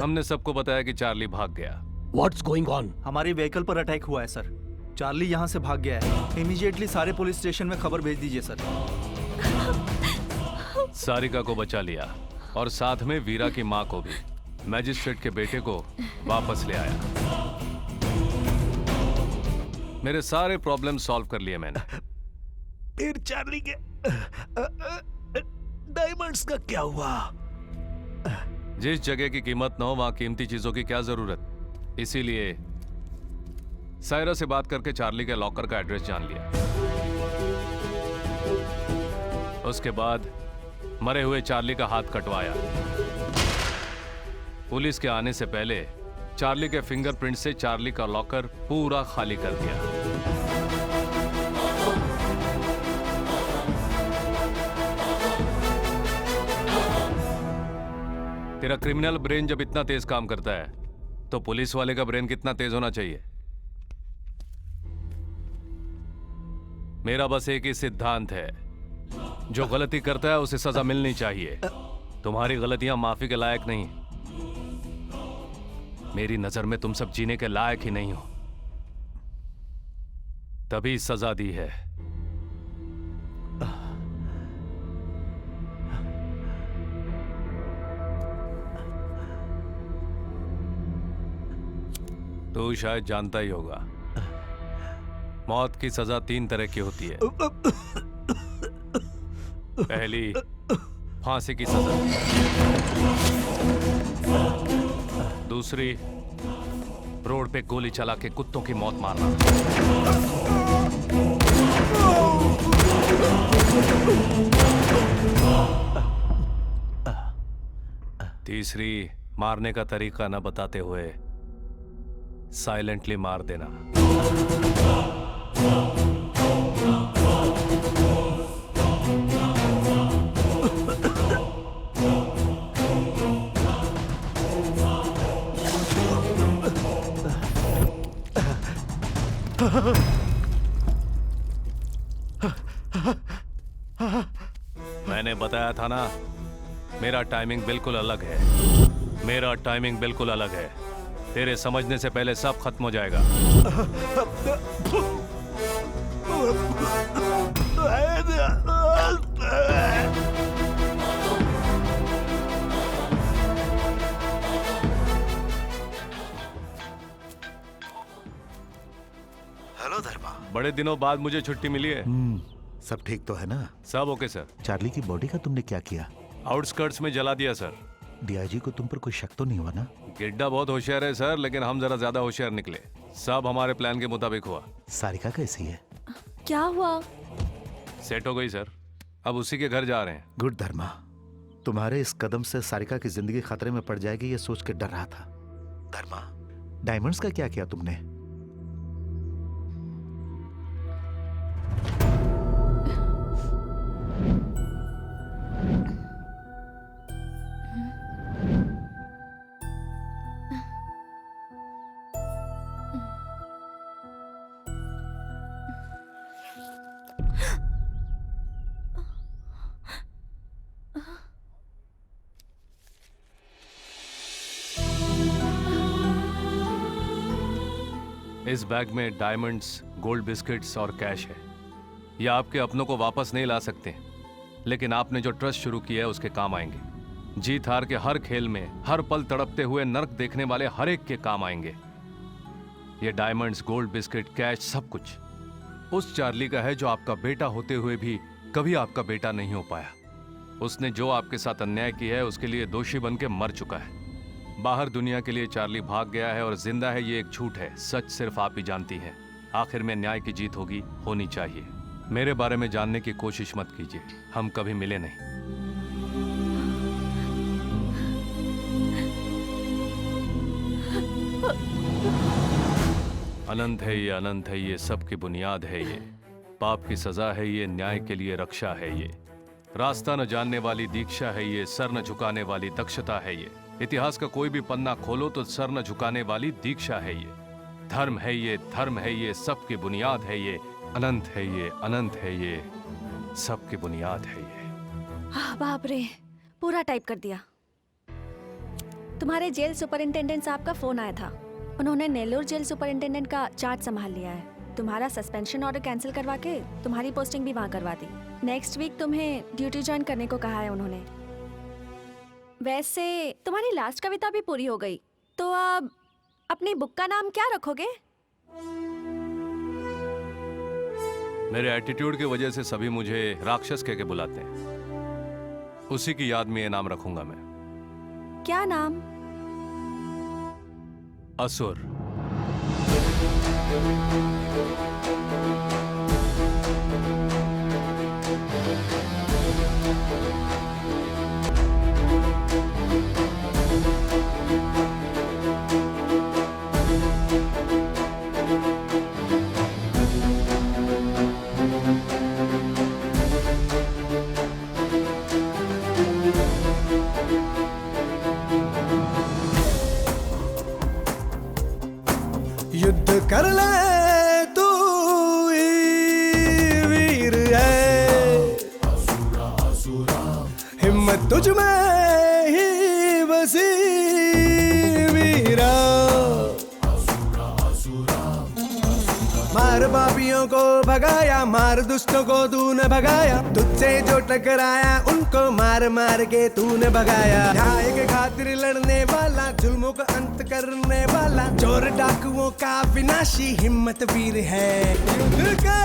[SPEAKER 1] हमने सबको बताया कि चार्ली भाग गया।
[SPEAKER 3] What's going on?
[SPEAKER 8] हमारी व्हीकल पर अटैक हुआ है सर। चार्ली यहाँ से भाग गया है। इमीडिएटली सारे पुलिस स्टेशन में खबर भेज दीजिए सर।
[SPEAKER 1] सारिका को बचा लिया और साथ में वीरा की माँ को भी। मैजिस्ट्रेट के बेटे को वापस ले आया। मेरे सारे प्रॉब्लम सॉल्व कर लिए मैंने।
[SPEAKER 6] फिर चार्ली के डायमंड्स का क्या हुआ?
[SPEAKER 1] जिस जगह की कीमत न हो वहां कीमती चीजों की क्या जरूरत। इसीलिए सायरा से बात करके चार्ली के लॉकर का एड्रेस जान लिया। उसके बाद मरे हुए चार्ली का हाथ कटवाया। पुलिस के आने से पहले चार्ली के फिंगरप्रिंट से चार्ली का लॉकर पूरा खाली कर दिया। तेरा क्रिमिनल ब्रेन जब इतना तेज काम करता है तो पुलिस वाले का ब्रेन कितना तेज होना चाहिए। मेरा बस एक ही सिद्धांत है, जो गलती करता है उसे सजा मिलनी चाहिए। तुम्हारी गलतियां माफी के लायक नहीं। मेरी नजर में तुम सब जीने के लायक ही नहीं हो, तभी सजा दी है। तू शायद जानता ही होगा, मौत की सजा 3 तरह की होती है। पहली, फांसी की सजा। दूसरी, रोड पे गोली चला के कुत्तों की मौत मारना। तीसरी, मारने का तरीका न बताते हुए साइलेंटली मार देना। मैंने बताया था ना, मेरा टाइमिंग बिल्कुल अलग है। मेरा टाइमिंग बिल्कुल अलग है। तेरे समझने से पहले सब खत्म हो जाएगा।
[SPEAKER 6] हेलो धर्मा।
[SPEAKER 1] बड़े दिनों बाद मुझे छुट्टी मिली है।
[SPEAKER 6] सब ठीक तो है ना?
[SPEAKER 1] सब ओके सर।
[SPEAKER 6] चार्ली की बॉडी का तुमने क्या किया?
[SPEAKER 1] आउटस्कर्ट्स में जला दिया सर।
[SPEAKER 6] डीआईजी को तुम पर कोई शक तो नहीं हुआ ना?
[SPEAKER 1] गिड्डा बहुत होशियार है सर, लेकिन हम जरा ज्यादा होशियार निकले। सब हमारे प्लान के मुताबिक हुआ।
[SPEAKER 6] सारिका कैसी है?
[SPEAKER 7] क्या हुआ?
[SPEAKER 1] सेट हो गई सर, अब उसी के घर जा रहे हैं।
[SPEAKER 6] गुड धर्मा, तुम्हारे इस कदम से सारिका की जिंदगी खतरे में पड़ जाएगी ये सोच के डर रहा था। धर्मा, डायमंड्स का क्या किया तुमने?
[SPEAKER 1] इस बैग में डायमंड्स, गोल्ड बिस्किट्स और कैश है। ये आपके अपनों को वापस नहीं ला सकते, लेकिन आपने जो ट्रस्ट शुरू किया है उसके काम आएंगे। जीत हार के हर खेल में हर पल तड़पते हुए नर्क देखने वाले हर एक के काम आएंगे। ये डायमंड्स, गोल्ड बिस्किट, कैश सब कुछ उस चार्ली का है जो आपका बेटा होते हुए भी कभी आपका बेटा नहीं हो पाया। उसने जो आपके साथ अन्याय किया है उसके लिए दोषी बन के मर चुका है। बाहर दुनिया के लिए चार्ली भाग गया है और जिंदा है, ये एक झूठ है। सच सिर्फ आप ही जानती हैं। आखिर में न्याय की जीत होगी, होनी चाहिए। मेरे बारे में जानने की कोशिश मत कीजिए, हम कभी मिले नहीं। अनंत है ये, अनंत है ये, सबकी बुनियाद है ये। पाप की सजा है ये, न्याय के लिए रक्षा है ये। रास्ता न जानने वाली दीक्षा है ये, सर न झुकाने वाली दक्षता है ये। इतिहास का कोई भी पन्ना खोलो तो सर न झुकाने वाली दीक्षा है ये। धर्म है ये, धर्म है ये, सबकी बुनियाद है ये। अनंत है ये, अनंत है ये, सबकी बुनियाद है ये।
[SPEAKER 7] बाप रे, पूरा टाइप कर दिया। तुम्हारे जेल सुपरिंटेंडेंट साहब का फोन आया था। उन्होंने नेल्लोर जेल सुपरिंटेंडेंट का चार्ज संभाल लिया है। तुम्हारा सस्पेंशन ऑर्डर कैंसिल करवा के तुम्हारी पोस्टिंग भी वहाँ करवा दी। नेक्स्ट वीक तुम्हें ड्यूटी ज्वाइन करने को कहा है उन्होंने। वैसे तुम्हारी लास्ट कविता भी पूरी हो गई, तो अब अपनी बुक का नाम क्या रखोगे?
[SPEAKER 1] मेरे एटीट्यूड की वजह से सभी मुझे राक्षस कह के बुलाते हैं। उसी की याद में ये नाम रखूंगा मैं।
[SPEAKER 7] क्या नाम?
[SPEAKER 1] असुर।
[SPEAKER 4] युद्ध कर ले तू ही वीर है, हिम्मत तुझ में ही बसी वीरा। मार पापियों को भगाया, मार दुष्टों को तूने भगाया। तुझसे जो टकराया उनको मार मार के तूने भगाया। न्याय के खातिर लड़ने वाला, जुल्मों का अंत करने वाला, चोर डाकुओं का विनाशी हिम्मत वीर है। युद्ध के